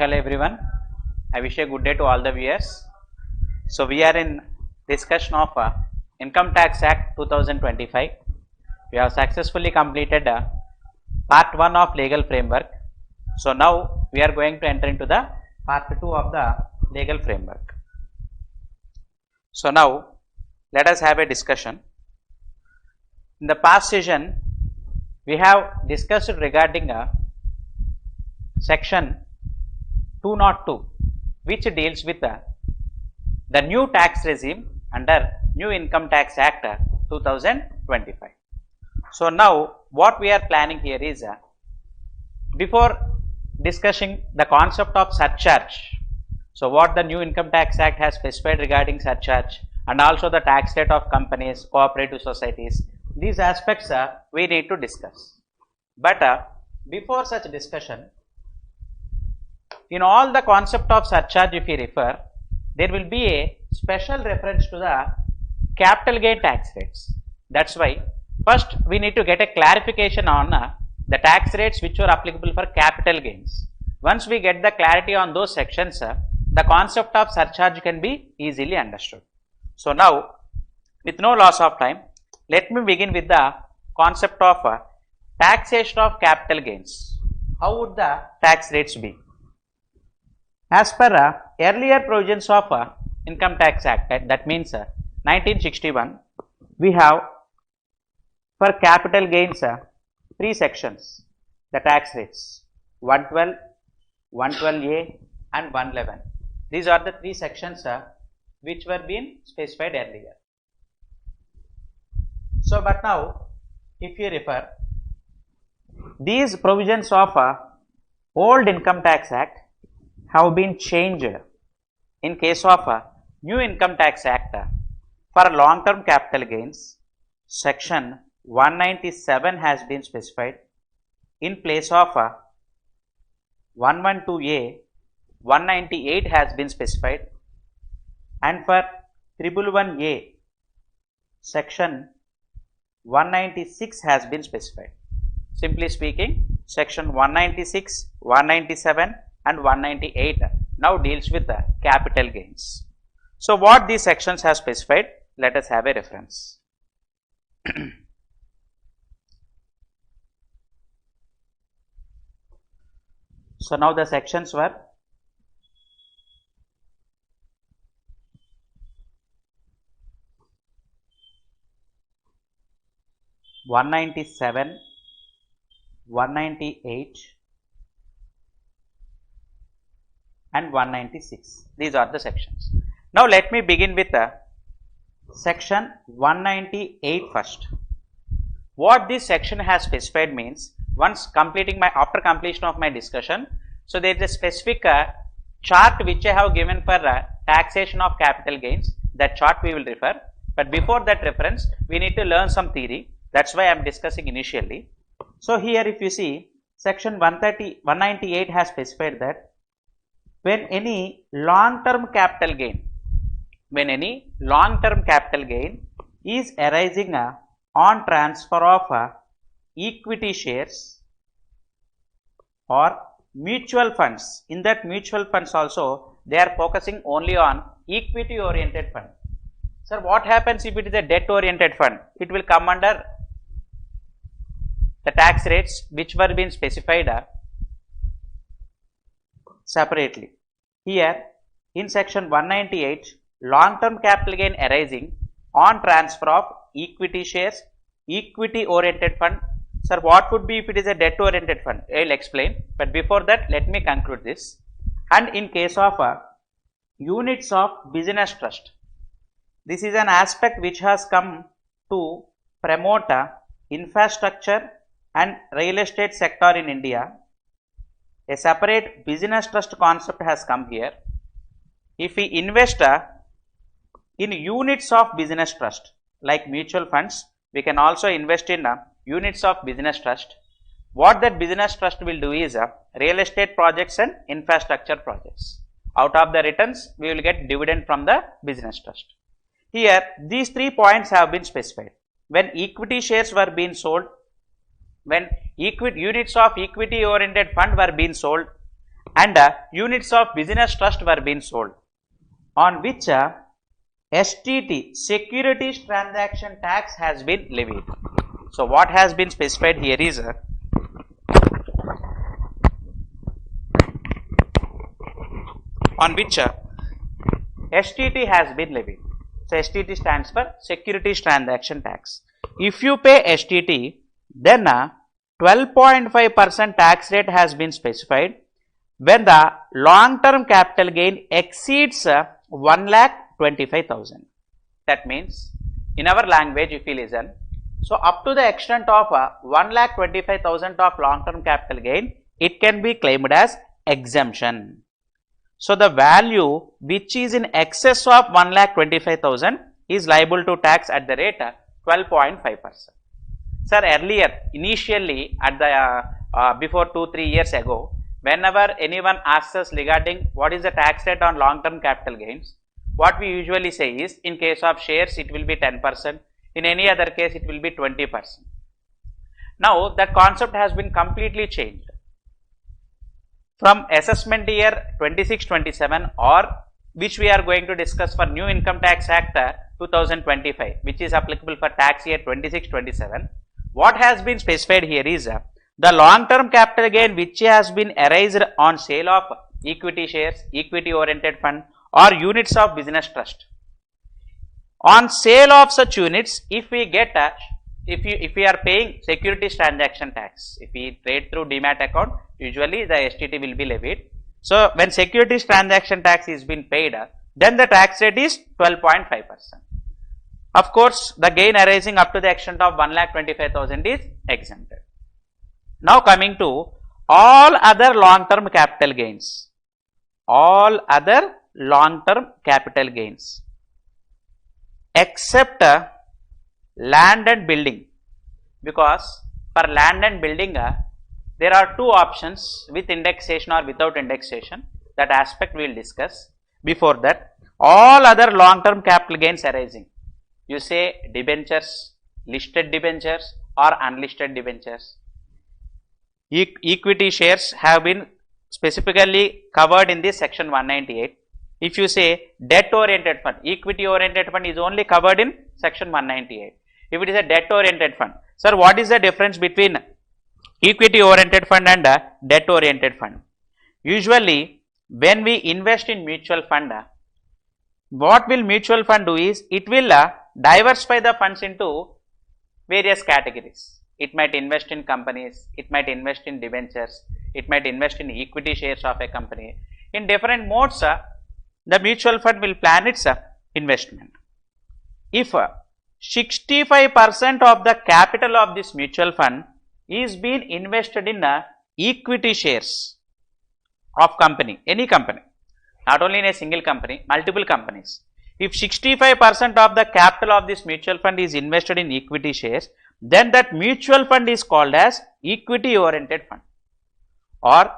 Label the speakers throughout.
Speaker 1: Hello everyone. I wish a good day to all the viewers. So we are in discussion of Income Tax Act 2025. We have successfully completed part 1 of legal framework. So now we are going to enter into the part 2 of the legal framework. So now let us have a discussion. In the past session we have discussed regarding section 202, which deals with the new tax regime under New Income Tax Act 2025. So now what we are planning here is, before discussing the concept of surcharge, so what the New Income Tax Act has specified regarding surcharge and also the tax rate of companies, cooperative societies, these aspects we need to discuss. But before such discussion, in all the concept of surcharge, if you refer, there will be a special reference to the capital gain tax rates. That's why first we need to get a clarification on the tax rates which are applicable for capital gains. Once we get the clarity on those sections, the concept of surcharge can be easily understood. So now, with no loss of time, let me begin with the concept of taxation of capital gains. How would the tax rates be? As per earlier provisions of Income Tax Act, that means 1961, we have for capital gains 3 sections, the tax rates 112, 112A and 111. These are the 3 sections which were being specified earlier. So, but now if you refer, these provisions of old Income Tax Act have been changed in case of New Income Tax Act. For long term capital gains, section 197 has been specified in place of 112A, 198 has been specified, and for 111A, section 196 has been specified. Simply speaking, section 196, 197 and 198 now deals with the capital gains. So what these sections have specified, let us have a reference. So now the sections were (197), (198) and 196. These are the sections. Now let me begin with section 198 first. What this section has specified means, once completing after completion of my discussion, so there is a specific chart which I have given for taxation of capital gains. That chart we will refer, but before that reference we need to learn some theory. That's why I am discussing initially. So here if you see, section 198 has specified that when any long-term capital gain, is arising on transfer of equity shares or mutual funds, in that mutual funds also they are focusing only on equity oriented fund. Sir, what happens if it is a debt oriented fund? It will come under the tax rates which were being specified separately. Here in section 198, long term capital gain arising on transfer of equity shares, equity oriented fund. Sir, what would be if it is a debt oriented fund? I will explain, but before that let me conclude this. And in case of units of business trust, this is an aspect which has come to promote infrastructure and real estate sector in India. A separate business trust concept has come here. If we invest in units of business trust like mutual funds, we can also invest in units of business trust. What that business trust will do is real estate projects and infrastructure projects. Out of the returns, we will get dividend from the business trust. Here, these 3 points have been specified. When equity shares were being sold, when units of equity oriented fund were being sold, and units of business trust were being sold, on which STT, securities transaction tax, has been levied. So what has been specified here is on which STT has been levied. So STT stands for securities transaction tax. If you pay STT, then 12.5% tax rate has been specified when the long term capital gain exceeds 1,25,000. That means, in our language, if you listen, so up to the extent of 1,25,000 of long term capital gain, it can be claimed as exemption. So the value which is in excess of 1,25,000 is liable to tax at the rate 12.5%. Sir, earlier, initially at the before 2-3 years ago, whenever anyone asks us regarding what is the tax rate on long term capital gains, what we usually say is, in case of shares it will be 10%, in any other case it will be 20%. Now that concept has been completely changed. From assessment year 26-27, or which we are going to discuss for New Income Tax Act 2025, which is applicable for tax year 26-27, what has been specified here is the long term capital gain which has been arised on sale of equity shares, equity oriented fund, or units of business trust. On sale of such units, if we get if we are paying securities transaction tax, if we trade through demat account, usually the STT will be levied. So when securities transaction tax is been paid, then the tax rate is 12.5%. Of course, the gain arising up to the extent of 1,25,000 is exempted. Now coming to all other long term capital gains. All other long term capital gains except land and building, because for land and building there are two options, with indexation or without indexation. That aspect we will discuss. Before that, all other long term capital gains arising, you say debentures, listed debentures or unlisted debentures. Equity shares have been specifically covered in this section 198. If you say debt oriented fund, equity oriented fund is only covered in section 198. If it is a debt oriented fund, sir, what is the difference between equity oriented fund and debt oriented fund? Usually when we invest in mutual fund, what will mutual fund do is, it will diversify the funds into various categories. It might invest in companies, it might invest in debentures, it might invest in equity shares of a company. In different modes, the mutual fund will plan its investment. If 65% of the capital of this mutual fund is being invested in equity shares of company, any company, not only in a single company, multiple companies. If 65% of the capital of this mutual fund is invested in equity shares, then that mutual fund is called as equity oriented fund. Or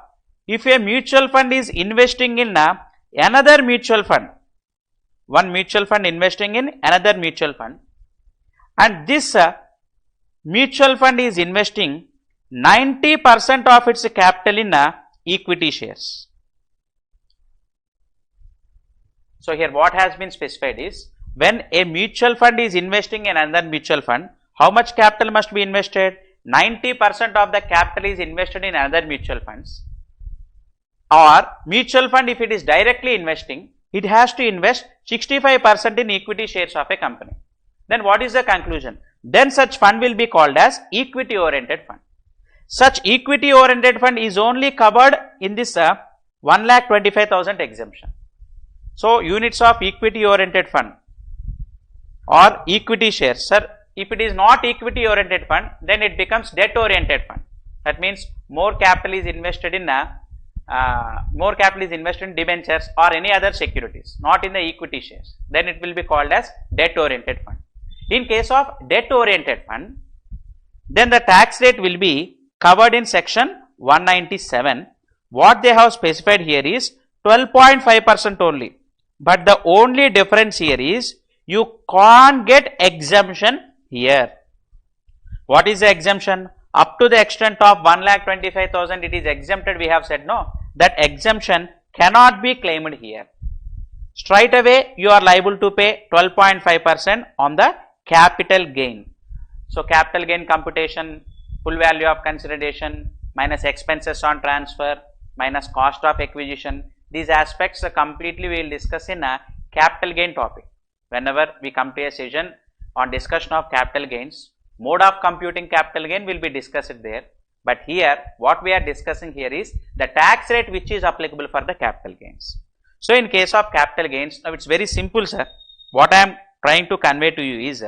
Speaker 1: if a mutual fund is investing in another mutual fund, one mutual fund investing in another mutual fund, and this mutual fund is investing 90% of its capital in equity shares. So here what has been specified is, when a mutual fund is investing in another mutual fund, how much capital must be invested? 90% of the capital is invested in another mutual funds. Or mutual fund, if it is directly investing, it has to invest 65% in equity shares of a company. Then what is the conclusion? Then such fund will be called as equity oriented fund. Such equity oriented fund is only covered in this 1,25,000 exemption. So units of equity oriented fund or equity shares, sir, if it is not equity oriented fund, then it becomes debt oriented fund. That means more capital is invested in debentures or any other securities, not in the equity shares. Then it will be called as debt oriented fund. In case of debt oriented fund, then the tax rate will be covered in section 197. What they have specified here is 12.5% only. But the only difference here is, you can't get exemption here. What is the exemption? Up to the extent of 1,25,000 it is exempted, we have said no. that exemption cannot be claimed here. Straight away you are liable to pay 12.5% on the capital gain. So, capital gain computation, full value of consideration minus expenses on transfer minus cost of acquisition, these aspects completely we will discuss in a capital gain topic. Whenever we come to a session on discussion of capital gains, mode of computing capital gain will be discussed there. But here what we are discussing here is the tax rate which is applicable for the capital gains. So, in case of capital gains, now it is very simple, sir. What I am trying to convey to you is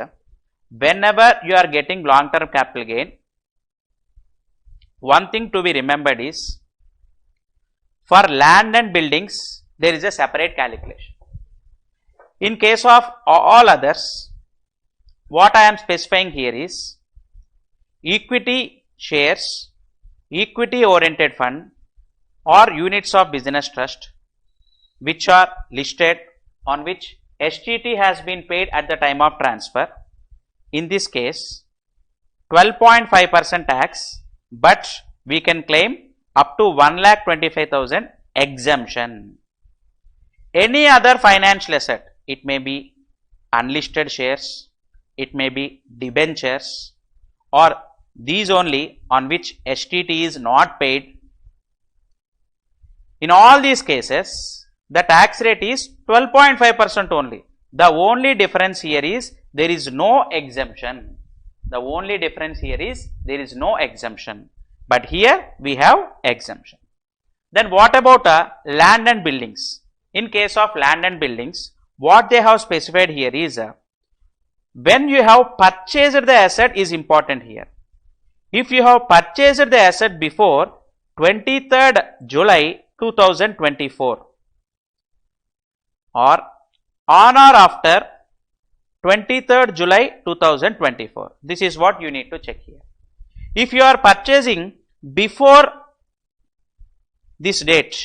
Speaker 1: whenever you are getting long term capital gain, one thing to be remembered is for land and buildings there is a separate calculation. In case of all others, what I am specifying here is equity shares, equity oriented fund or units of business trust which are listed on which STT has been paid at the time of transfer. In this case 12.5% tax, but we can claim up to 1,25,000 exemption. Any other financial asset, it may be unlisted shares, it may be debentures or these only on which STT is not paid. In all these cases the tax rate is 12.5% only. The only difference here is there is no exemption. The only difference here is there is no exemption, but here we have exemption. Then what about land and buildings? In case of land and buildings, what they have specified here is when you have purchased the asset is important here. If you have purchased the asset before 23rd July 2024 or on or after 23rd July 2024, this is what you need to check here. If you are purchasing before this date,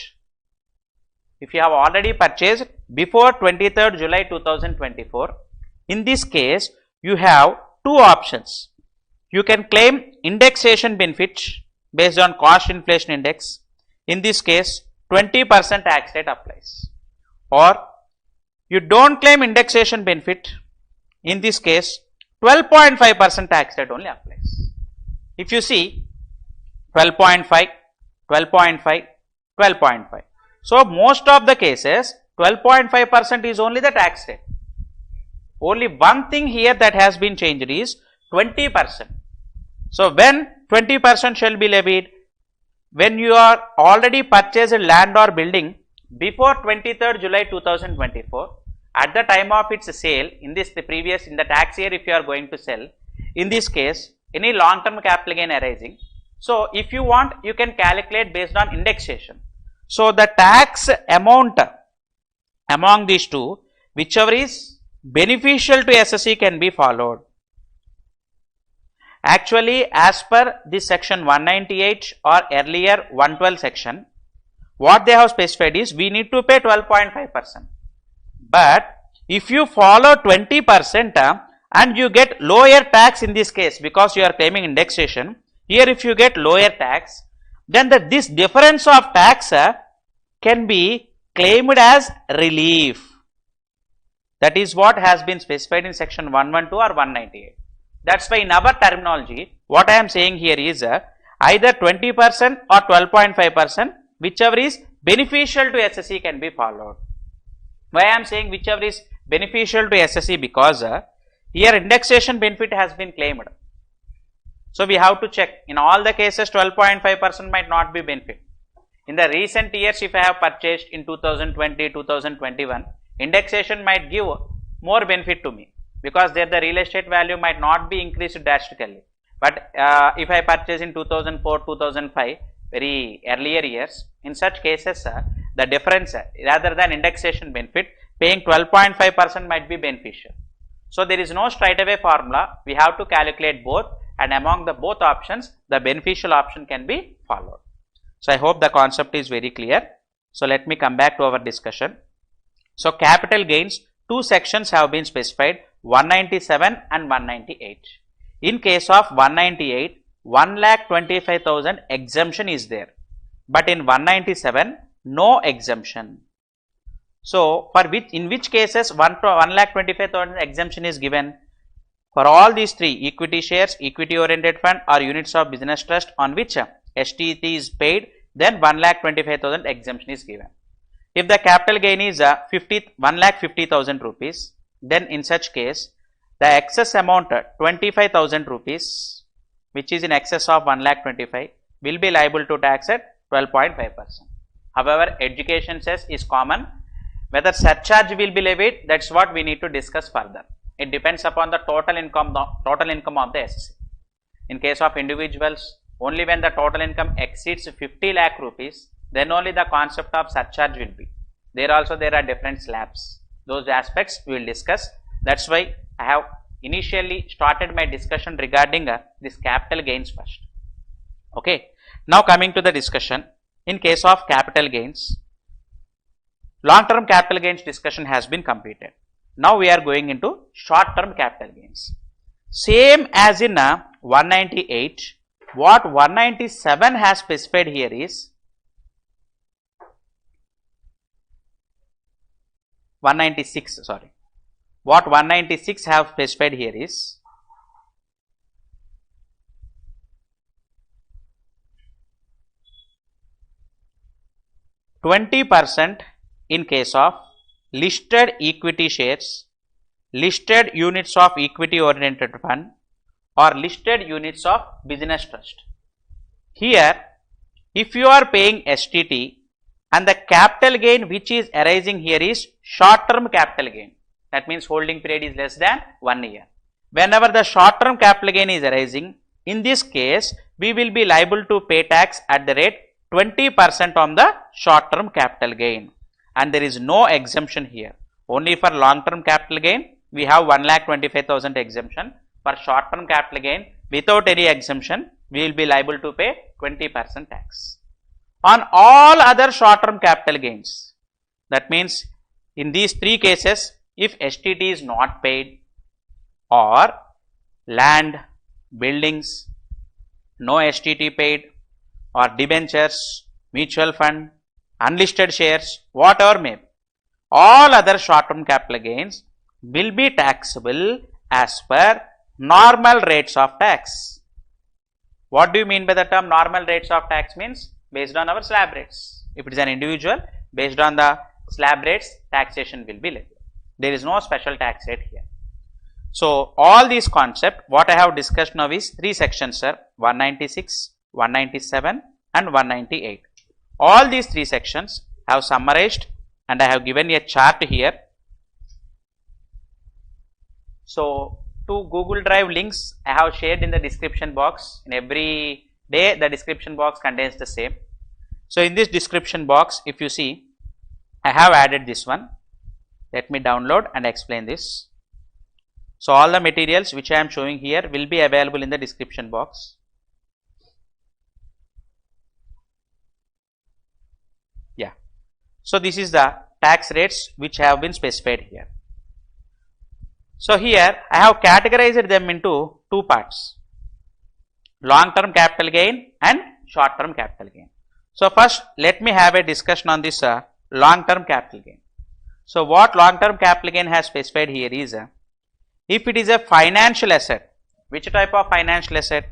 Speaker 1: if you have already purchased before 23rd July 2024, in this case you have two options. You can claim indexation benefit based on cost inflation index. In this case 20% tax rate applies, or you don't claim indexation benefit. In this case 12.5% tax rate only applies. If you see 12.5, 12.5, 12.5. So, most of the cases 12.5% is only the tax rate. Only one thing here that has been changed is 20%. So, when 20% shall be levied? When you are already purchased land or building before 23rd July 2024, at the time of its sale, in the tax year if you are going to sell, in this case any long term capital gain arising. So, if you want you can calculate based on indexation. So, the tax amount among these two, whichever is beneficial to SSE can be followed. Actually, as per this section 198 or earlier 112 section, what they have specified is we need to pay 12.5%. But if you follow 20% and you get lower tax in this case because you are claiming indexation, here if you get lower tax, then this difference of tax can be claimed as relief. That is what has been specified in section 112 or 198. That is why in our terminology, what I am saying here is either 20% or 12.5%, whichever is beneficial to SSE can be followed. Why I am saying whichever is beneficial to SSE? Because here indexation benefit has been claimed. So, we have to check. In all the cases 12.5% might not be benefit. In the recent years, if I have purchased in 2020, 2021, indexation might give more benefit to me, because there the real estate value might not be increased drastically. But if I purchase in 2004, 2005, very earlier years, in such cases the difference rather than indexation benefit, paying 12.5% might be beneficial. So, there is no straightaway formula, we have to calculate both, and among the both options the beneficial option can be followed. So, I hope the concept is very clear. So, let me come back to our discussion. So, capital gains, two sections have been specified, 197 and 198. In case of 198, 1,25,000 exemption is there. but in 197 no exemption. So, for in which cases 1,25,000 exemption is given? For all these three, equity shares, equity oriented fund or units of business trust on which STT is paid, then 1,25,000 exemption is given. If the capital gain is 1,50,000 rupees, then in such case the excess amount 25,000 rupees, which is in excess of 1,25,000, will be liable to tax at 12.5%. However, education says is common. Whether surcharge will be levied, that's what we need to discuss further. It depends upon the total income of the SC. In case of individuals, only when the total income exceeds 50 lakh rupees, then only the concept of surcharge will be. There also there are different slabs. Those aspects we will discuss. That's why I have initially started my discussion regarding this capital gains first. Okay. Now coming to the discussion, in case of capital gains, long-term capital gains discussion has been completed. Now we are going into short-term capital gains. Same as in 198, what 197 has specified here is 196, sorry. What 196 have specified here is 20% in case of listed equity shares, listed units of equity oriented fund or listed units of business trust. Here, if you are paying STT and the capital gain which is arising here is short term capital gain, that means holding period is less than 1 year. Whenever the short term capital gain is arising, in this case we will be liable to pay tax at the rate 20% on the short term capital gain, and there is no exemption here. Only for long term capital gain we have 1,25,000 exemption. For short term capital gain without any exemption we will be liable to pay 20% tax. On all other short term capital gains, that means in these three cases, if STT is not paid or land, buildings, no STT paid or debentures, mutual fund, unlisted shares, whatever may be, all other short term capital gains will be taxable as per normal rates of tax. What do you mean by the term normal rates of tax? Means based on our slab rates. If it is an individual, based on the slab rates, taxation will be levied. There is no special tax rate here. So, all these concepts, what I have discussed now is three sections, sir: 196, 197 and 198. All these three sections I have summarized and I have given a chart here. So, two Google Drive links I have shared in the description box. In every day the description box contains the same. So, in this description box, if you see, I have added this one. Let me download and explain this. So, all the materials which I am showing here will be available in the description box. Yeah. So, this is the tax rates which have been specified here. So, here I have categorized them into two parts: long term capital gain and short term capital gain. So, first let me have a discussion on this long term capital gain. So, what long term capital gain has specified here is if it is a financial asset. Which type of financial asset?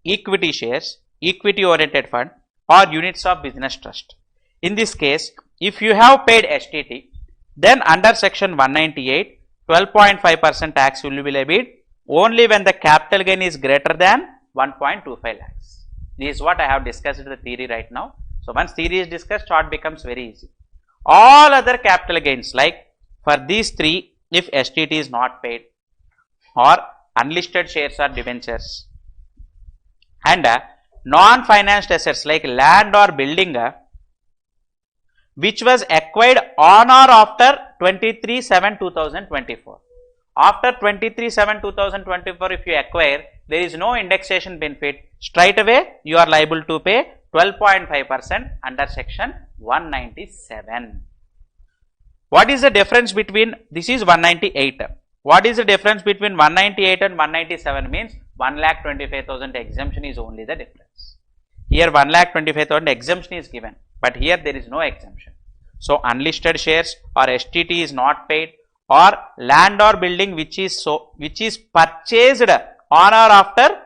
Speaker 1: Equity shares, equity oriented fund or units of business trust. In this case, if you have paid STT, then under section 198, 12.5% tax will be levied only when the capital gain is greater than 1.25 lakhs. This is what I have discussed in the theory right now. So, once theory is discussed, chart becomes very easy. All other capital gains, like for these three, if STT is not paid or unlisted shares or debentures, and non-financed assets like land or building which was acquired on or after 23/7/2024. After 23/7/2024, if you acquire, there is no indexation benefit. Straight away, you are liable to pay 12.5% under section 197. What is the difference between, this is 198. What is the difference between 198 and 197? Means 1,25,000 exemption is only the difference. Here 1,25,000 exemption is given, but here there is no exemption. So unlisted shares or STT is not paid, or land or building which is purchased on or after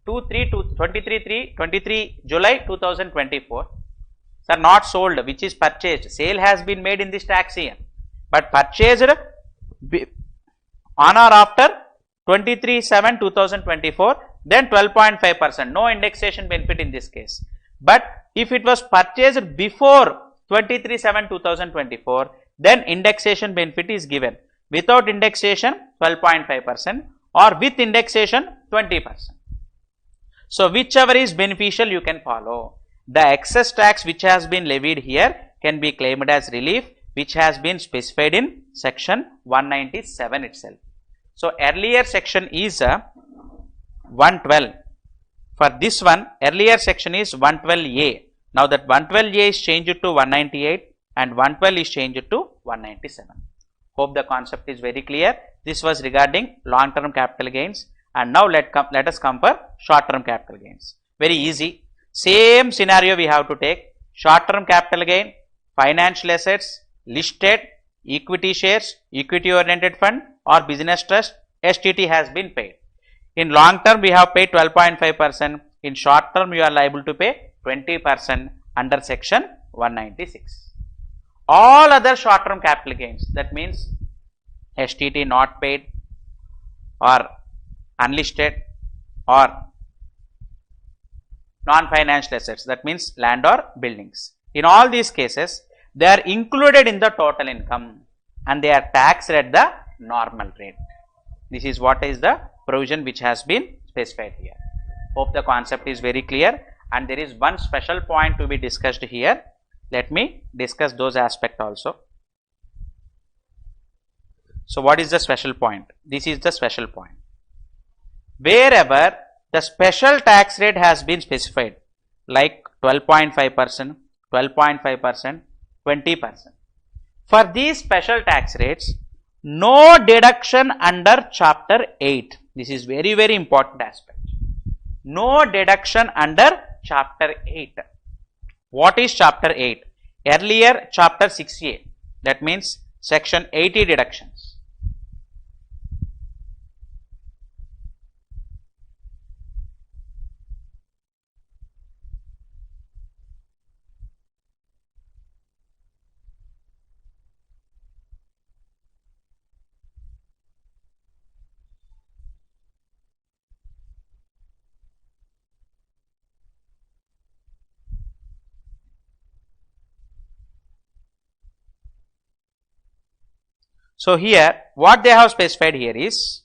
Speaker 1: 23 July 2024 are not sold, which is purchased. Sale has been made in this tax year, but purchased on or after 23/7/2024, then 12.5%. No indexation benefit in this case. But if it was purchased before 23/7/2024, then indexation benefit is given. Without indexation 12.5% or with indexation 20%. So whichever is beneficial you can follow. The excess tax which has been levied here can be claimed as relief, which has been specified in section 197 itself. So earlier section is 112. For this one, earlier section is 112A. Now that 112A is changed to 198 and 112 is changed to 197. Hope the concept is very clear. This was regarding long term capital gains, and now let us come for short term capital gains. Very easy. Same scenario we have to take. Short term capital gain, financial assets, listed, equity shares, equity oriented fund or business trust, STT has been paid. In long term we have paid 12.5%. In short term you are liable to pay 20% under section 196. All other short term capital gains, that means STT not paid or unlisted or non-financial assets, that means land or buildings. In all these cases, they are included in the total income and they are taxed at the normal rate. This is what is the provision which has been specified here. Hope the concept is very clear, and there is one special point to be discussed here. Let me discuss those aspects also. So what is the special point? This is the special point. Wherever the special tax rate has been specified, like 12.5%, 12.5%, 20%. For these special tax rates, no deduction under chapter 8. This is very, very important aspect. No deduction under chapter 8. What is chapter 8? Earlier chapter 6A, that means section 80 deductions. So here what they have specified here is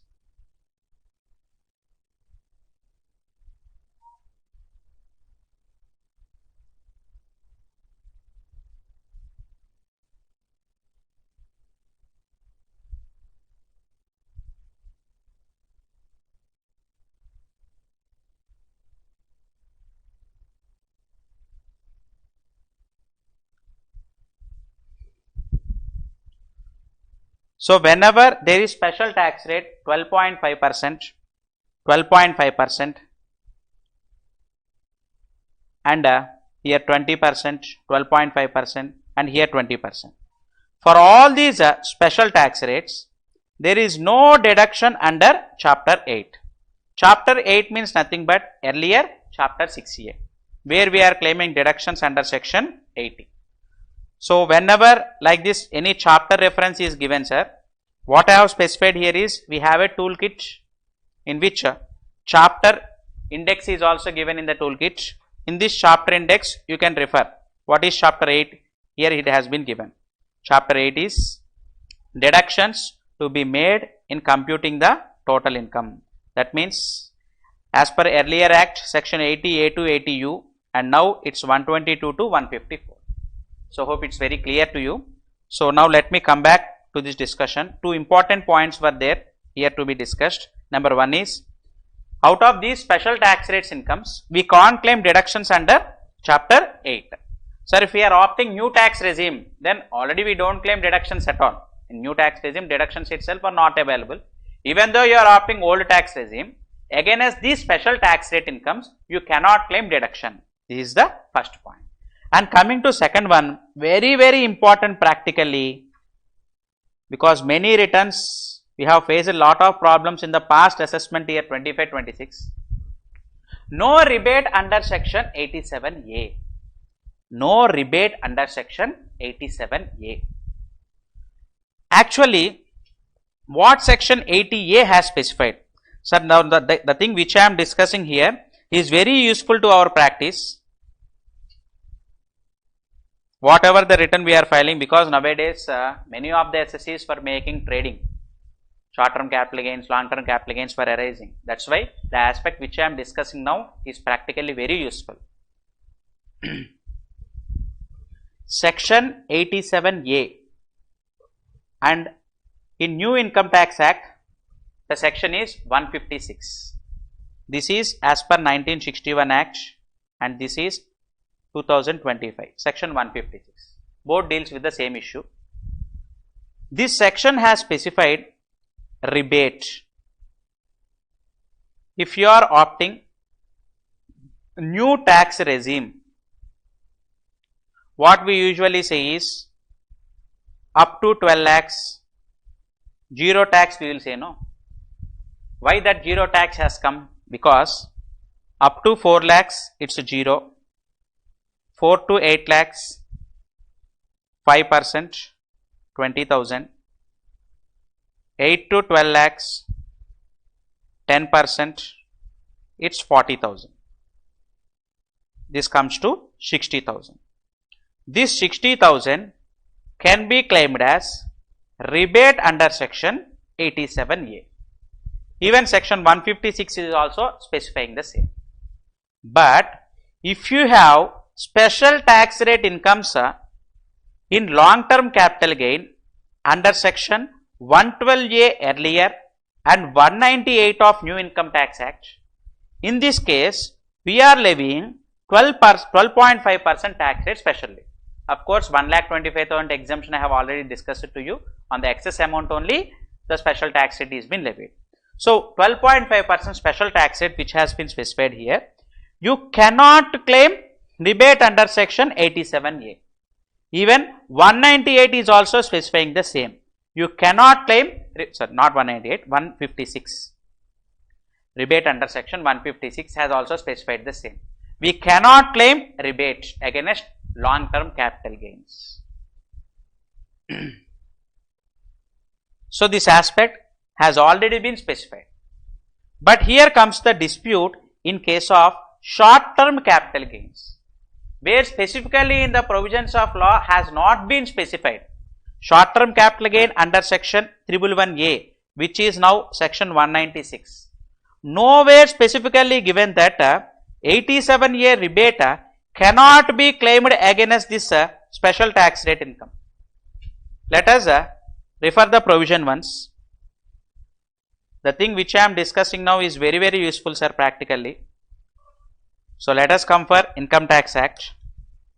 Speaker 1: so whenever there is special tax rate 12.5%, 12.5% and here 20%, 12.5% and here 20%. For all these special tax rates, there is no deduction under chapter 8. Chapter 8 means nothing but earlier chapter 6A, where we are claiming deductions under section 80. So whenever like this any chapter reference is given, sir, what I have specified here is we have a toolkit in which chapter index is also given in the toolkit. In this chapter index you can refer. What is chapter 8? Here it has been given. Chapter 8 is deductions to be made in computing the total income. That means as per earlier act section 80A to 80U, and now it's 122 to 154. So hope it's very clear to you. So now let me come back to this discussion. Two important points were there here to be discussed. Number one is, out of these special tax rates incomes, we can't claim deductions under chapter 8. Sir, if we are opting new tax regime, then already we don't claim deductions at all. In new tax regime, deductions itself are not available. Even though you are opting old tax regime, again as these special tax rate incomes, you cannot claim deduction. This is the first point. And coming to second one, very important practically, because many returns we have faced a lot of problems in the past assessment year 25-26. No rebate under section 87A. No rebate under section 87A. Actually, what section 80A has specified? So now the thing which I am discussing here is very useful to our practice. Whatever the return we are filing, because nowadays many of the SSCs for making trading, short-term capital gains, long-term capital gains were arising. That's why the aspect which I am discussing now is practically very useful. Section 87A, and in New Income Tax Act, the section is 156. This is as per 1961 Act, and this is 2025, section 156. Both deals with the same issue. This section has specified rebate. If you are opting new tax regime, what we usually say is up to 12 lakhs, zero tax we will say no. Why that zero tax has come? Because up to 4 lakhs it's 0, 4 to 8 lakhs 5%, 20,000, 8 to 12 lakhs 10%, it's 40,000. This comes to 60,000. This 60,000 can be claimed as rebate under section 87A. Even section 156 is also specifying the same. But if you have special tax rate incomes in long-term capital gain under section 112A earlier and 198 of New Income Tax Act, in this case we are levying 12.5% tax rate specially. Of course, 1,25,000 exemption I have already discussed it to you. On the excess amount only the special tax rate is been levied. So 12.5% special tax rate which has been specified here, you cannot claim rebate under section 87A. Even 198 is also specifying the same. You cannot claim, sorry, not 198, 156. Rebate under section 156 has also specified the same. We cannot claim rebate against long-term capital gains. So this aspect has already been specified. But here comes the dispute in case of short-term capital gains, where specifically in the provisions of law has not been specified. Short-term capital gain under section 311A, which is now section 196. Nowhere specifically given that 87A rebate cannot be claimed against this special tax rate income. Let us refer the provision once. The thing which I am discussing now is very useful, sir, practically. So let us come for Income Tax Act.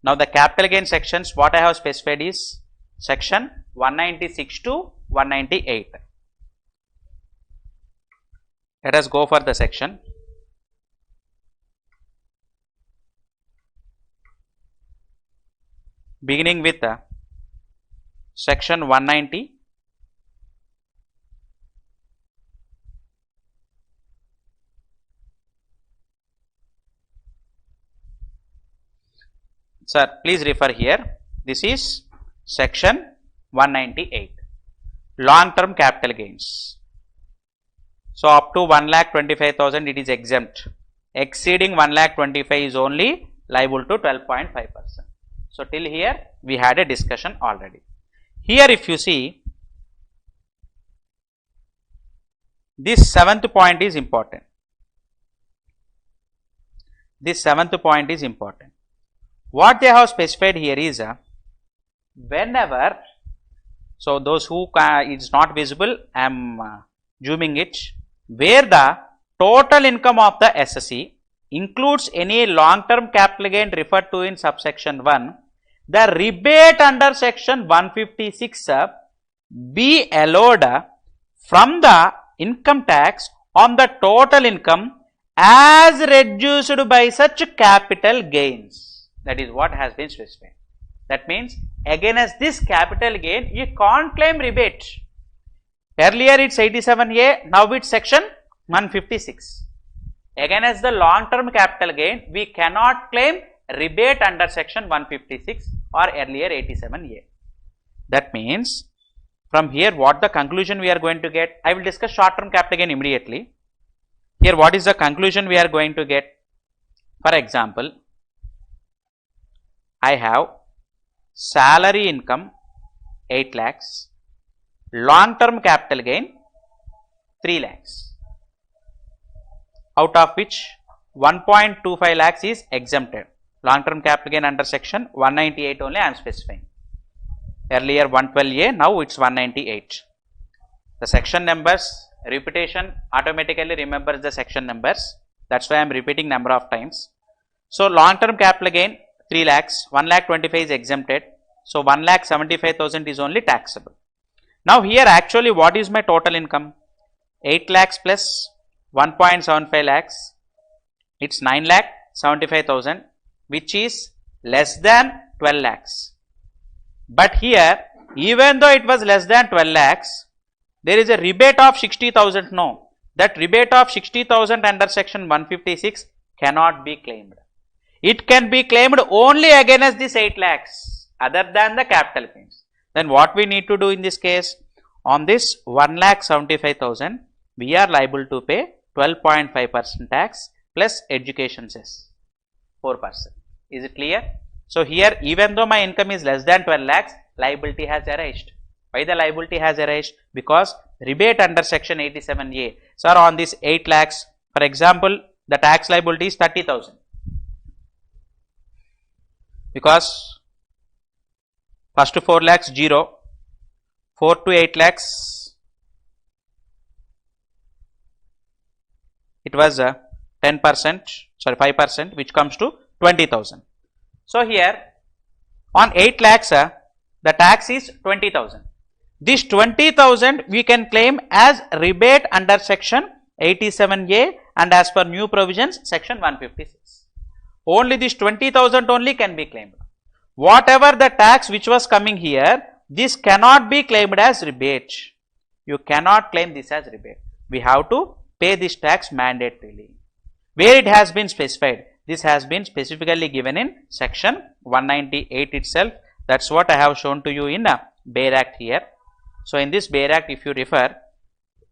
Speaker 1: Now the capital gain sections what I have specified is section 196 to 198. Let us go for the section. Beginning with section 190. Sir, please refer here. This is section 198. Long-term capital gains. So up to 1,25,000 it is exempt. Exceeding 1,25,000 is only liable to 12.5%. So till here we had a discussion already. Here if you see, this seventh point is important. This seventh point is important. What they have specified here is whenever, so those who it's not visible, I am zooming it, where the total income of the SSC includes any long-term capital gain referred to in subsection 1, the rebate under section 156 be allowed from the income tax on the total income as reduced by such capital gains. That is what has been specified. That means against this capital gain, you can't claim rebate. Earlier it's 87A, now it's section 156. Against the long-term capital gain, we cannot claim rebate under section 156 or earlier 87A. That means from here what the conclusion we are going to get, I will discuss short-term capital gain immediately. Here what is the conclusion we are going to get? For example, I have salary income 8 lakhs, long-term capital gain 3 lakhs, out of which 1.25 lakhs is exempted. Long-term capital gain under section 198 only I am specifying. Earlier 112A, now it's 198. The section numbers, repetition automatically remembers the section numbers. That's why I am repeating number of times. So long-term capital gain 3 lakhs, 1,25,000 is exempted. So 1,75,000 is only taxable. Now here actually what is my total income? 8 lakhs plus 1.75 lakhs. It's 9,75,000, which is less than 12 lakhs. But here, even though it was less than 12 lakhs, there is a rebate of 60,000. No, that rebate of 60,000 under section 156 cannot be claimed. It can be claimed only against this 8 lakhs other than the capital gains. Then what we need to do in this case? On this 1,75,000, we are liable to pay 12.5% tax plus education cess 4%. Is it clear? So here even though my income is less than 12 lakhs, liability has arisen. Why the liability has arisen? Because rebate under section 87A. Sir, on this 8 lakhs, for example, the tax liability is 30,000. Because first to 4 lakhs 0, 4 to 8 lakhs, it was 10%, sorry 5%, which comes to 20,000. So here on 8 lakhs, the tax is 20,000. This 20,000 we can claim as rebate under section 87A and as per new provisions section 156. Only this 20,000 only can be claimed. Whatever the tax which was coming here, this cannot be claimed as rebate. You cannot claim this as rebate. We have to pay this tax mandatorily. Where it has been specified, this has been specifically given in section 198 itself. That's what I have shown to you in a Bare Act here. So in this Bare Act, if you refer,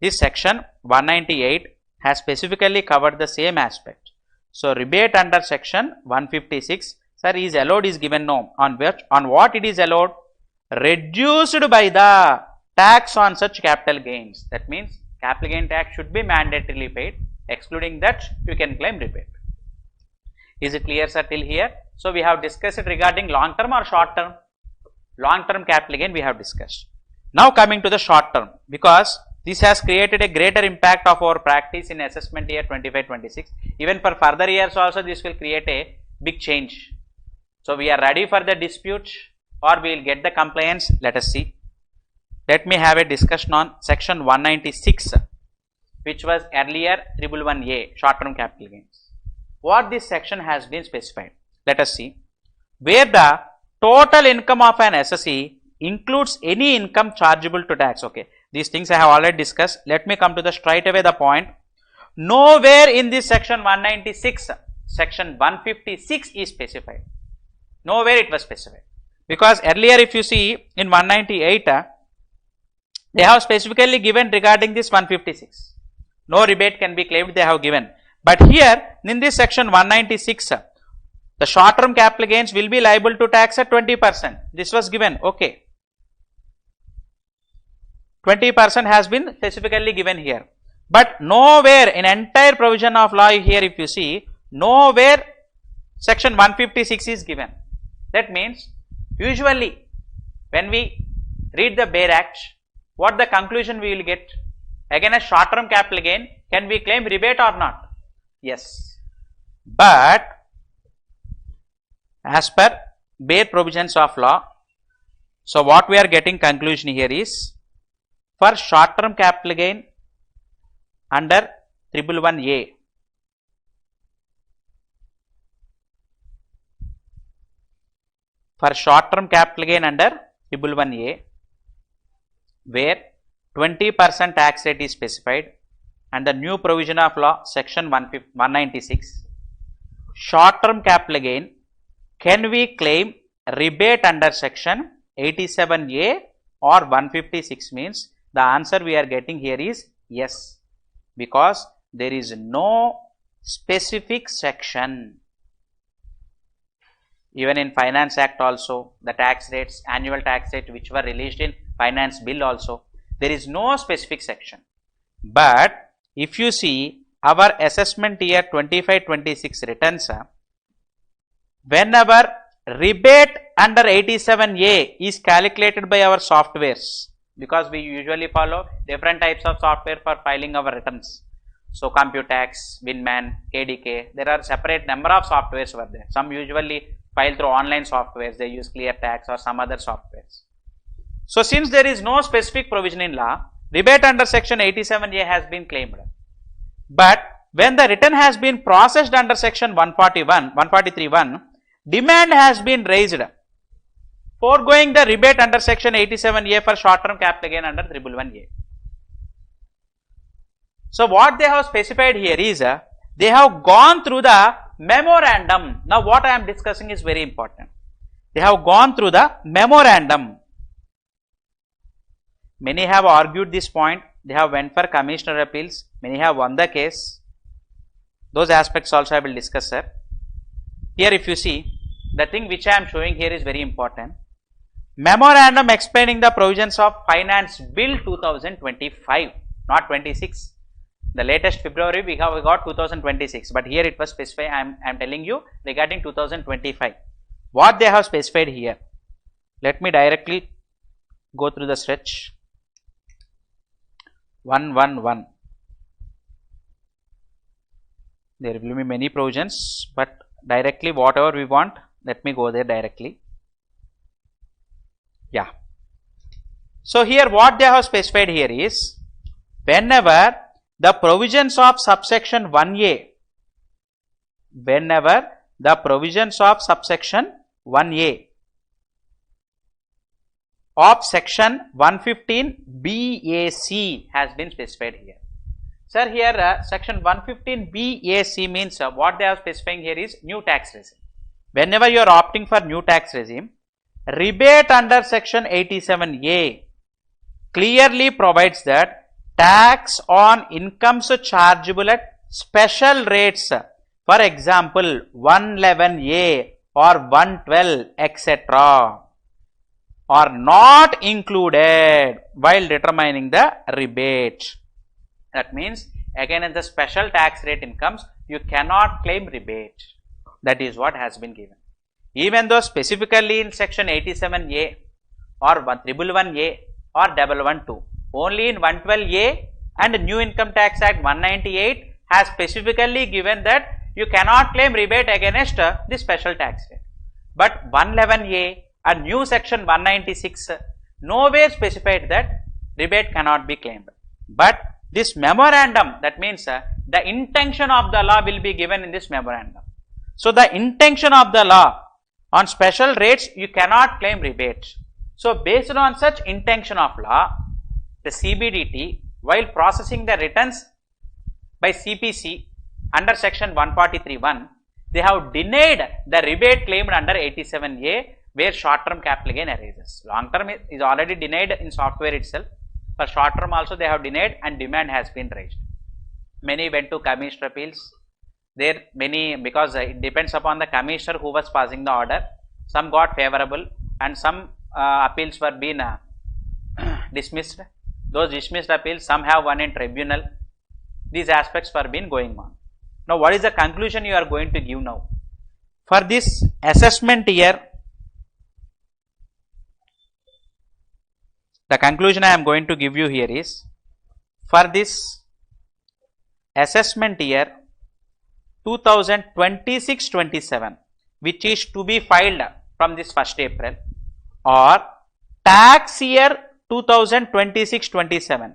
Speaker 1: this section 198 has specifically covered the same aspect. So rebate under section 156, sir, is allowed is given no. On what it is allowed? Reduced by the tax on such capital gains. That means capital gain tax should be mandatorily paid. Excluding that, you can claim rebate. Is it clear, sir, till here? So we have discussed it regarding long term or short term. Long term capital gain we have discussed. Now coming to the short term, because this has created a greater impact of our practice in assessment year 25-26. Even for further years also this will create a big change. So we are ready for the dispute or we will get the compliance. Let us see. Let me have a discussion on section 196, which was earlier 111A, short term capital gains. What this section has been specified. Let us see. Where the total income of an assessee includes any income chargeable to tax. Okay, these things I have already discussed. Let me come to the straight away the point. Nowhere in this section 196, section 156 is specified. Nowhere it was specified. Because earlier if you see in 198, they have specifically given regarding this 156. No rebate can be claimed, they have given. But here in this section 196, the short term capital gains will be liable to tax at 20%. This was given, okay. 20% has been specifically given here. But nowhere in entire provision of law here if you see, nowhere section 156 is given. That means usually when we read the Bare Act, what the conclusion we will get? Again a short term capital gain, can we claim rebate or not? Yes. But as per bare provisions of law, so what we are getting conclusion here is, for short term capital gain under 111A, for short term capital gain under 1.1A, where 20% tax rate is specified, and the new provision of law section 196, short term capital gain, can we claim rebate under section 87A or 156? Means the answer we are getting here is yes, because there is no specific section. Even in Finance Act also, the tax rates, annual tax rate which were released in Finance Bill also, there is no specific section. But if you see our assessment year 25-26 returns, whenever rebate under 87A is calculated by our softwares, because we usually follow different types of software for filing our returns. So Computax, Winman, KDK, there are separate number of softwares were there. Some usually file through online softwares, they use ClearTax or some other softwares. So since there is no specific provision in law, rebate under section 87A has been claimed. But when the return has been processed under section 143(1), demand has been raised, foregoing the rebate under section 87A for short term capital gain under 1.1A. So what they have specified here is, they have gone through the memorandum. Now what I am discussing is very important. They have gone through the memorandum. Many have argued this point. They have went for commissioner appeals. Many have won the case. Those aspects also I will discuss, sir. Here if you see, the thing which I am showing here is very important. Memorandum explaining the provisions of Finance Bill 2025, not 26. The latest February we got 2026, but here it was specified. I am telling you regarding 2025. What they have specified here. Let me directly go through the stretch. 111. There will be many provisions, but directly whatever we want, let me go there directly. Yeah. So here what they have specified here is, whenever the provisions of subsection 1A, whenever the provisions of subsection 1A of section 115 BAC has been specified here. Sir, here section 115 BAC means what they are specifying here is new tax regime. Whenever you are opting for new tax regime, rebate under section 87A clearly provides that tax on incomes chargeable at special rates, for example 111A or 112 etc., are not included while determining the rebate. That means again in the special tax rate incomes you cannot claim rebate. That is what has been given. Even though specifically in section 87A or 111A or 112, only in 112A and New Income Tax Act 198 has specifically given that you cannot claim rebate against the special tax rate. But 111A and new section 196 nowhere specified that rebate cannot be claimed. But this memorandum, that means the intention of the law will be given in this memorandum. So the intention of the law on special rates you cannot claim rebate. So based on such intention of law, the CBDT while processing the returns by CPC under section 143(1), they have denied the rebate claimed under 87A where short term capital gain arises. Long term is already denied in software itself. For short term also they have denied and demand has been raised. Many went to commissioner appeals. There many, because it depends upon the commissioner who was passing the order. Some got favorable and some appeals were being dismissed. Those dismissed appeals, some have won in tribunal. These aspects were been going on. Now what is the conclusion you are going to give now? For this assessment year, the conclusion I am going to give you here is, for this assessment year 2026-27, which is to be filed from this 1st April, or tax year 2026-27,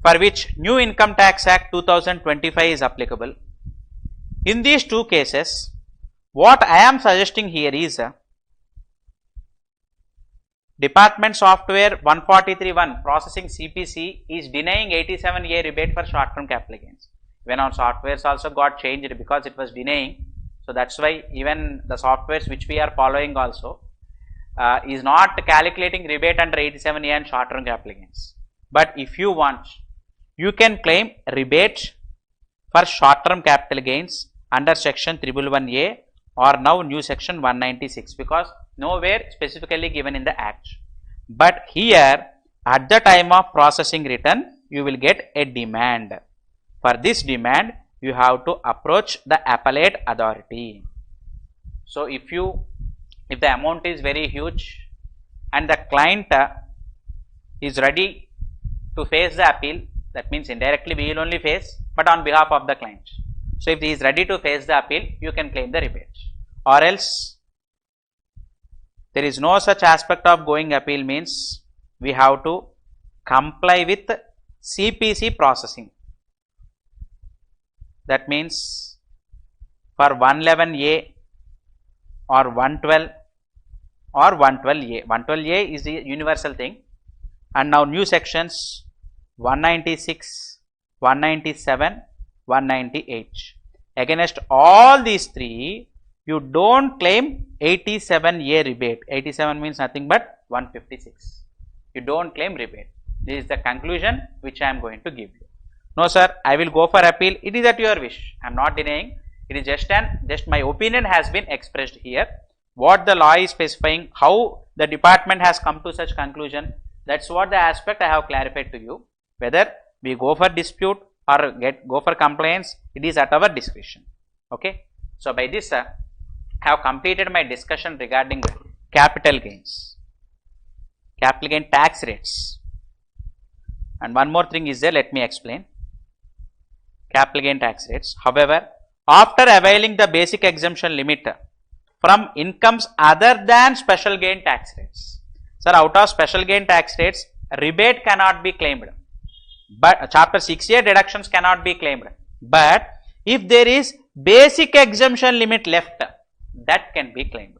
Speaker 1: for which New Income Tax Act 2025 is applicable. In these two cases, what I am suggesting here is Department Software 143.1 processing CPC is denying 87A rebate for short term capital gains. Even our softwares also got changed because it was denying. So that's why even the softwares which we are following also is not calculating rebate under 87A and short term capital gains. But if you want, you can claim rebate for short term capital gains under section 111A or now new section 196 because nowhere specifically given in the act. But here at the time of processing return you will get a demand. For this demand you have to approach the appellate authority. So if the amount is very huge and the client is ready to face the appeal, that means indirectly we will only face but on behalf of the client. So if he is ready to face the appeal, you can claim the rebate, or else there is no such aspect of going appeal means we have to comply with CPC processing. That means for 111A or 112 or 112A, 112A is the universal thing, and now new sections 196, 197, 198. Against all these three, you don't claim 87A rebate. 87 means nothing but 156. You don't claim rebate. This is the conclusion which I am going to give you. No sir, I will go for appeal. It is at your wish. I am not denying. It is just my opinion has been expressed here. What the law is specifying, how the department has come to such conclusion. That's what the aspect I have clarified to you. Whether we go for dispute or go for compliance, it is at our discretion. Okay. So by this, I have completed my discussion regarding capital gains, capital gain tax rates. And one more thing is there, let me explain. Capital gain tax rates. However, after availing the basic exemption limit from incomes other than special gain tax rates. Sir, out of special gain tax rates, rebate cannot be claimed, but chapter 6A deductions cannot be claimed. But if there is basic exemption limit left, that can be claimed.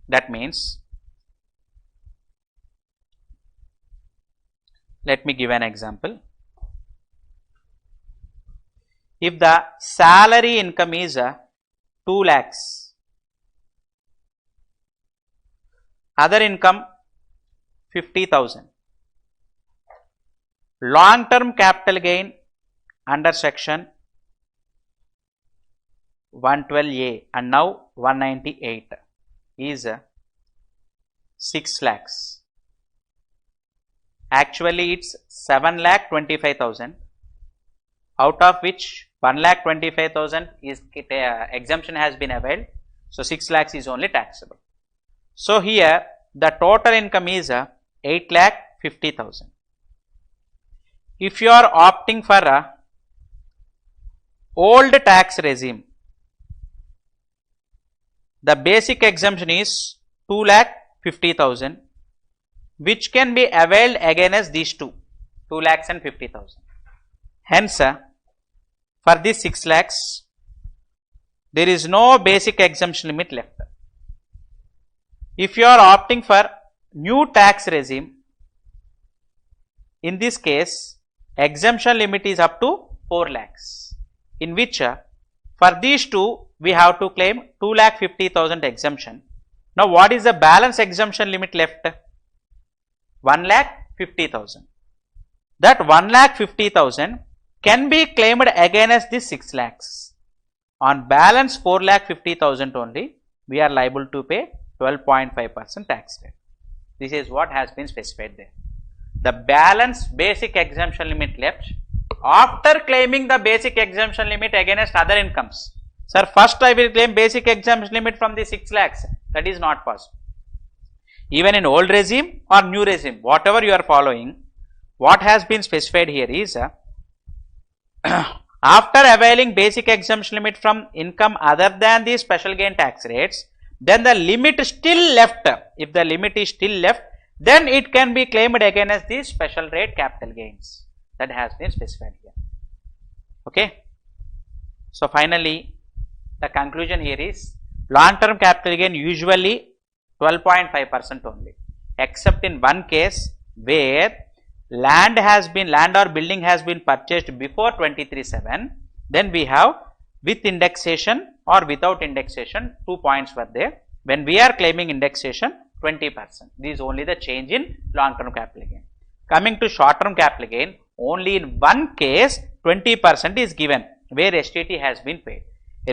Speaker 1: That means, let me give an example. If the salary income is 2 lakhs, other income 50,000, long term capital gain under section 112A and now 198 is 6 lakhs. Actually it's 7,25,000, out of which 1,25,000 is exemption has been availed. So 6 lakhs is only taxable. So here the total income is 8,50,000. If you are opting for a old tax regime, the basic exemption is 2,50,000, which can be availed against these two, 2 lakhs and 50,000. Hence, for this 6 lakhs, there is no basic exemption limit left. If you are opting for new tax regime, in this case, exemption limit is up to 4 lakhs, in which for these two, we have to claim 2,50,000 exemption. Now, what is the balance exemption limit left? 1,50,000. That 1,50,000 can be claimed against this 6 lakhs. On balance 4,50,000 only, we are liable to pay 12.5% tax rate. This is what has been specified there. The balance basic exemption limit left after claiming the basic exemption limit against other incomes. Sir, first I will claim basic exemption limit from the 6 lakhs. That is not possible. Even in old regime or new regime, whatever you are following, what has been specified here is after availing basic exemption limit from income other than the special gain tax rates, then the limit still left. If the limit is still left, then it can be claimed against the special rate capital gains. That has been specified here. Okay. So finally, the conclusion here is long term capital gain usually 12.5% only, except in one case where land or building has been purchased before 23/7, then we have with indexation or without indexation 2 points were there. When we are claiming indexation 20%, this is only the change in long term capital gain. Coming to short term capital gain, only in one case 20% is given where STT has been paid.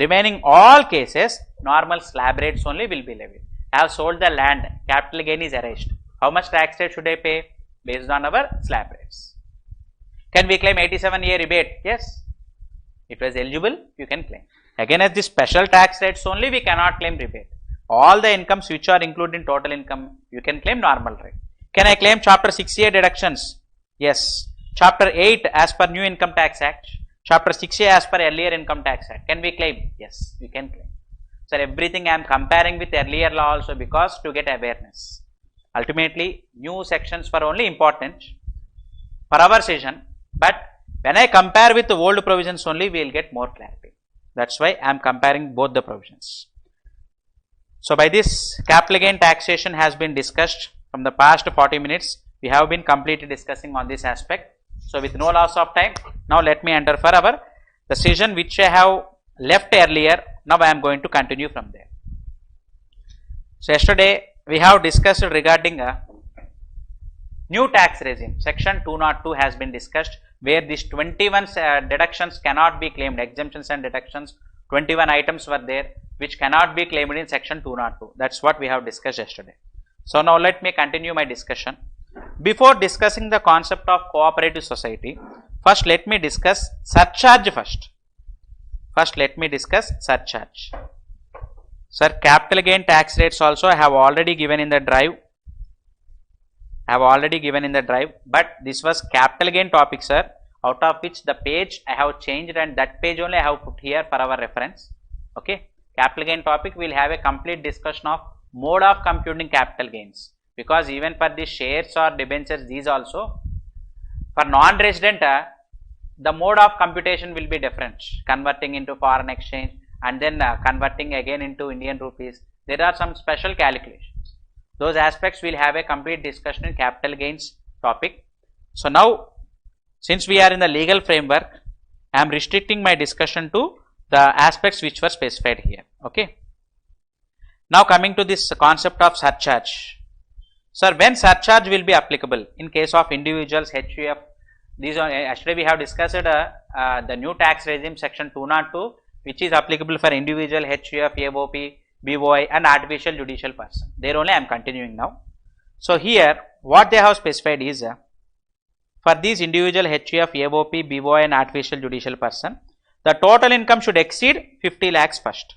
Speaker 1: Remaining all cases normal slab rates only will be levied. I have sold the land, capital gain is erased. How much tax rate should I pay? Based on our slab rates. Can we claim 87A rebate? Yes. It was eligible, you can claim. Again, as the special tax rates only, we cannot claim rebate. All the incomes which are included in total income, you can claim normal rate. Can I claim chapter 6A deductions? Yes. Chapter 8 as per new income tax act. Chapter 6A as per earlier income tax act. Can we claim? Yes, we can claim. So, everything I am comparing with earlier law also because to get awareness. Ultimately, new sections were only important for our session, but when I compare with the old provisions only, we will get more clarity. That is why I am comparing both the provisions. So, by this capital gain taxation has been discussed from the past 40 minutes. We have been completely discussing on this aspect. So, with no loss of time, now let me enter for our the session which I have left earlier. Now, I am going to continue from there. So, yesterday we have discussed regarding a new tax regime. Section 202 has been discussed where these 21 deductions cannot be claimed, exemptions and deductions, 21 items were there which cannot be claimed in section 202. That is what we have discussed yesterday. So, now let me continue my discussion. Before discussing the concept of cooperative society, first let me discuss surcharge first. First let me discuss surcharge. Sir, capital gain tax rates also I have already given in the drive. But this was capital gain topic, sir, out of which the page I have changed and that page only I have put here for our reference. Okay. Capital gain topic we will have a complete discussion of mode of computing capital gains, because even for the shares or debentures, these also for non-resident the mode of computation will be different, converting into foreign exchange and then converting again into Indian rupees. There are some special calculations. Those aspects we will have a complete discussion in capital gains topic. So, now since we are in the legal framework, I am restricting my discussion to the aspects which were specified here. Okay. Now, coming to this concept of surcharge. Sir, when surcharge will be applicable in case of individuals, HUF? These are yesterday we have discussed the new tax regime section 202, which is applicable for individual, HUF, AOP, BOI and artificial judicial person. There only I am continuing now. So, here what they have specified is for these individual, HUF, AOP, BOI and artificial judicial person, the total income should exceed 50 lakhs first.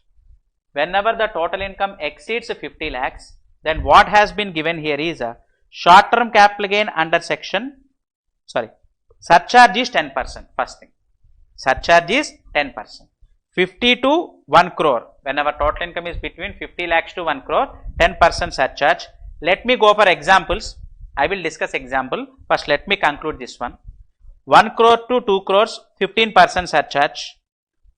Speaker 1: Whenever the total income exceeds 50 lakhs, then what has been given here is a short term capital gain under section, surcharge is 10%, first thing, surcharge is 10%, 50 to 1 crore, whenever total income is between 50 lakhs to 1 crore, 10% surcharge. Let me go for examples, I will discuss example, first let me conclude this one. 1 crore to 2 crores, 15% surcharge,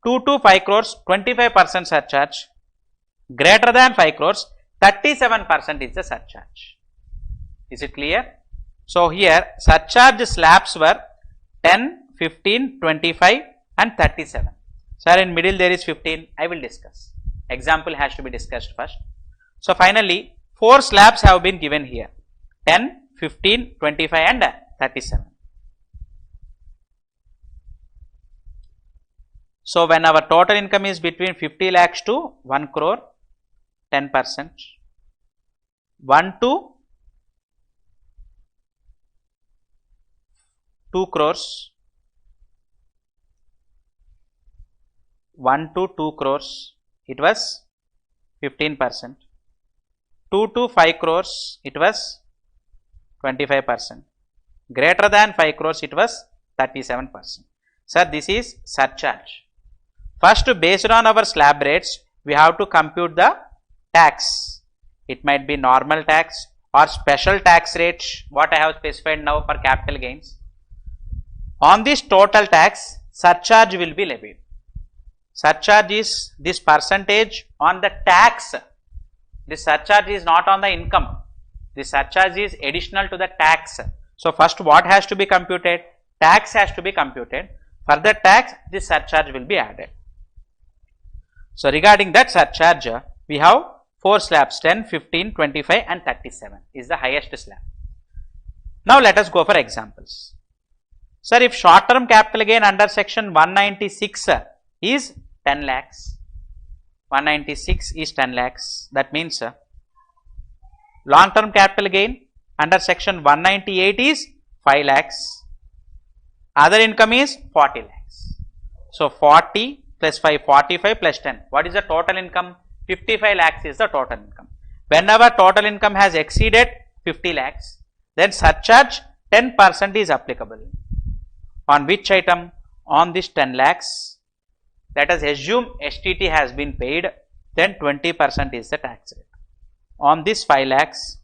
Speaker 1: 2 to 5 crores, 25% surcharge, greater than 5 crores, 37% is the surcharge. Is it clear? So, here surcharge slabs were 10, 15, 25 and 37. Sir, in middle there is 15, I will discuss. Example has to be discussed first. So, finally, 4 slabs have been given here, 10, 15, 25 and 37. So, when our total income is between 50 lakhs to 1 crore, 10%, 1 to 2 crores, 1 to 2 crores, it was 15%, 2 to 5 crores, it was 25%, greater than 5 crores, it was 37%. Sir, this is surcharge. First, based on our slab rates, we have to compute the tax. It might be normal tax or special tax rate, what I have specified now for capital gains. On this total tax, surcharge will be levied. Surcharge is this percentage on the tax. This surcharge is not on the income. This surcharge is additional to the tax. So first what has to be computed? Tax has to be computed. For the tax, this surcharge will be added. So regarding that surcharge, we have 4 slabs, 10, 15, 25 and 37 is the highest slab. Now let us go for examples. Sir, if short term capital gain under section 196 is 10 lakhs, 196 is 10 lakhs, that means long term capital gain under section 198 is 5 lakhs, other income is 40 lakhs. So 40 plus 5, 45 plus 10, what is the total income? 55 lakhs is the total income. Whenever total income has exceeded 50 lakhs, then surcharge 10% is applicable. On which item? On this 10 lakhs. Let us assume STT has been paid, then 20% is the tax rate. On this 5 lakhs,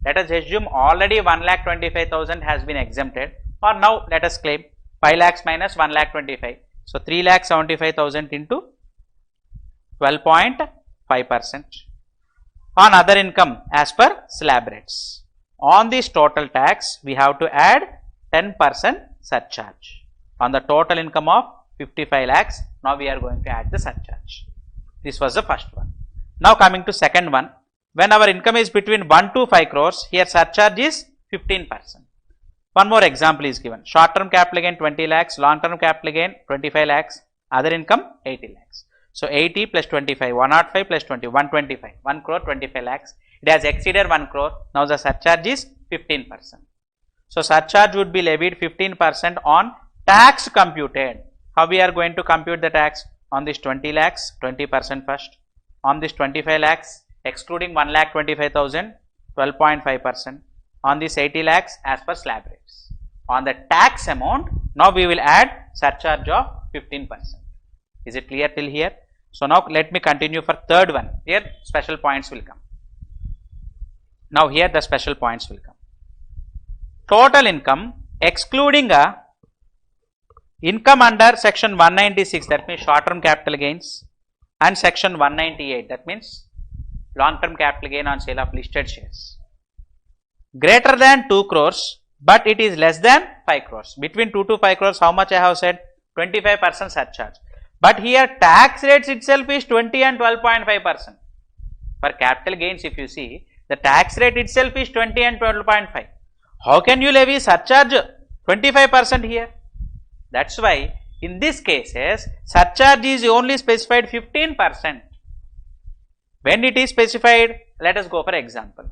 Speaker 1: let us assume already 1,25,000 has been exempted, or now let us claim 5 lakhs minus 1,25,000. So 3,75,000 into 12.5%. On other income as per slab rates. On this total tax, we have to add 10% surcharge. On the total income of 55 lakhs, now we are going to add the surcharge. This was the first one. Now coming to second one, when our income is between 1 to 5 crores, here surcharge is 15%. One more example is given. Short term capital gain 20 lakhs, long term capital gain 25 lakhs, other income 80 lakhs. So 80 plus 25, 105 plus 20, 125, 1 crore 25 lakhs. It has exceeded 1 crore. Now the surcharge is 15%. So surcharge would be levied 15% on tax computed. How we are going to compute the tax? On this 20 lakhs, 20% first. On this 25 lakhs, excluding 1,25,000, 12.5%. On this 80 lakhs as per slab rates. On the tax amount, now we will add surcharge of 15%. Is it clear till here? So now let me continue for third one. Here special points will come. Now here the special points will come. Total income excluding a income under section 196, that means short term capital gains, and section 198, that means long term capital gain on sale of listed shares, greater than 2 crores but it is less than 5 crores. Between 2 to 5 crores, how much I have said? 25% surcharge. But here tax rates itself is 20 and 12.5%. For capital gains, if you see, the tax rate itself is 20 and 12.5. How can you levy surcharge 25% here? That's why in these cases, surcharge is only specified 15%. When it is specified, let us go for example.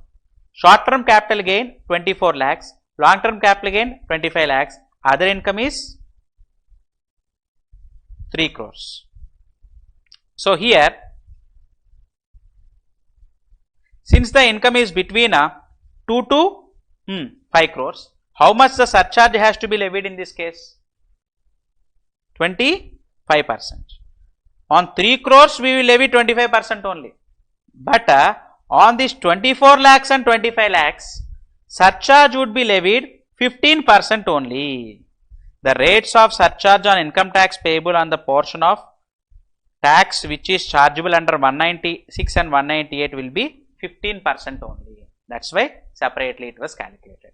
Speaker 1: Short term capital gain 24 lakhs, long term capital gain 25 lakhs, other income is 3 crores. So here, since the income is between 2 to 5 crores, how much the surcharge has to be levied in this case? 25%. On 3 crores, we will levy 25% only. But on this 24 lakhs and 25 lakhs, surcharge would be levied 15% only. The rates of surcharge on income tax payable on the portion of tax which is chargeable under 196 and 198 will be 15% only. That's why separately it was calculated.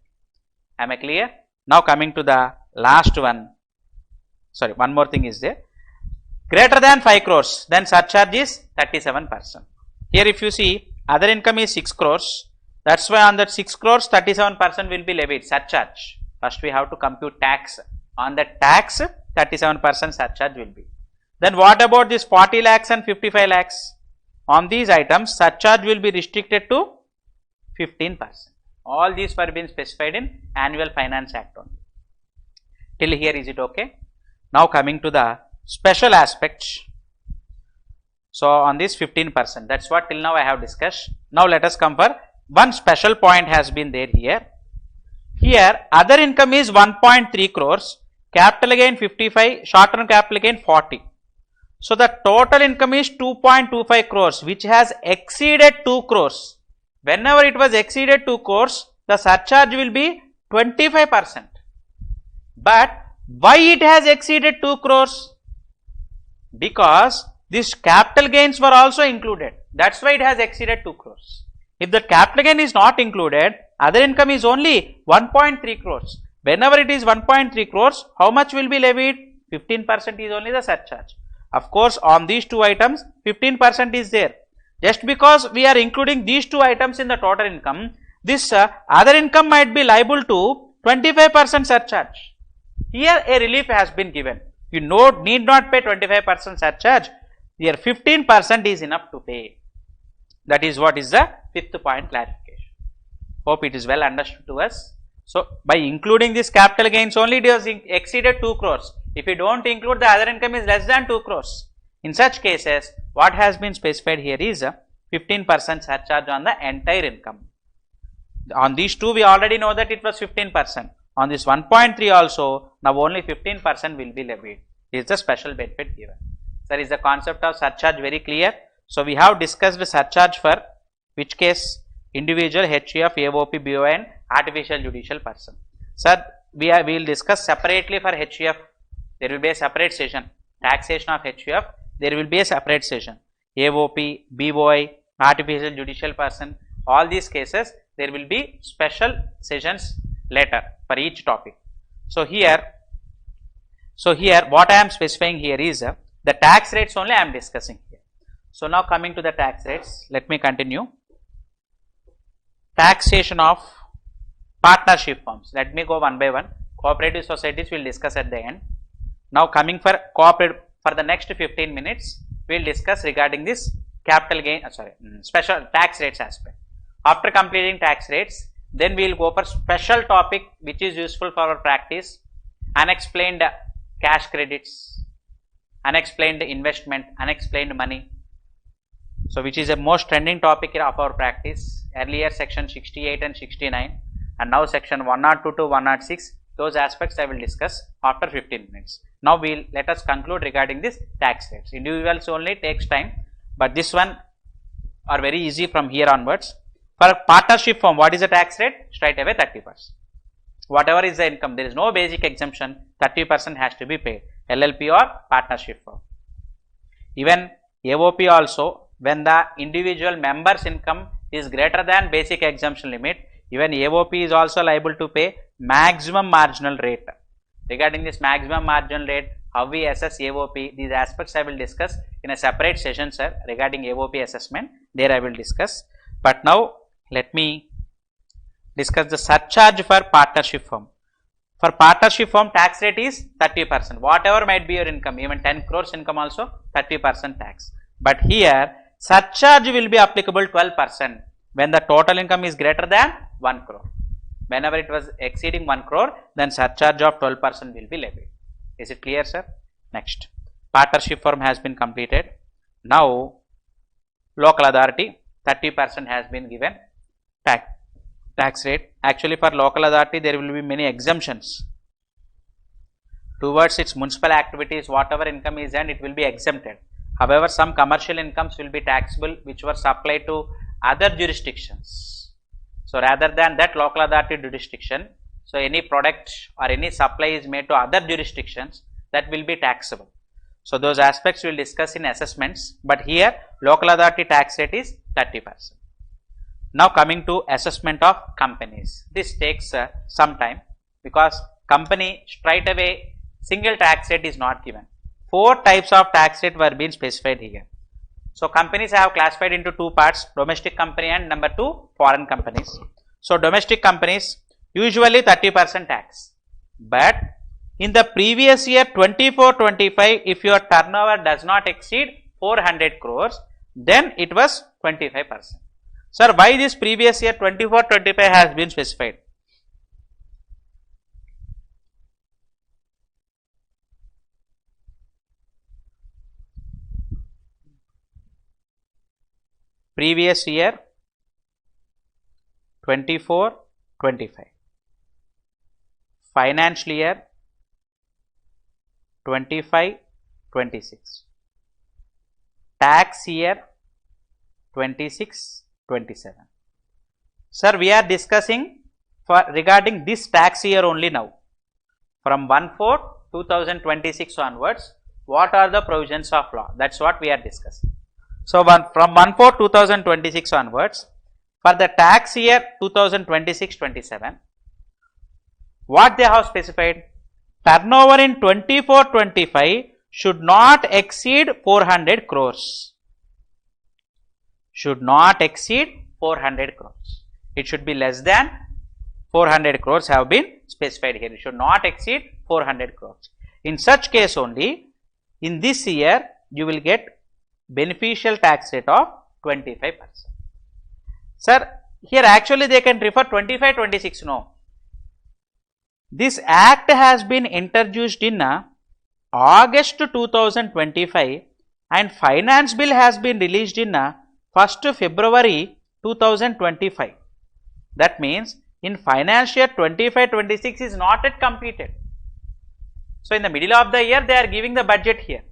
Speaker 1: Am I clear? Now coming to the last one. Sorry, one more thing is there. Greater than 5 crores, then surcharge is 37%. Here if you see, other income is 6 crores. That's why on that 6 crores, 37% will be levied, surcharge. First we have to compute tax. On the tax, 37% surcharge will be. Then what about this 40 lakhs and 55 lakhs? On these items, surcharge will be restricted to 15%. All these were being specified in Annual Finance Act only. Till here is it okay? Now coming to the special aspects. So on this 15%, that's what till now I have discussed. Now let us come for one special point has been there here. Here other income is 1.3 crores, capital gain 55, short term capital gain 40. So the total income is 2.25 crores which has exceeded 2 crores. Whenever it was exceeded 2 crores, the surcharge will be 25%. But why it has exceeded 2 crores? Because these capital gains were also included. That's why it has exceeded 2 crores. If the capital gain is not included, other income is only 1.3 crores. Whenever it is 1.3 crores, how much will be levied? 15% is only the surcharge. Of course, on these two items, 15% is there. Just because we are including these two items in the total income, this other income might be liable to 25% surcharge. Here a relief has been given. You need not pay 25% surcharge. Here 15% is enough to pay. That is what is the fifth point clarification. Hope it is well understood to us. So, by including this capital gains only, it has exceeded 2 crores. If you don't include, the other income is less than 2 crores. In such cases, what has been specified here is 15% surcharge on the entire income. On these two, we already know that it was 15%. On this 1.3 also, now only 15% will be levied. This is the special benefit given. Sir, is the concept of surcharge very clear? So, we have discussed the surcharge for which case? Individual, HUF, AOP, BOI and artificial judicial person. Sir, we will discuss separately for HUF. There will be a separate session. Taxation of HUF, there will be a separate session. AOP, BOI, artificial judicial person, all these cases, there will be special sessions later for each topic. So, here what I am specifying here is the tax rates only I am discussing here. So, now coming to the tax rates, let me continue. Taxation of partnership firms. Let me go one by one. Cooperative societies we will discuss at the end. Now, coming for cooperative, for the next 15 minutes, we will discuss regarding this capital gain, special tax rates aspect. After completing tax rates, then we will go for special topic which is useful for our practice, unexplained cash credits, unexplained investment, unexplained money. So, which is a most trending topic of our practice. Earlier section 68 and 69 and now section 102 to 106, those aspects I will discuss after 15 minutes. Now, let us conclude regarding this tax rates. Individuals only takes time, but this one are very easy from here onwards. For partnership firm, what is the tax rate? Straight away 30%. Whatever is the income, there is no basic exemption, 30% has to be paid, LLP or partnership firm. Even AOP also, when the individual member's income is greater than basic exemption limit, even AOP is also liable to pay maximum marginal rate. Regarding this maximum marginal rate, how we assess AOP, these aspects I will discuss in a separate session, sir, regarding AOP assessment, there I will discuss. But now, let me discuss the surcharge for partnership firm. For partnership firm, tax rate is 30%. Whatever might be your income, even 10 crores income also 30% tax. But here, surcharge will be applicable 12% when the total income is greater than 1 crore. Whenever it was exceeding 1 crore, then surcharge of 12% will be levied. Is it clear, sir? Next, partnership firm has been completed. Now, local authority 30% has been given tax rate. Actually, for local authority, there will be many exemptions. Towards its municipal activities, whatever income is earned, it will be exempted. However, some commercial incomes will be taxable which were supplied to other jurisdictions. So, rather than that local authority jurisdiction, so any product or any supply is made to other jurisdictions, that will be taxable. So, those aspects we will discuss in assessments, but here local authority tax rate is 30%. Now, coming to assessment of companies, this takes some time because company straight away single tax rate is not given. 4 types of tax rate were being specified here. So, companies have classified into 2 parts, domestic company and number 2 foreign companies. So, domestic companies usually 30% tax, but in the previous year 24-25, if your turnover does not exceed 400 crores, then it was 25%. Sir, why this previous year 24-25 has been specified? Previous year 24-25, financial year 25-26, tax year 26-27. Sir, we are discussing for regarding this tax year only now. From 1/4/2026 onwards, what are the provisions of law? That's what we are discussing. So, from 1/4/2026 onwards, for the tax year 2026-27, what they have specified? Turnover in 24-25 should not exceed 400 crores. Should not exceed 400 crores. It should be less than 400 crores have been specified here. It should not exceed 400 crores. In such case only, in this year, you will get beneficial tax rate of 25%. Sir, here actually they can refer 25-26, no. This act has been introduced in August 2025 and finance bill has been released in 1st February 2025. That means in financial year 25-26 is not yet completed. So, in the middle of the year they are giving the budget here.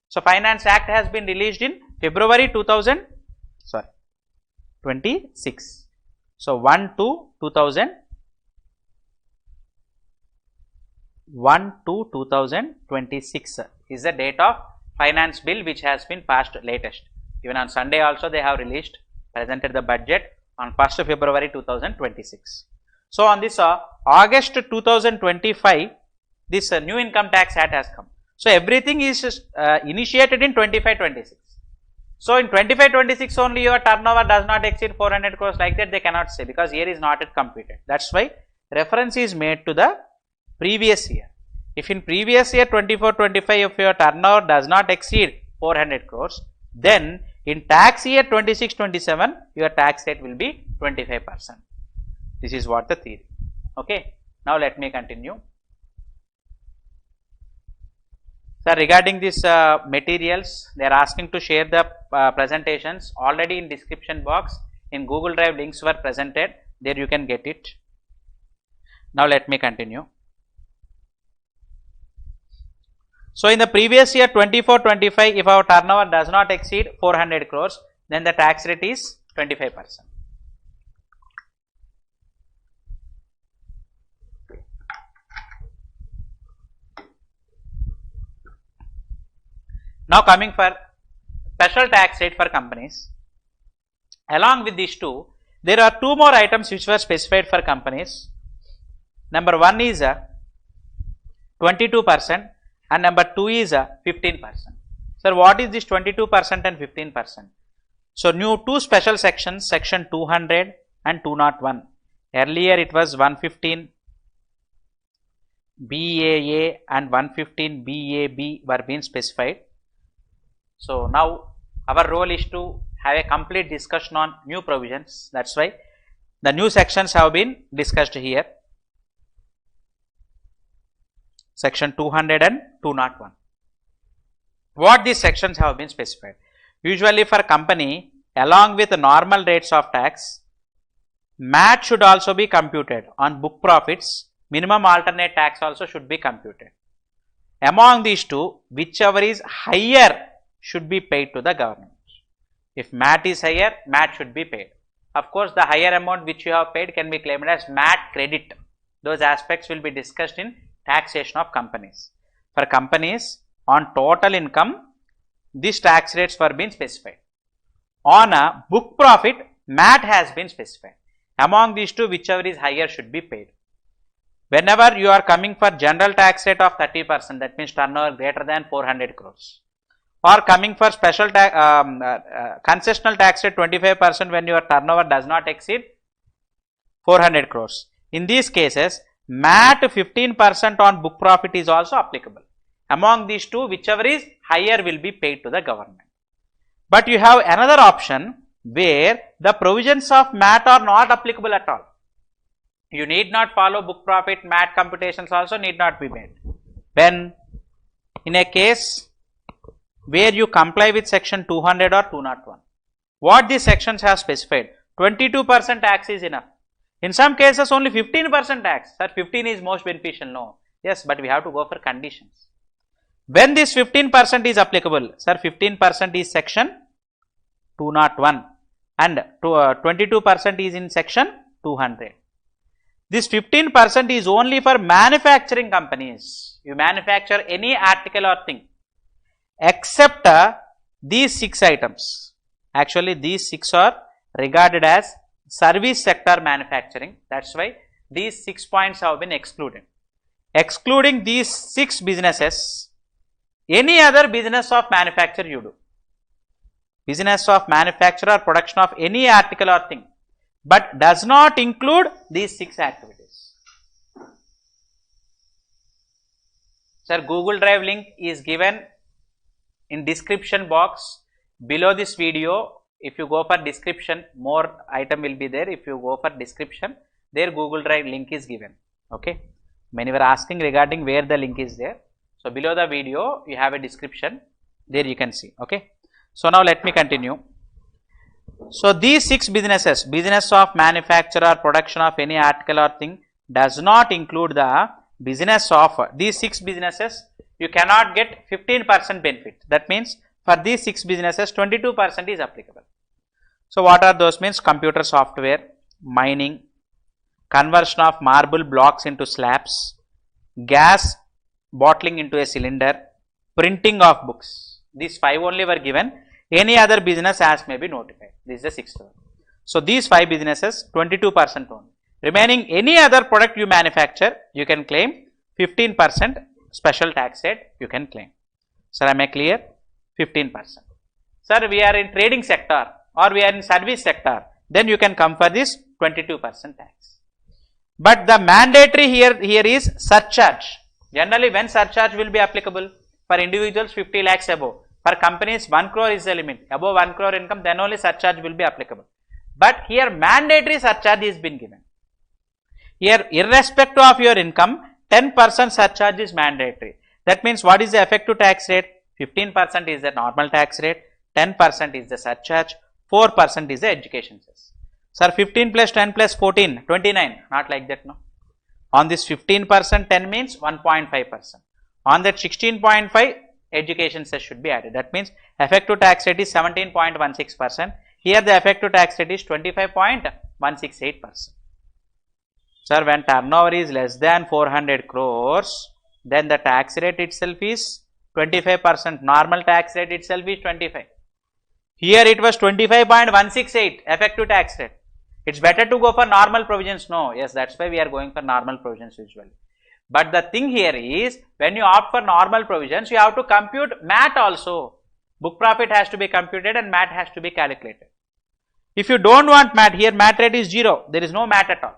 Speaker 1: So, Finance Act has been released in February 2026. So, 1/2/2026 is the date of finance bill which has been passed latest. Even on Sunday also they have released, presented the budget on 1st February 2026. So, on this August 2025, this new income tax act has come. So, everything is initiated in 25-26. So, in 25-26 only your turnover does not exceed 400 crores, like that they cannot say, because year is not yet completed. That is why reference is made to the previous year. If in previous year 24-25 if your turnover does not exceed 400 crores, then in tax year 26-27 your tax rate will be 25%. This is what the theory. Okay. Now, let me continue. Sir, regarding this materials, they are asking to share the presentations. Already in description box in Google Drive links were presented, there you can get it. Now, let me continue. So, in the previous year 24-25, if our turnover does not exceed 400 crores, then the tax rate is 25%. Now, coming for special tax rate for companies. Along with these two, there are two more items which were specified for companies. Number one is 22%. And number 2 is 15%. Sir, what is this 22% and 15%? So, new two special sections, section 200 and 201. Earlier it was 115 BAA and 115 BAB were being specified. So, now our role is to have a complete discussion on new provisions. That is why the new sections have been discussed here. Section 200 and 201. What these sections have been specified? Usually for company, along with the normal rates of tax, MAT should also be computed on book profits. Minimum alternate tax also should be computed. Among these two, whichever is higher should be paid to the government. If MAT is higher, MAT should be paid. Of course, the higher amount which you have paid can be claimed as MAT credit. Those aspects will be discussed in taxation of companies. For companies on total income, these tax rates were being specified. On a book profit, MAT has been specified. Among these two, whichever is higher should be paid. Whenever you are coming for general tax rate of 30%, that means turnover greater than 400 crores, or coming for special concessional tax rate 25% when your turnover does not exceed 400 crores. In these cases, MAT 15% on book profit is also applicable. Among these two, whichever is higher will be paid to the government. But you have another option where the provisions of MAT are not applicable at all. You need not follow book profit, MAT computations also need not be made. When in a case where you comply with section 200 or 201, what these sections have specified? 22% tax is enough. In some cases only 15% tax. Sir, 15 is most beneficial. No. Yes, but we have to go for conditions. When this 15% is applicable, sir, 15% is section 201 and 22% is in section 200. This 15% is only for manufacturing companies. You manufacture any article or thing. except these 6 items. Actually, these 6 are regarded as service sector manufacturing. That's why these 6 points have been excluded. Excluding these 6 businesses, any other business of manufacture you do. Business of manufacture or production of any article or thing, but does not include these 6 activities. Sir, Google Drive link is given in description box below this video. If you go for description, more item will be there. If you go for description, there Google Drive link is given. Okay. Many were asking regarding where the link is there. So below the video, you have a description. There you can see. Okay. So now let me continue. So these 6 businesses, business of manufacture or production of any article or thing, does not include the business of these 6 businesses. You cannot get 15% benefit. That means for these 6 businesses, 22% is applicable. So what are those? Means computer software, mining, conversion of marble blocks into slabs, gas bottling into a cylinder, printing of books. These 5 only were given. Any other business as may be notified. This is the 6th one. So these 5 businesses, 22% only. Remaining any other product you manufacture, you can claim 15% special tax rate you can claim. Sir, am I clear? 15%. Sir, we are in trading sector or we are in service sector, then you can come for this 22% tax. But the mandatory here is surcharge. Generally, when surcharge will be applicable? For individuals 50 lakhs above. For companies 1 crore is the limit. Above 1 crore income, then only surcharge will be applicable. But here mandatory surcharge is been given. Here, irrespective of your income, 10% surcharge is mandatory. That means what is the effective tax rate? 15% is the normal tax rate, 10% is the surcharge, 4% is the education cess. Sir, 15 plus 10 plus 14, 29. Not like that, no. On this 15%, 10 means 1.5%. On that 16.5, education cess should be added. That means effective tax rate is 17.16%. Here the effective tax rate is 25.168%. Sir, when turnover is less than 400 crores, then the tax rate itself is 25%. Normal tax rate itself is 25. Here it was 25.168 effective tax rate. It's better to go for normal provisions. No, yes, that's why we are going for normal provisions usually. But the thing here is, when you opt for normal provisions, you have to compute MAT also. Book profit has to be computed and MAT has to be calculated. If you don't want MAT, here MAT rate is 0. There is no MAT at all.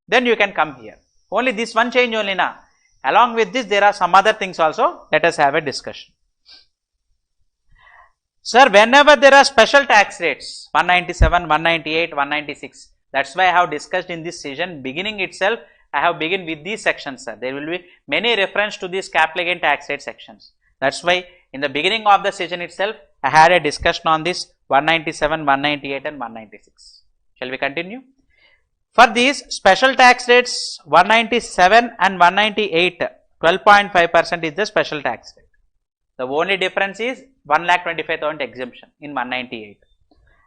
Speaker 1: Then you can come here. Only this one change only now. Along with this, there are some other things also. Let us have a discussion. Sir, whenever there are special tax rates, 197, 198, 196, that's why I have discussed in this session, beginning itself, I have begun with these sections, sir. There will be many reference to these capital gain tax rate sections. That's why in the beginning of the session itself, I had a discussion on this 197, 198 and 196. Shall we continue? For these special tax rates, 197 and 198, 12.5% is the special tax rate. The only difference is 1,25,000 exemption in 198.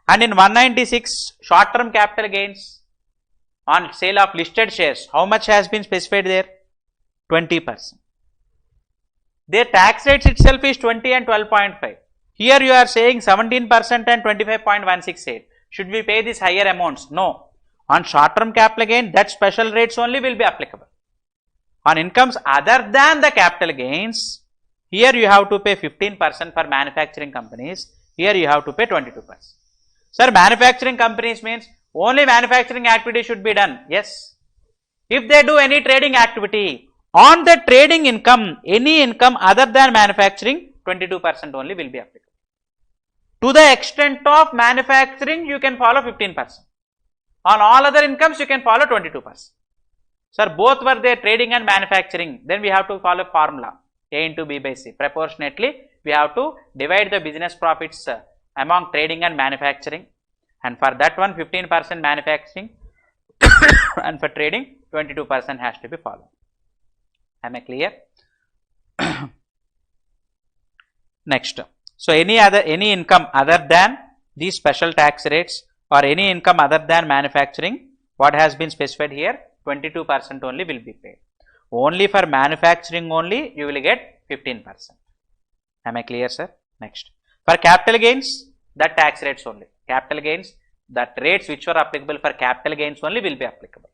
Speaker 1: And in 196, short-term capital gains on sale of listed shares, how much has been specified there? 20%. Their tax rates itself is 20 and 12.5. Here you are saying 17% and 25.168. Should we pay these higher amounts? No. On short-term capital gain, that special rates only will be applicable. On incomes other than the capital gains, here you have to pay 15% for manufacturing companies. Here you have to pay 22%. Sir, manufacturing companies means only manufacturing activity should be done. Yes. If they do any trading activity, on the trading income, any income other than manufacturing, 22% only will be applicable. To the extent of manufacturing, you can follow 15%. On all other incomes, you can follow 22%. Sir, both were there, trading and manufacturing. Then we have to follow formula, A into B by C. Proportionately, we have to divide the business profits among trading and manufacturing. And for that one, 15% manufacturing and for trading, 22% has to be followed. Am I clear? Next. So, any income other than these special tax rates or any income other than manufacturing, what has been specified here? 22% only will be paid. Only for manufacturing only, you will get 15%. Am I clear, sir? Next. For capital gains, that tax rates only. Capital gains, that rates which were applicable for capital gains only will be applicable.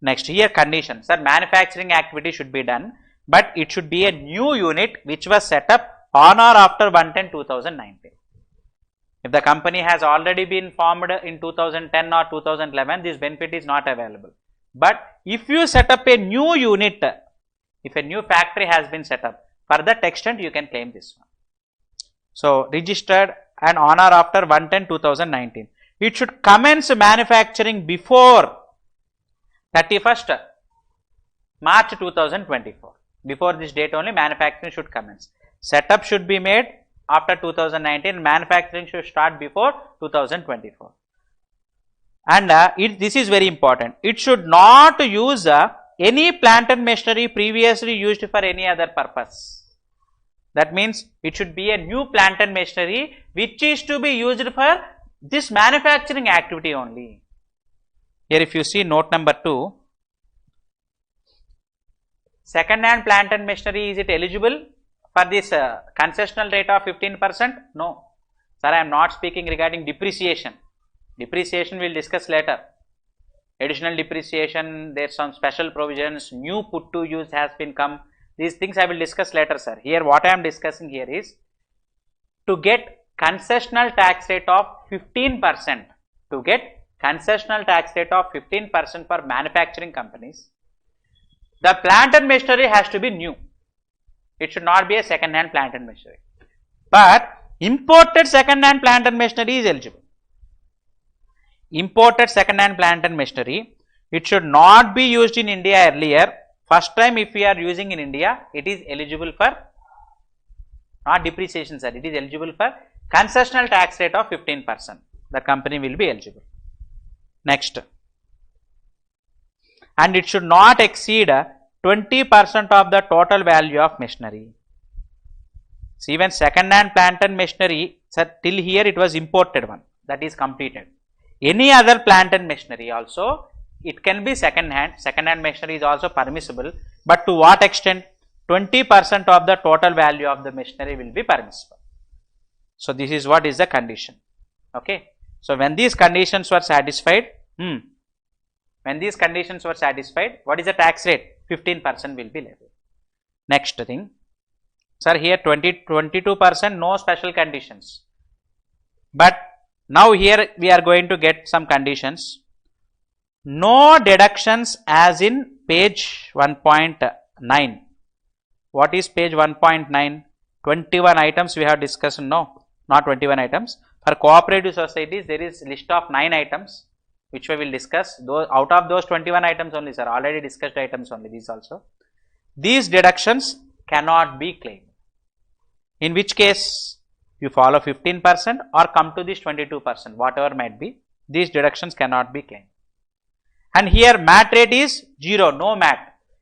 Speaker 1: Next, here condition. Sir, manufacturing activity should be done, but it should be a new unit which was set up on or after 1/10/2019. If the company has already been formed in 2010 or 2011, this benefit is not available. But if you set up a new unit, if a new factory has been set up, for that extent you can claim this one. So, registered and on or after 1/10/2019. It should commence manufacturing before 31st March 2024. Before this date only manufacturing should commence. Setup should be made after 2019, manufacturing should start before 2024. And this is very important. It should not use any plant and machinery previously used for any other purpose. That means it should be a new plant and machinery which is to be used for this manufacturing activity only. Here if you see note number 2, second hand plant and machinery, is it eligible for this concessional rate of 15%? No. Sir, I am not speaking regarding depreciation. Depreciation we will discuss later. Additional depreciation, there are some special provisions, new put to use has been come. These things I will discuss later, sir. Here what I am discussing here is to get concessional tax rate of 15%. To get concessional tax rate of 15% for manufacturing companies, the plant and machinery has to be new. It should not be a second hand plant and machinery. But imported second hand plant and machinery is eligible. Imported second hand plant and machinery, it should not be used in India earlier. First time if we are using in India, it is eligible for, not depreciation sir, it is eligible for concessional tax rate of 15%. The company will be eligible. Next. And it should not exceed 20% of the total value of machinery. See, even second hand plant and machinery, sir, till here it was imported one, that is completed. Any other plant and machinery also, it can be second hand machinery is also permissible, but to what extent? 20% of the total value of the machinery will be permissible. So, this is what is the condition. Okay. So, when these conditions were satisfied, what is the tax rate? 15% will be levied. Next thing, sir, here 22%, no special conditions. But now here we are going to get some conditions. No deductions as in page 1.9. What is page 1.9? 21 items we have discussed. No, not 21 items. For cooperative societies, there is list of 9 items which we will discuss. Those, out of those 21 items only, sir, already discussed items only, these also. These deductions cannot be claimed. In which case, you follow 15% or come to this 22%, whatever might be, these deductions cannot be claimed. And here MAT rate is 0, no MAT.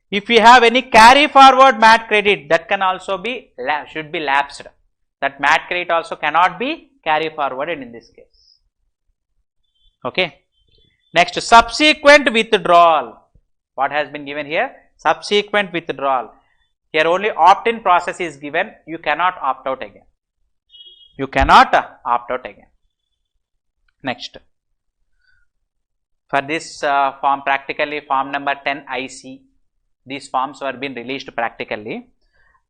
Speaker 1: If you have any carry forward MAT credit, that can also be, should be lapsed. That MAT credit also cannot be carry forwarded in this case. Okay. Next, subsequent withdrawal. What has been given here? Subsequent withdrawal. Here only opt-in process is given. You cannot opt out again. You cannot opt out again. Next. For this form, practically form number 10 IC. These forms were being released practically.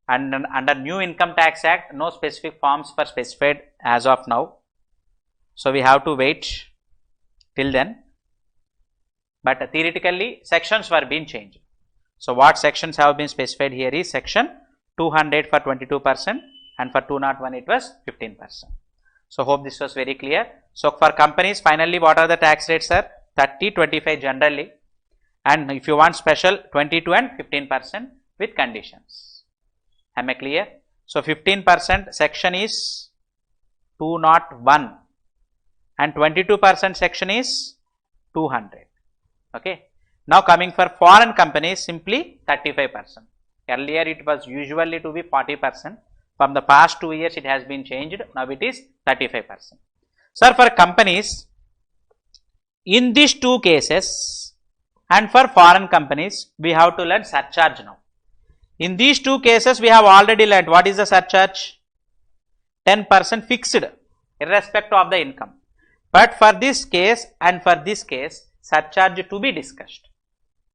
Speaker 1: And under new income tax act, no specific forms were specified as of now. So, we have to wait till then. But theoretically, sections were being changed. So, what sections have been specified here is section 200 for 22% and for 201 it was 15%. So, hope this was very clear. So, for companies finally what are the tax rates, sir? 30, 25 generally, and if you want special 22 and 15% with conditions. Am I clear? So, 15% section is 201 and 22% section is 200. Okay. Now, coming for foreign companies, simply 35%. Earlier it was usually to be 40%. From the past 2 years it has been changed. Now, it is 35%. Sir, for companies, in these two cases and for foreign companies, we have to learn surcharge now. In these two cases, we have already learnt what is the surcharge? 10% fixed, irrespective of the income. But for this case and for this case, surcharge to be discussed.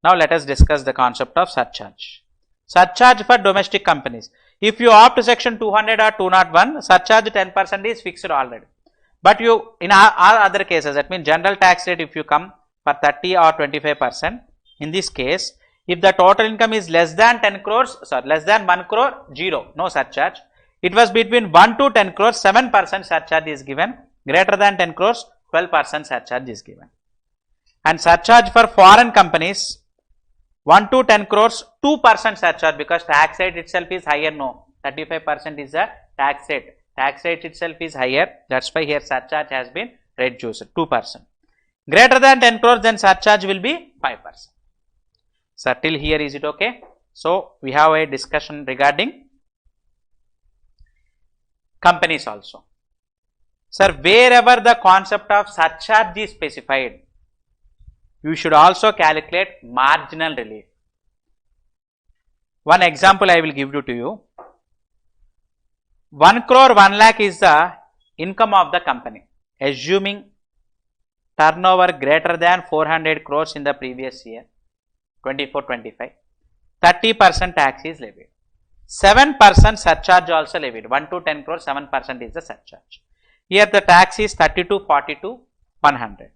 Speaker 1: Now let us discuss the concept of surcharge. Surcharge for domestic companies. If you opt section 200 or 201, surcharge 10% is fixed already. But you, in all other cases, that means general tax rate, if you come for 30 or 25%, in this case, if the total income is less than 10 crores, less than 1 crore, 0, no surcharge. It was between 1 to 10 crores, 7% surcharge is given. Greater than 10 crores, 12% surcharge is given. And surcharge for foreign companies, 1 to 10 crores, 2% surcharge, because tax rate itself is higher, no. 35% is the tax rate. Tax rate itself is higher. That's why here surcharge has been reduced, 2%. Greater than 10 crores, then surcharge will be 5%. So till here is it okay? So we have a discussion regarding companies also. Sir, wherever the concept of surcharge is specified, you should also calculate marginal relief. One example I will give to you. 1 crore 1 lakh is the income of the company, assuming turnover greater than 400 crores in the previous year, 24-25, 30% tax is levied. 7% surcharge also levied. 1 to 10 crores, 7% is the surcharge. Here the tax is 32, 42, 100.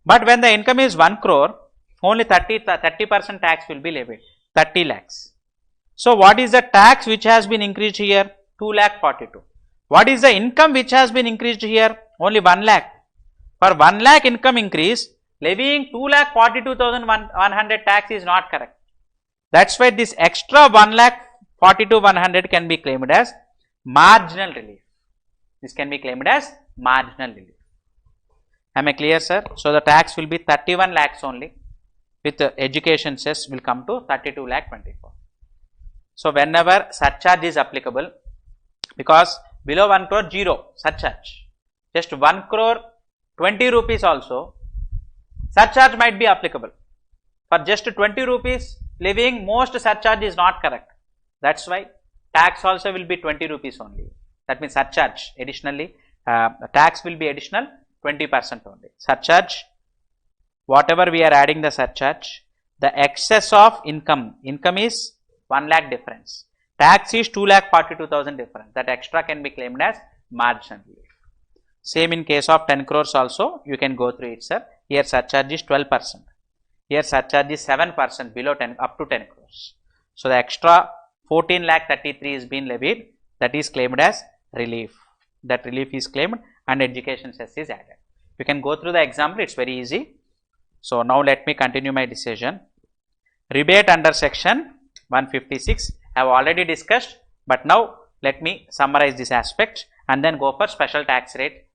Speaker 1: But when the income is 1 crore, only 30% tax will be levied, 30 lakhs. So what is the tax which has been increased here? 2 lakh 42. What is the income which has been increased here? Only 1 lakh. For 1 lakh income increase, levying 2 lakh 42,100 tax is not correct. That's why this extra 1 lakh 42,100 can be claimed as marginal relief. This can be claimed as marginal relief. Am I clear, sir? So the tax will be 31 lakhs only, with education cess will come to 32 lakh 24. So whenever surcharge is applicable, because below 1 crore 0 surcharge, just 1 crore 20 rupees also surcharge might be applicable. For just 20 rupees levying most surcharge is not correct. That's why tax also will be 20 rupees only. That means surcharge additionally, tax will be additional 20% only. Surcharge, whatever we are adding the surcharge, the excess of income is 1 lakh difference. Tax is 2 lakh 42,000 difference. That extra can be claimed as marginal relief. Same in case of 10 crores also, you can go through it, sir. Here surcharge is 12%. Here surcharge is 7% below 10 up to 10 crores. So the extra 14 lakh 33 is being levied. That is claimed as relief. That relief is claimed and education cess is added. You can go through the example, it's very easy. So now let me continue my decision. Rebate under section 156 I have already discussed, but now let me summarize this aspect and then go for special tax rate,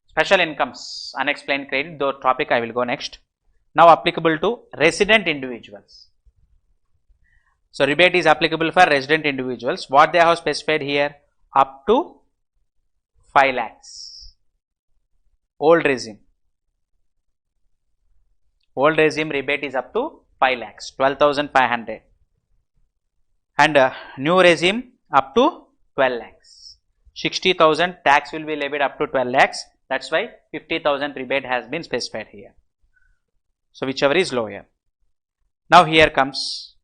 Speaker 1: special incomes, unexplained credit, though topic I will go next. Now applicable to resident individuals. So rebate is applicable for resident individuals. What they have specified here? Up to 5 lakhs. Old regime. Old regime rebate is up to 5 lakhs, 12,500. And new regime up to 12 lakhs. 60,000 tax will be levied up to 12 lakhs. That's why 50,000 rebate has been specified here. So whichever is lower. Now here comes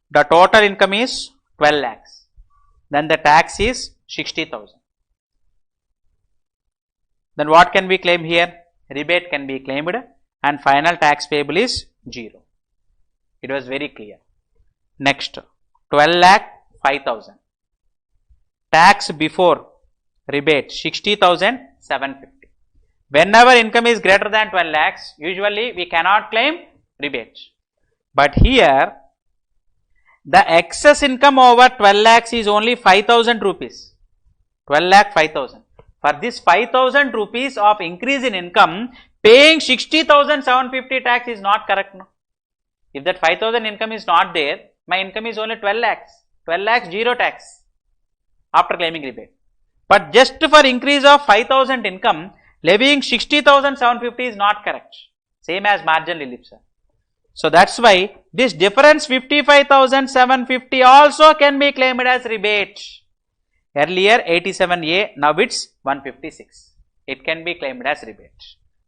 Speaker 1: the total income is 12 lakhs. Then the tax is 60,000. Then what can we claim here? Rebate can be claimed and final tax payable is 0. It was very clear. Next, 12 lakh 5,000. Tax before rebate 60,750. Whenever income is greater than 12 lakhs, usually we cannot claim rebate. But here, the excess income over 12 lakhs is only 5,000 rupees. 12 lakh 5,000. For this 5,000 rupees of increase in income, paying 60,750 tax is not correct. No? If that 5,000 income is not there, my income is only 12 lakhs. 12 lakhs 0 tax after claiming rebate. But just for increase of 5,000 income, levying 60,750 is not correct. Same as marginal relief, sir. So that's why this difference 55,750 also can be claimed as rebate. Earlier 87A, now it's 156. It can be claimed as rebate.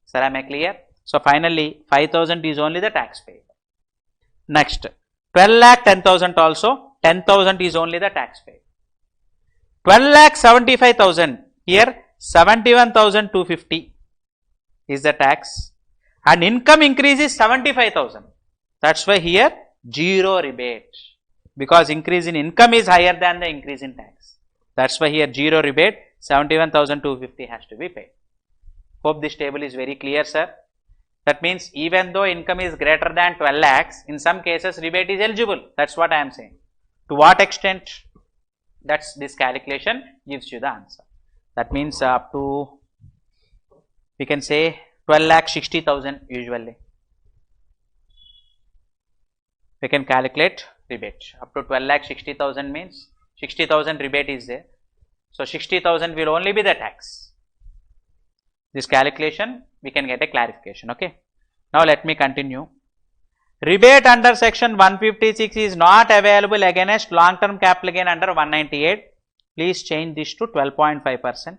Speaker 1: Sir, am I clear? So finally 5,000 is only the tax paid. Next 12 lakh 10,000 also 10,000 is only the tax paid. 12 lakh 75,000 here 71,250 is the tax and income increase is 75,000. That's why here 0 rebate because increase in income is higher than the increase in tax. That's why here 0 rebate 71,250 has to be paid. Hope this table is very clear, sir. That means even though income is greater than 12 lakhs, in some cases rebate is eligible. That's what I am saying. To what extent? That's this calculation gives you the answer. That means up to, we can say 12 lakh 60,000 usually. We can calculate rebate. Up to 12 lakh 60,000 means 60,000 rebate is there. So 60,000 will only be the tax. This calculation we can get a clarification. Okay. Now let me continue. Rebate under section 156 is not available against long term capital gain under 198. Please change this to 12.5%.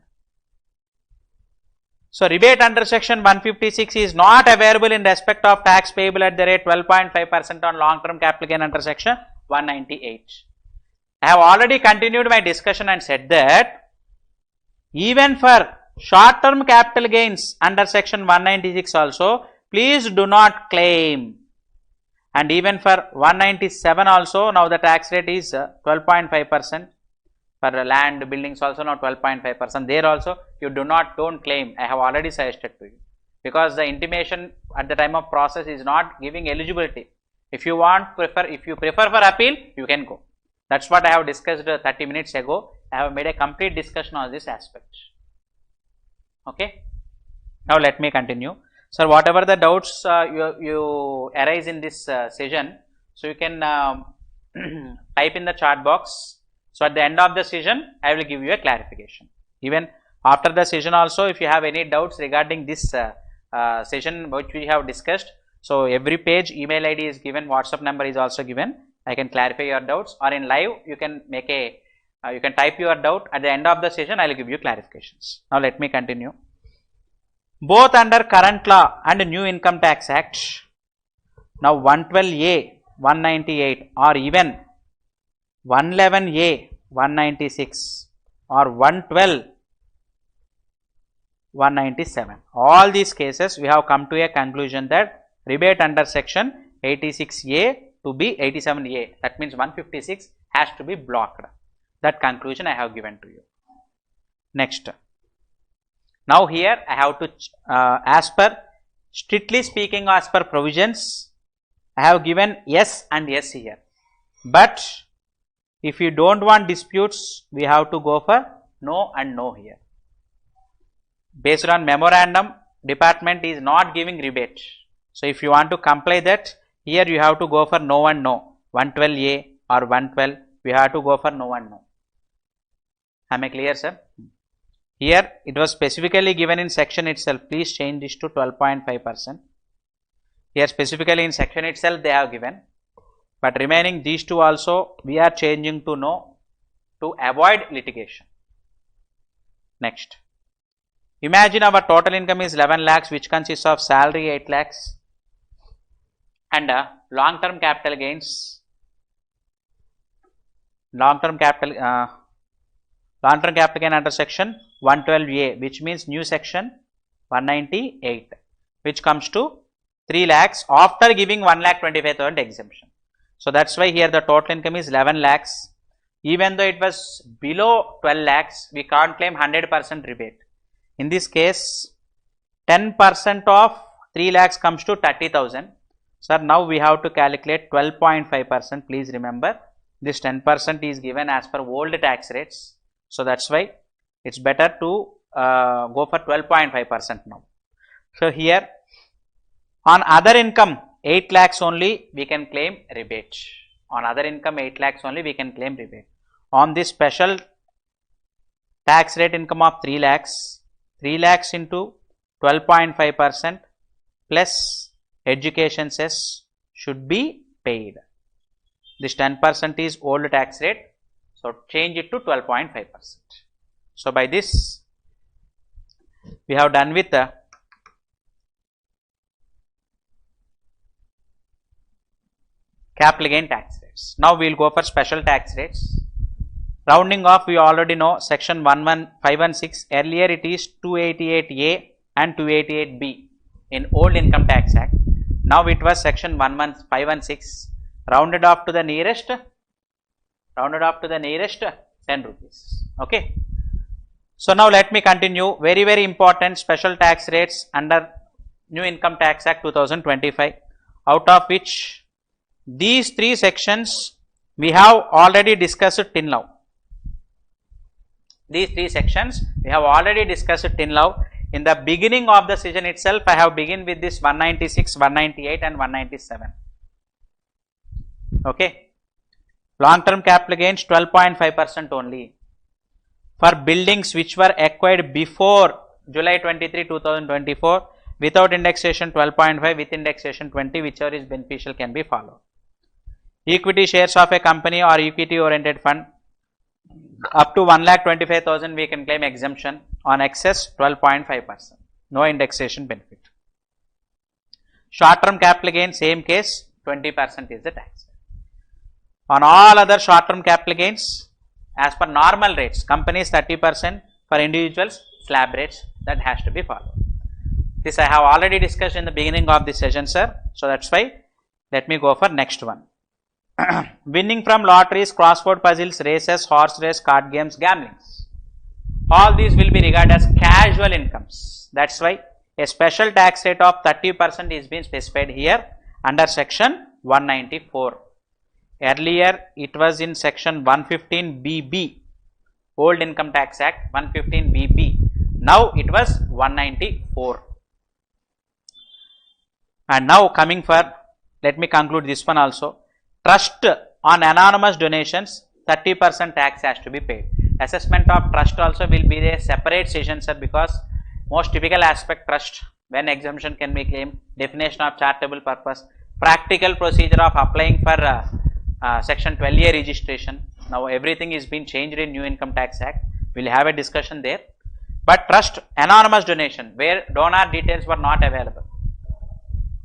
Speaker 1: So rebate under section 156 is not available in respect of tax payable at the rate 12.5% on long term capital gain under section 198. I have already continued my discussion and said that even for short term capital gains under section 196 also, please do not claim. And even for 197 also, now the tax rate is 12.5%. For land buildings also now 12.5%. There also you don't claim. I have already suggested to you. Because the intimation at the time of process is not giving eligibility. If you prefer for appeal, you can go. That's what I have discussed 30 minutes ago. I have made a complete discussion on this aspect. Okay. Now let me continue. So whatever the doubts you arise in this session, so you can type in the chat box. So at the end of the session, I will give you a clarification. Even after the session also, if you have any doubts regarding this session which we have discussed, so every page email ID is given, WhatsApp number is also given. I can clarify your doubts, or in live you can make a you can type your doubt. At the end of the session, I will give you clarifications. Now let me continue. Both under current law and new income tax act, now 112A 198 or even 111A 196 or 112 197, all these cases we have come to a conclusion that rebate under section 86A to be 87A, that means 156 has to be blocked. That conclusion I have given to you. Next, now here I have to as per, strictly speaking, as per provisions, I have given yes and yes here, but if you don't want disputes, we have to go for no and no here. Based on memorandum, department is not giving rebate. So if you want to comply that, here you have to go for no and no. 112A or 112, we have to go for no and no. Am I clear, sir? Here it was specifically given in section itself. Please change this to 12.5%. Here specifically in section itself they have given. But remaining these two also we are changing to no to avoid litigation. Next, imagine our total income is 11 lakhs, which consists of salary 8 lakhs and long term capital gains. Long term capital gain under section 112A, which means new section 198, which comes to 3 lakhs after giving 1,25,000 exemption. So that's why here the total income is 11 lakhs. Even though it was below 12 lakhs, we can't claim 100% rebate. In this case, 10% of 3 lakhs comes to 30,000. Sir, now we have to calculate 12.5%. Please remember, this 10% is given as per old tax rates. So that's why it's better to go for 12.5% now. So here on other income 8 lakhs only we can claim rebate. On other income 8 lakhs only we can claim rebate. On this special tax rate income of 3 lakhs, 3 lakhs into 12.5% plus education cess should be paid. This 10% is old tax rate, so change it to 12.5%. So by this we have done with the capital gain tax rates. Now we will go for special tax rates. Rounding off, we already know section 11516, earlier it is 288A and 288B in old income tax act. Now it was section 11516, rounded off to the nearest 10 rupees. Okay. So now let me continue. Very important special tax rates under new income tax act 2025, out of which these three sections we have already discussed till now. These three sections we have already discussed till now. In the beginning of the session itself, I have begun with this 196, 198 and 197. Okay. Long term capital gains 12.5% only. For buildings which were acquired before July 23, 2024, without indexation 12.5, with indexation 20, whichever is beneficial can be followed. Equity shares of a company or equity oriented fund up to 1,25,000 we can claim exemption, on excess 12.5%, no indexation benefit. Short term capital gain, same case, 20% is the tax. On all other short term capital gains, as per normal rates, companies 30%, for individuals slab rates, that has to be followed. This I have already discussed in the beginning of this session, sir. So that's why let me go for next one. Winning from lotteries, crossword puzzles, races, horse race, card games, gamblings. All these will be regarded as casual incomes. That's why a special tax rate of 30% is being specified here under section 194. Earlier it was in section 115BB, old income tax act 115BB. Now it was 194. And now coming for, let me conclude this one also. Trust on anonymous donations, 30% tax has to be paid. Assessment of trust also will be a separate session, sir, because most typical aspect trust, when exemption can be claimed, definition of charitable purpose, practical procedure of applying for section 12A registration. Now everything is being changed in new income tax act. We will have a discussion there. But trust, anonymous donation, where donor details were not available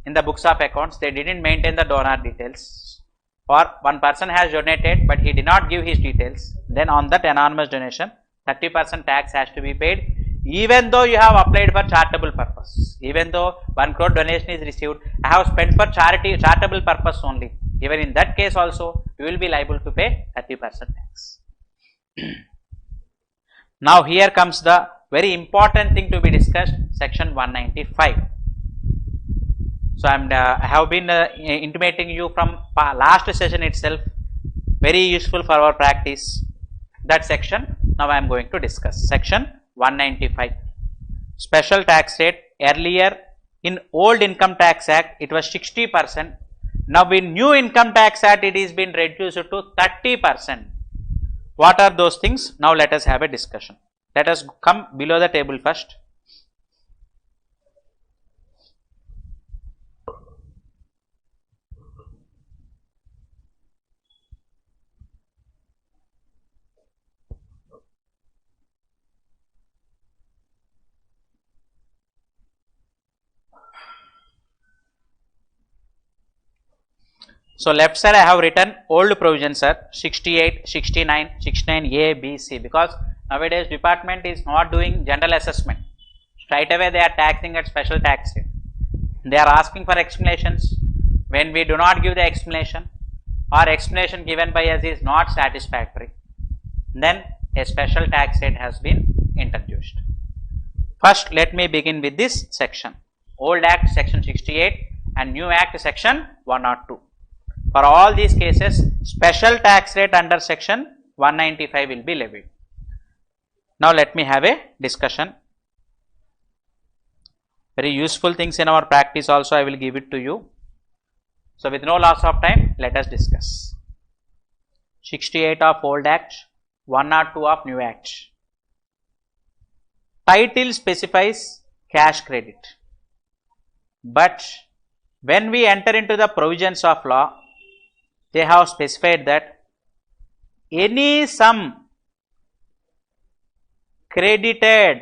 Speaker 1: in the books of accounts, they didn't maintain the donor details, or one person has donated but he did not give his details, then on that anonymous donation 30% tax has to be paid, even though you have applied for charitable purpose. Even though 1 crore donation is received, I have spent for charitable purpose only, even in that case also you will be liable to pay 30% tax. Now here comes the very important thing to be discussed, section 195. So I have been intimating you from last session itself, very useful for our practice. That section now I am going to discuss. Section 195, special tax rate. Earlier in old income tax act it was 60%. Now in new income tax act it is been reduced to 30%. What are those things? Now let us have a discussion. Let us come below the table first. So left side I have written old provisions, sir, 68, 69, 69A, B, C, because nowadays department is not doing general assessment. Straight away they are taxing at special tax rate. They are asking for explanations. When we do not give the explanation, or explanation given by us is not satisfactory, then a special tax rate has been introduced. First let me begin with this section. Old Act section 68 and new Act section 102. For all these cases, special tax rate under section 195 will be levied. Now let me have a discussion. Very useful things in our practice also I will give it to you. So with no loss of time, let us discuss. 68 of old Act, 102 of new Act. Title specifies cash credit, but when we enter into the provisions of law, they have specified that any sum credited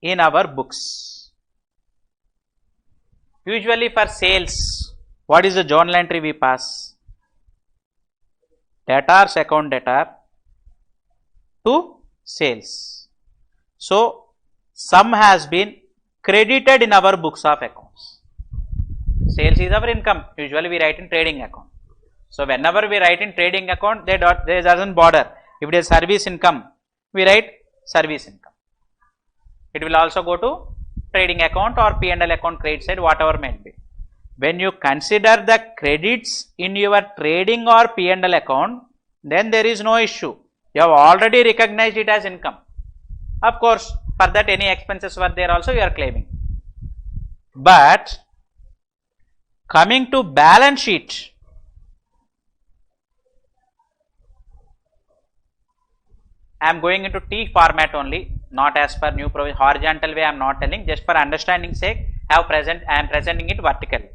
Speaker 1: in our books, usually for sales, what is the journal entry we pass? Debtors account debtor to sales. So, sum has been credited in our books of accounts. Sales is our income. Usually we write in trading account. So, whenever we write in trading account, there doesn't bother. If it is service income, we write service income. It will also go to trading account or P&L account credit side, whatever may be. When you consider the credits in your trading or P&L account, then there is no issue. You have already recognized it as income. Of course, for that any expenses were there also you are claiming. But coming to balance sheet, I am going into T format only, not as per new provision. Horizontal way I am not telling, just for understanding sake, I am presenting it vertically.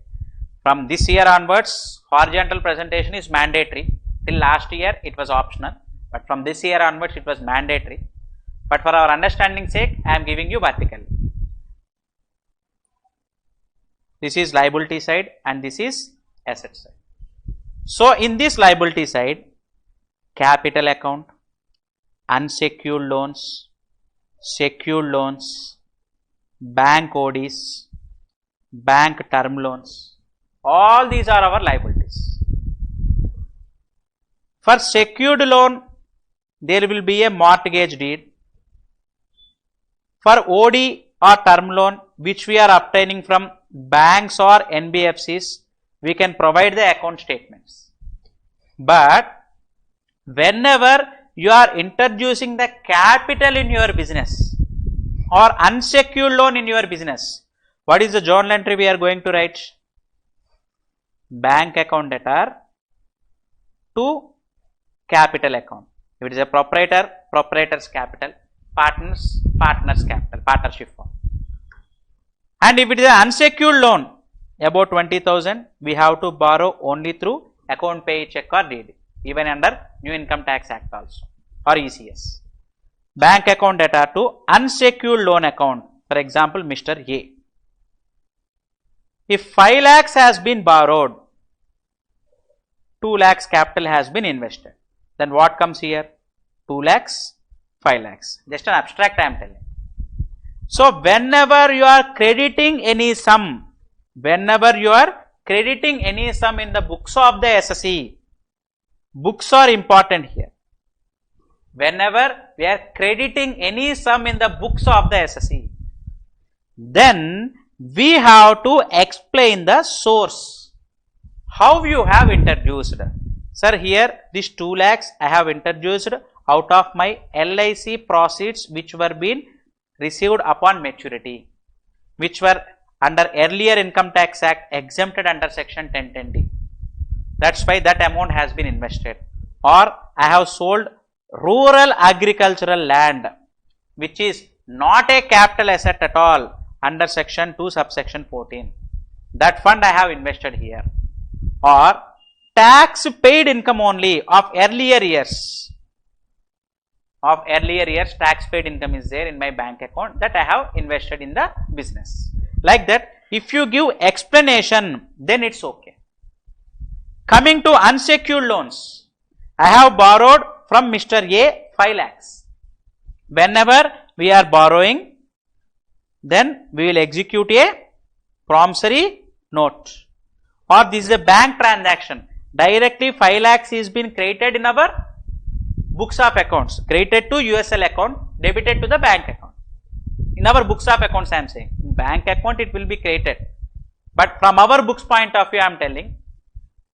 Speaker 1: From this year onwards, horizontal presentation is mandatory. Till last year it was optional, but from this year onwards it was mandatory. But for our understanding sake, I am giving you vertically. This is liability side and this is asset side. So, in this liability side, capital account, unsecured loans, secured loans, bank ODs, bank term loans, all these are our liabilities. For secured loan, there will be a mortgage deed. For OD or term loan which we are obtaining from banks or NBFCs, we can provide the account statements. But whenever you are introducing the capital in your business or unsecured loan in your business, what is the journal entry we are going to write? Bank account debtor to capital account. If it is a proprietor, proprietor's capital, partners, partner's capital, partnership form. And if it is an unsecured loan about 20,000, we have to borrow only through account pay check or DD, even under New Income Tax Act also or ECS. Bank account debtor to unsecured loan account, for example, Mr. A. If 5 lakhs has been borrowed, 2 lakhs capital has been invested, then what comes here? 2 lakhs, 5 lakhs. Just an abstract I am telling. So, whenever you are crediting any sum, in the books of the SSE, books are important here. Whenever we are crediting any sum in the books of the SSE, then we have to explain the source. How you have introduced? Sir, here this 2 lakhs I have introduced out of my LIC proceeds which were being received upon maturity, which were under earlier Income Tax Act exempted under section 1010D. That's why that amount has been invested. Or I have sold rural agricultural land which is not a capital asset at all under section 2 subsection 14. That fund I have invested here. Or tax paid income only of earlier years. Tax paid income is there in my bank account that I have invested in the business. Like that, if you give explanation, then it's okay. Coming to unsecured loans, I have borrowed from Mr. A 5 lakhs. Whenever we are borrowing, then we will execute a promissory note. Or this is a bank transaction. Directly 5 lakhs is been created in our books of accounts, credited to USL account, debited to the bank account. In our books of accounts I am saying, in bank account it will be created, but from our books point of view I am telling,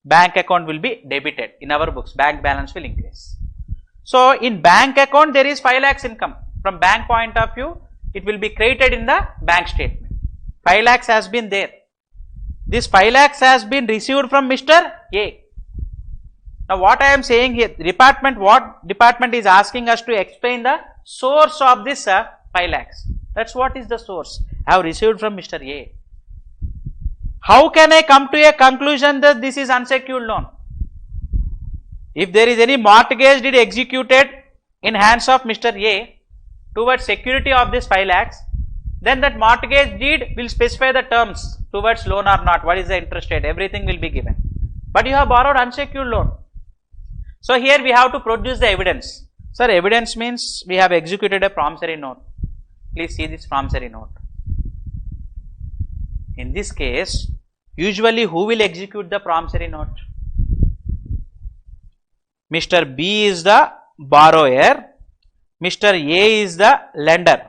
Speaker 1: bank account will be debited. In our books, bank balance will increase. So, in bank account there is 5 lakhs income. From bank point of view, it will be created in the bank statement. 5 lakhs has been there. This 5 lakhs has been received from Mr. A. Now, what I am saying here, what department is asking us to explain the source of this 5 lakhs. That's what is the source. I have received from Mr. A. How can I come to a conclusion that this is unsecured loan? If there is any mortgage deed executed in hands of Mr. A towards security of this 5 lakhs, then that mortgage deed will specify the terms towards loan or not, what is the interest rate, everything will be given. But you have borrowed unsecured loan. So here we have to produce the evidence. Sir, evidence means we have executed a promissory note. Please see this promissory note. In this case, usually who will execute the promissory note? Mr. B is the borrower, Mr. A is the lender.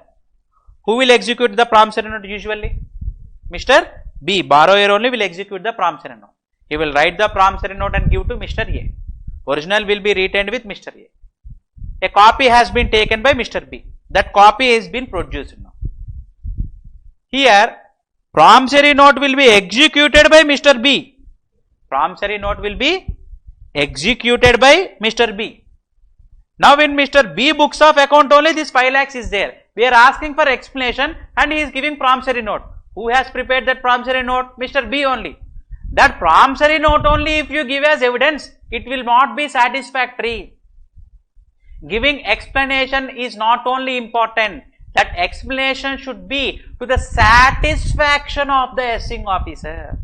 Speaker 1: Who will execute the promissory note usually? Mr. B, borrower only will execute the promissory note. He will write the promissory note and give to Mr. A. Original will be retained with Mr. A. A copy has been taken by Mr. B. That copy has been produced now. Here, promissory note will be executed by Mr. B. Promissory note will be executed by Mr. B. Now, in Mr. B books of account only this 5 lakhs is there. We are asking for explanation and he is giving promissory note. Who has prepared that promissory note? Mr. B only. That promissory note only if you give as evidence, it will not be satisfactory. Giving explanation is not only important, that explanation should be to the satisfaction of the assessing officer.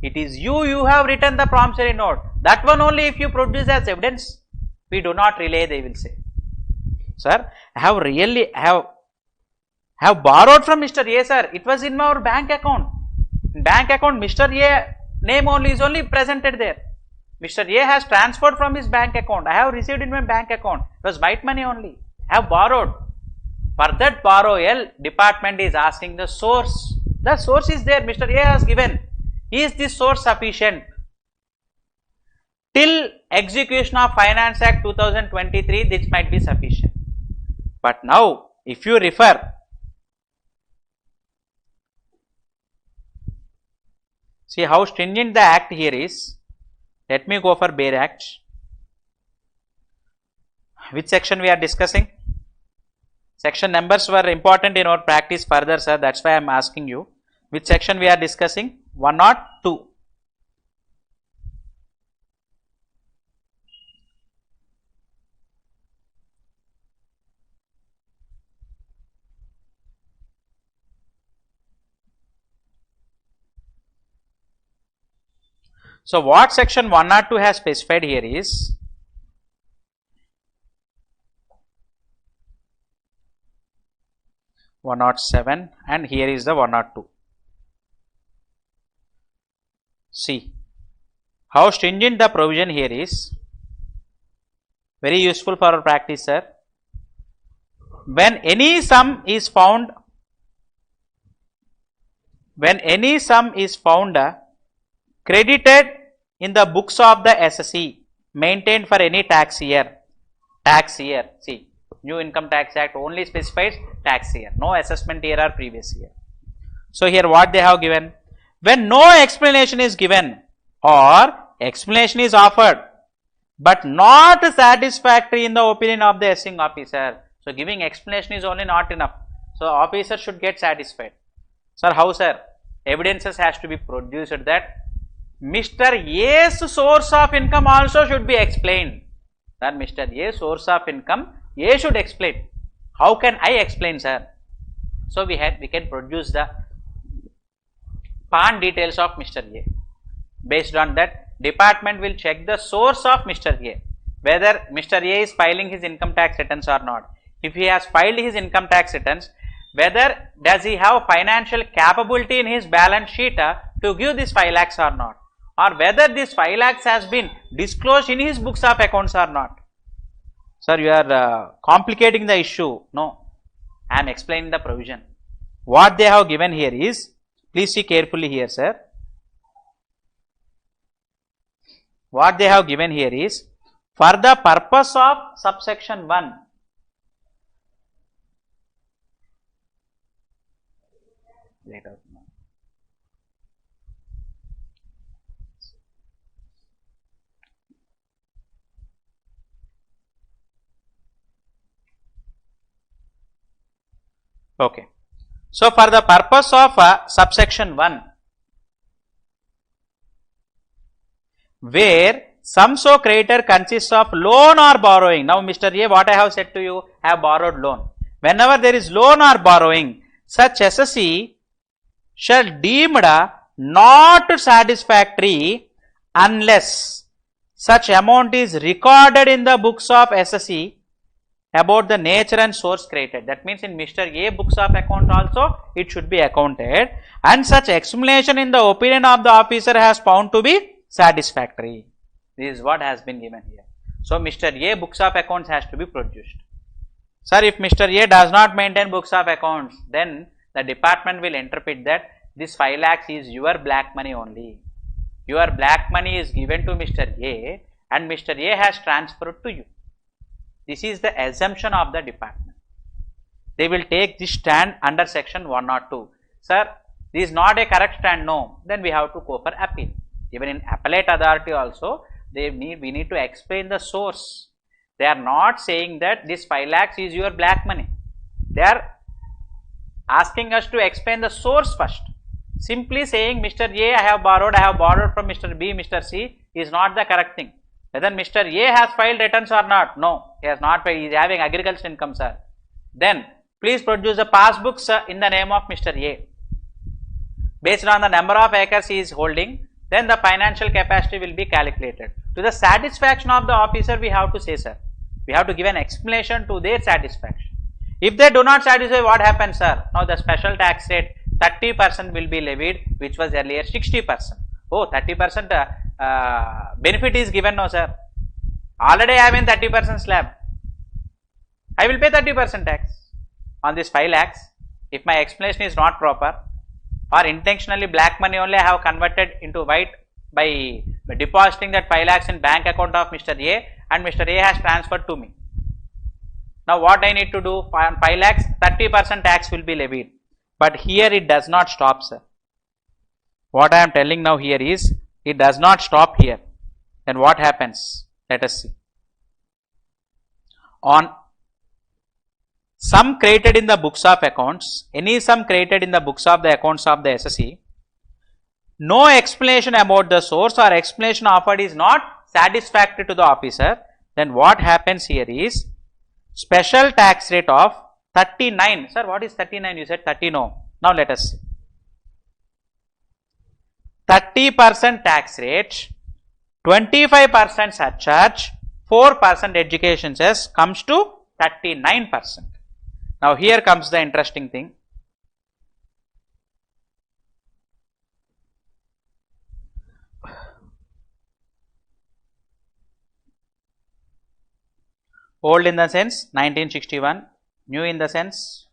Speaker 1: It is you have written the promissory note. That one only if you produce as evidence, we do not relay, they will say. Sir, I have borrowed from Mr. A, sir. It was in our bank account. In bank account, Mr. A name only is only presented there. Mr. A has transferred from his bank account. I have received in my bank account. It was white money only. I have borrowed. For that borrowal, department is asking the source. The source is there. Mr. A has given. Is this source sufficient? Till execution of Finance Act 2023, this might be sufficient. But now, if you refer, see how stringent the act here is. Let me go for bare act. Which section we are discussing? Section numbers were important in our practice further, sir. That's why I am asking you. Which section we are discussing? 102. So, what section 102 has specified here is (107) and here is the 102. See how stringent the provision here is. Very useful for our practice, sir. When any sum is found, credited in the books of the SSE maintained for any tax year, see, new income tax act only specifies tax year, no assessment year or previous year. So here what they have given, when no explanation is given or explanation is offered but not satisfactory in the opinion of the assessing officer. So giving explanation is only not enough. So officer should get satisfied. Sir, how, sir? Evidences has to be produced that Mr. A's source of income also should be explained. Sir, Mr. A's source of income, A should explain. How can I explain, sir? So we can produce the PAN details of Mr. A. Based on that, department will check the source of Mr. A, whether Mr. A is filing his income tax returns or not. If he has filed his income tax returns, whether does he have financial capability in his balance sheet to give this 5 lakhs or not, or whether this 5 lakhs has been disclosed in his books of accounts or not. Sir, you are complicating the issue. No, I am explaining the provision. What they have given here is, please see carefully here, sir. What they have given here is, for the purpose of subsection 1, okay. So for the purpose of subsection 1, where sum so creditor consists of loan or borrowing. Now, Mr. A, what I have said to you, I have borrowed loan. Whenever there is loan or borrowing, such SSE shall deemed not satisfactory unless such amount is recorded in the books of SSE about the nature and source created. That means in Mr. A books of account also it should be accounted, and such explanation in the opinion of the officer has found to be satisfactory. This is what has been given here. So, Mr. A books of accounts has to be produced. Sir, if Mr. A does not maintain books of accounts, then the department will interpret that this 5 lakhs is your black money only. Your black money is given to Mr. A and Mr. A has transferred to you. This is the assumption of the department. They will take this stand under section 102. Sir, this is not a correct stand, no. Then we have to go for appeal. Even in appellate authority also, we need to explain the source. They are not saying that this 5 lakhs is your black money. They are asking us to explain the source first. Simply saying Mr. A, I have borrowed from Mr. B, Mr. C is not the correct thing. Whether Mr. A has filed returns or not, no, he has not filed, he is having agricultural income, sir. Then, please produce the passbooks in the name of Mr. A. Based on the number of acres he is holding, then the financial capacity will be calculated. To the satisfaction of the officer, we have to say, sir, we have to give an explanation to their satisfaction. If they do not satisfy, what happens, sir? Now, the special tax rate 30% will be levied, which was earlier 60%. Oh, 30% benefit is given now, sir. Already I am in 30% slab. I will pay 30% tax on this 5 lakhs. If my explanation is not proper, or intentionally black money only I have converted into white by depositing that 5 lakhs in bank account of Mr. A and Mr. A has transferred to me. Now what I need to do? On 5 lakhs, 30% tax will be levied. But here it does not stop, sir. What I am telling now here is, it does not stop here. Then what happens? Let us see. On sum created in the books of accounts, any sum created in the books of the accounts of the SSE, no explanation about the source or explanation offered is not satisfactory to the officer, then what happens here is, special tax rate of 39. Sir, what is 39? You said 30, no. Now let us see. 30% tax rate, 25% surcharge, 4% education cess comes to 39%. Now here comes the interesting thing. Old in the sense 1961, new in the sense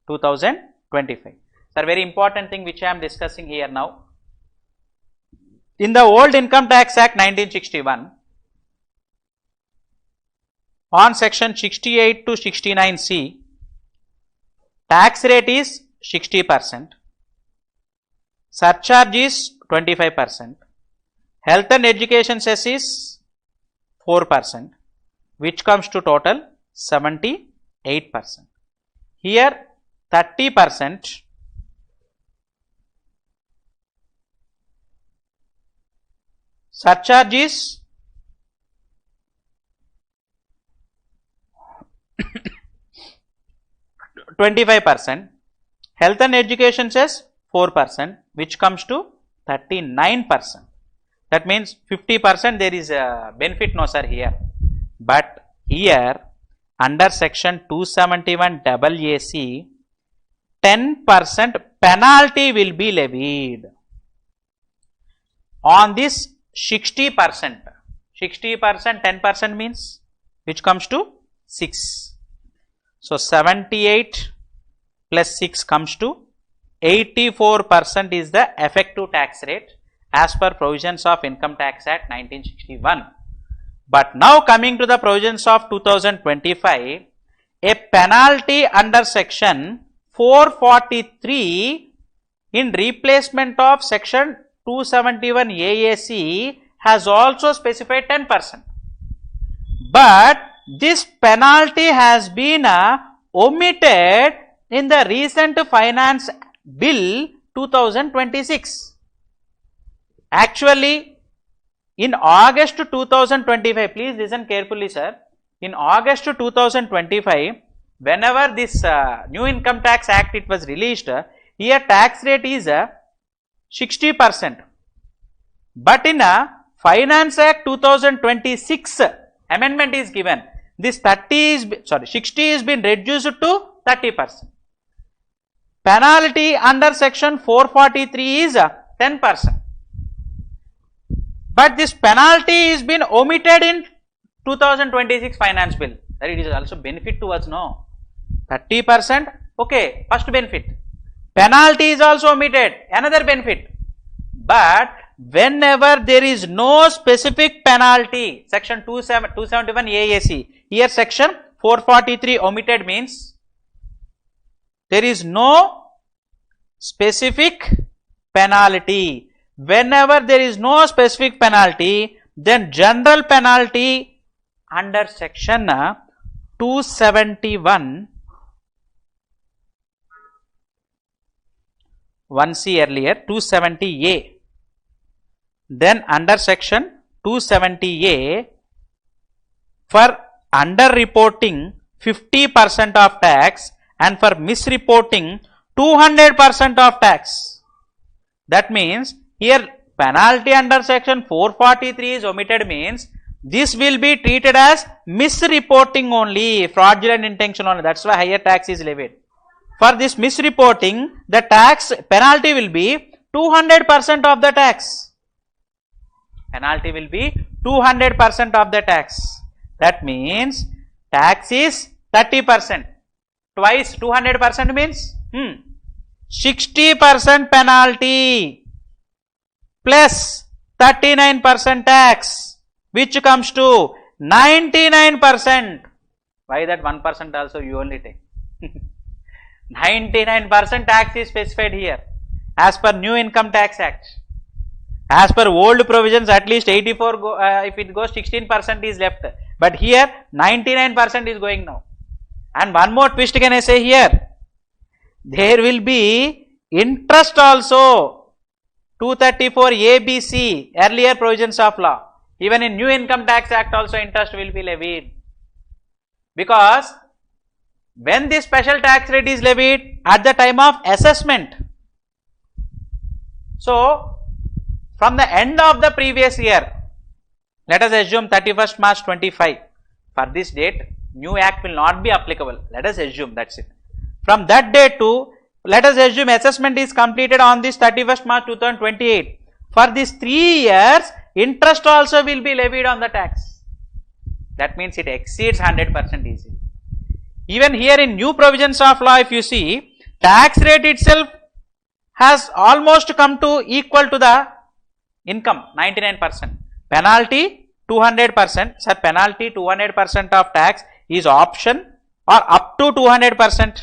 Speaker 1: 2025. Sir, very important thing which I am discussing here now. In the old Income Tax Act 1961, on section 68 to 69C, tax rate is 60%, surcharge is 25%, health and education cess is 4%, which comes to total 78%. Here 30% surcharge is 25%, health and education says 4%, which comes to 39%. That means 50% there is a benefit, no sir, here. But here under section 271 AAC, 10% penalty will be levied on this 60%. 60%, 10% means, which comes to 6. So 78 plus 6 comes to 84% is the effective tax rate as per provisions of Income Tax Act 1961. But now coming to the provisions of 2025, a penalty under section 443 in replacement of section 271 AAC has also specified 10%. But this penalty has been omitted in the recent finance bill 2026. Actually, in August 2025, please listen carefully, sir. In August 2025, whenever this new income tax act it was released, here tax rate is 60%. But in Finance Act 2026 amendment is given. This 60 is been reduced to 30%. Penalty under section 443 is 10%. But this penalty is been omitted in 2026 finance bill. That it is also benefit to us, no? 30%, okay, first benefit. Penalty is also omitted, another benefit. But whenever there is no specific penalty, section 271 AAC, here section 443 omitted means there is no specific penalty. Whenever there is no specific penalty, then general penalty under section 271, 1C earlier, 270A. Then under section 270A, for under-reporting 50% of tax and for misreporting 200% of tax. That means here penalty under section 443 is omitted means this will be treated as misreporting only, fraudulent intention only. That's why higher tax is levied. For this misreporting, the tax penalty will be 200% of the tax. Penalty will be 200% of the tax. That means tax is 30%. Twice 200% means 60% penalty plus 39% tax, which comes to 99%. Why that 1% also you only take? 99% tax is specified here as per new income tax act. As per old provisions, at least 84 if it goes 16% is left, but here 99% is going now. And one more twist can I say here, there will be interest also, 234 ABC, earlier provisions of law. Even in new income tax act also interest will be levied, because when this special tax rate is levied at the time of assessment. So from the end of the previous year, let us assume 31st March 25, for this date new act will not be applicable, let us assume, that's it. From that date to, let us assume assessment is completed on this 31st March 2028. For these 3 years, interest also will be levied on the tax. That means it exceeds 100% easily. Even here in new provisions of law, if you see, tax rate itself has almost come to equal to the income, 99%. Penalty 200%, sir, penalty 200% of tax is option or up to 200%.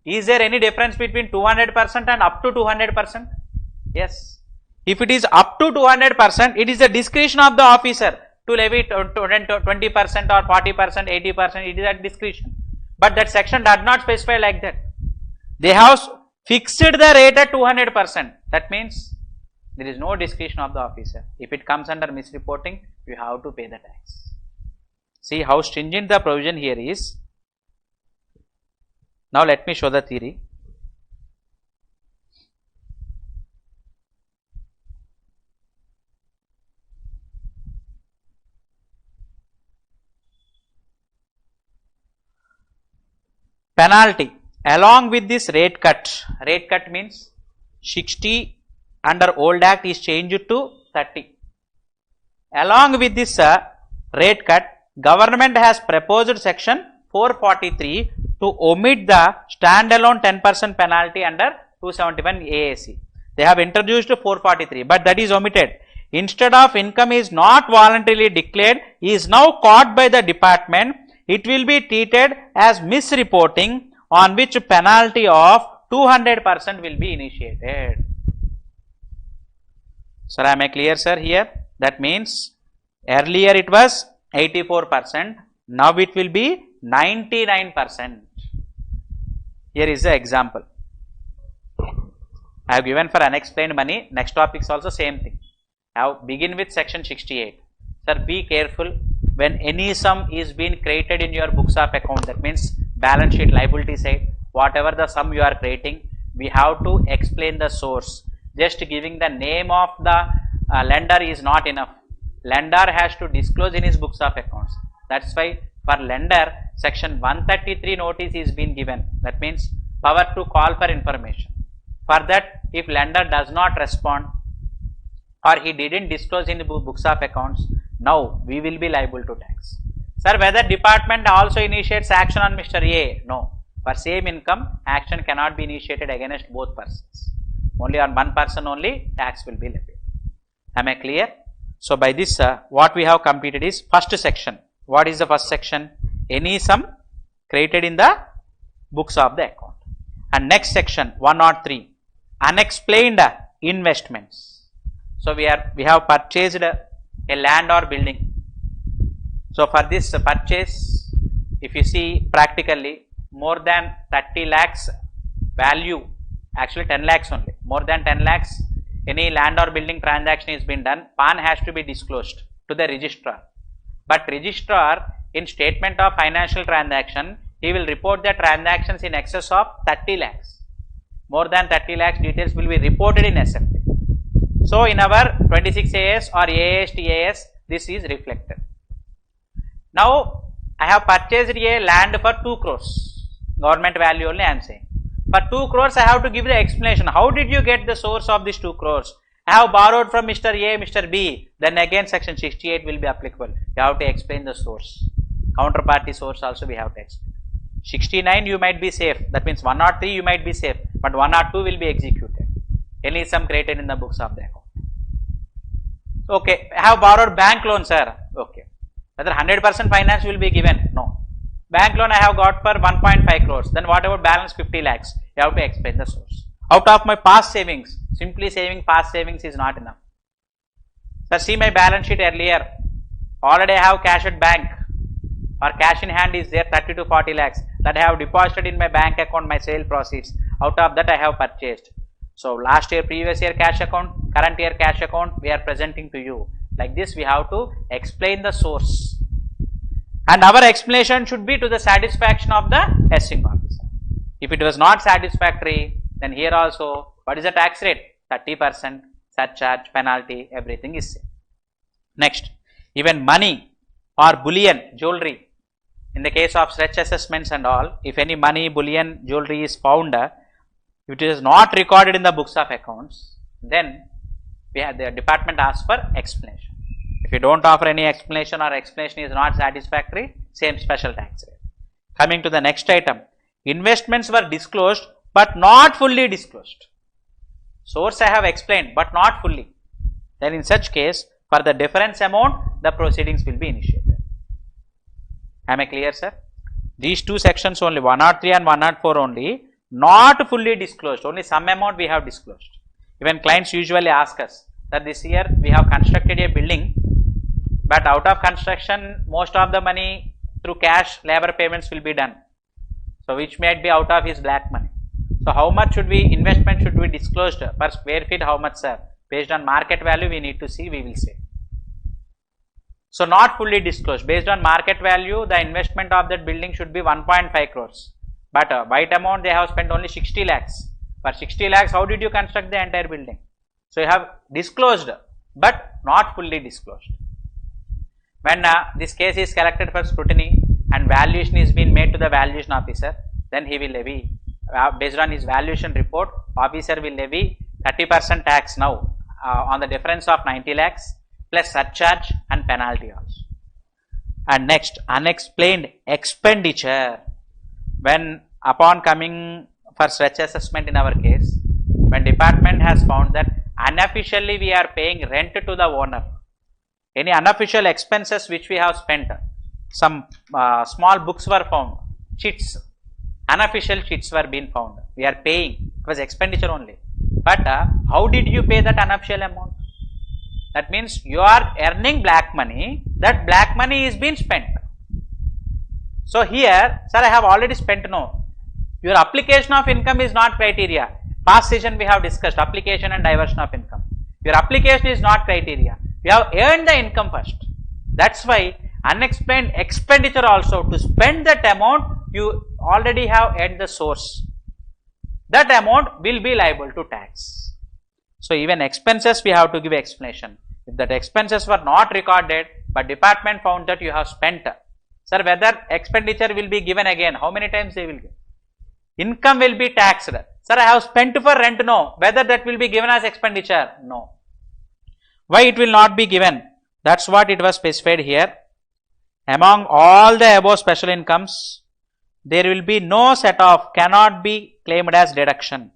Speaker 1: Is there any difference between 200% and up to 200%? Yes. If it is up to 200%, it is the discretion of the officer to levy 20% or 40%, 80%, it is at discretion. But that section does not specify like that. They have fixed the rate at 200%. That means there is no discretion of the officer. If it comes under misreporting, you have to pay the tax. See how stringent the provision here is. Now let me show the theory. Penalty along with this rate cut. Rate cut means 60 under old act is changed to 30. Along with this rate cut, government has proposed section 443 to omit the standalone 10% penalty under 271 AAC. They have introduced 443, but that is omitted. Instead of income is not voluntarily declared, is now caught by the department, it will be treated as misreporting, on which penalty of 200% will be initiated. Sir, am I clear, sir, here? That means earlier it was 84%, now it will be 99%. Here is the example. I have given for unexplained money, next topic is also same thing. Begin with section 68. Sir, be careful when any sum is being created in your books of account, that means balance sheet liability side, whatever the sum you are creating, we have to explain the source. Just giving the name of the lender is not enough. Lender has to disclose in his books of accounts. That's why for lender, section 133 notice is being given. That means power to call for information. For that, if lender does not respond or he didn't disclose in the books of accounts, now we will be liable to tax. Sir, whether department also initiates action on Mr. A? No. For same income, action cannot be initiated against both persons. Only on one person only tax will be levied. Am I clear? So by this, what we have completed is first section. What is the first section? Any sum created in the books of the account. And next section 103, unexplained investments. So we have purchased a land or building. So for this purchase, if you see practically more than 30 lakhs value, actually 10 lakhs only, more than 10 lakhs, any land or building transaction is been done, PAN has to be disclosed to the registrar. But registrar in statement of financial transaction, he will report the transactions in excess of 30 lakhs. More than 30 lakhs details will be reported in SFT. So in our 26 AS or AS TAS, this is reflected. Now I have purchased a land for 2 crores. Government value only I am saying. For 2 crores I have to give the explanation. How did you get the source of these 2 crores? I have borrowed from Mr. A, Mr. B. Then again section 68 will be applicable. You have to explain the source. Counterparty source also we have to explain. 69 you might be safe. That means 103 you might be safe. But 102 will be executed. Any sum created in the books of the account. Okay. I have borrowed bank loan, sir. Okay. Whether 100% finance will be given? No. Bank loan I have got for 1.5 crores. Then what about balance 50 lakhs? You have to explain the source. Out of my past savings, simply saving past savings is not enough. Sir, see my balance sheet earlier. Already I have cash at bank or cash in hand is there 30 to 40 lakhs that I have deposited in my bank account, my sale proceeds. Out of that I have purchased. So last year, previous year cash account, current year cash account, we are presenting to you. Like this, we have to explain the source. And our explanation should be to the satisfaction of the assessing officer. If it was not satisfactory, then here also, what is the tax rate? 30%, surcharge, penalty, everything is same. Next, even money or bullion, jewelry. In the case of stretch assessments and all, if any money, bullion, jewelry is found, if it is not recorded in the books of accounts, then we have the department asks for explanation. If you don't offer any explanation or explanation is not satisfactory, same special tax rate. Coming to the next item, investments were disclosed but not fully disclosed. Source I have explained but not fully. Then in such case, for the difference amount, the proceedings will be initiated. Am I clear, sir? These two sections only, 103 and 104 only, not fully disclosed, only some amount we have disclosed. Even clients usually ask us that this year we have constructed a building, but out of construction, most of the money through cash, labor payments will be done. So which might be out of his black money. So how much should we, investment should be disclosed per square feet, how much, sir? Based on market value, we need to see, we will say. So not fully disclosed. Based on market value, the investment of that building should be 1.5 crores. But white amount they have spent only 60 lakhs. For 60 lakhs, how did you construct the entire building? So you have disclosed, but not fully disclosed. When this case is collected for scrutiny and valuation is being made to the valuation officer, then he will levy. Based on his valuation report, officer will levy 30% tax now on the difference of 90 lakhs plus surcharge and penalty also. And next, unexplained expenditure. When upon coming for stretch assessment in our case, when department has found that unofficially we are paying rent to the owner, any unofficial expenses which we have spent, some small books were found, chits, unofficial chits were being found, we are paying, it was expenditure only. But how did you pay that unofficial amount? That means you are earning black money, that black money is being spent. So here, sir, I have already spent. No. Your application of income is not criteria. Past session we have discussed application and diversion of income. Your application is not criteria. You have earned the income first. That's why unexplained expenditure also, to spend that amount, you already have earned the source. That amount will be liable to tax. So even expenses we have to give explanation. If that expenses were not recorded, but department found that you have spent, sir, whether expenditure will be given again, how many times they will give? Income will be taxed. Sir, I have spent for rent, no. Whether that will be given as expenditure? No. Why it will not be given? That's what it was specified here. Among all the above special incomes, there will be no set off, cannot be claimed as deduction.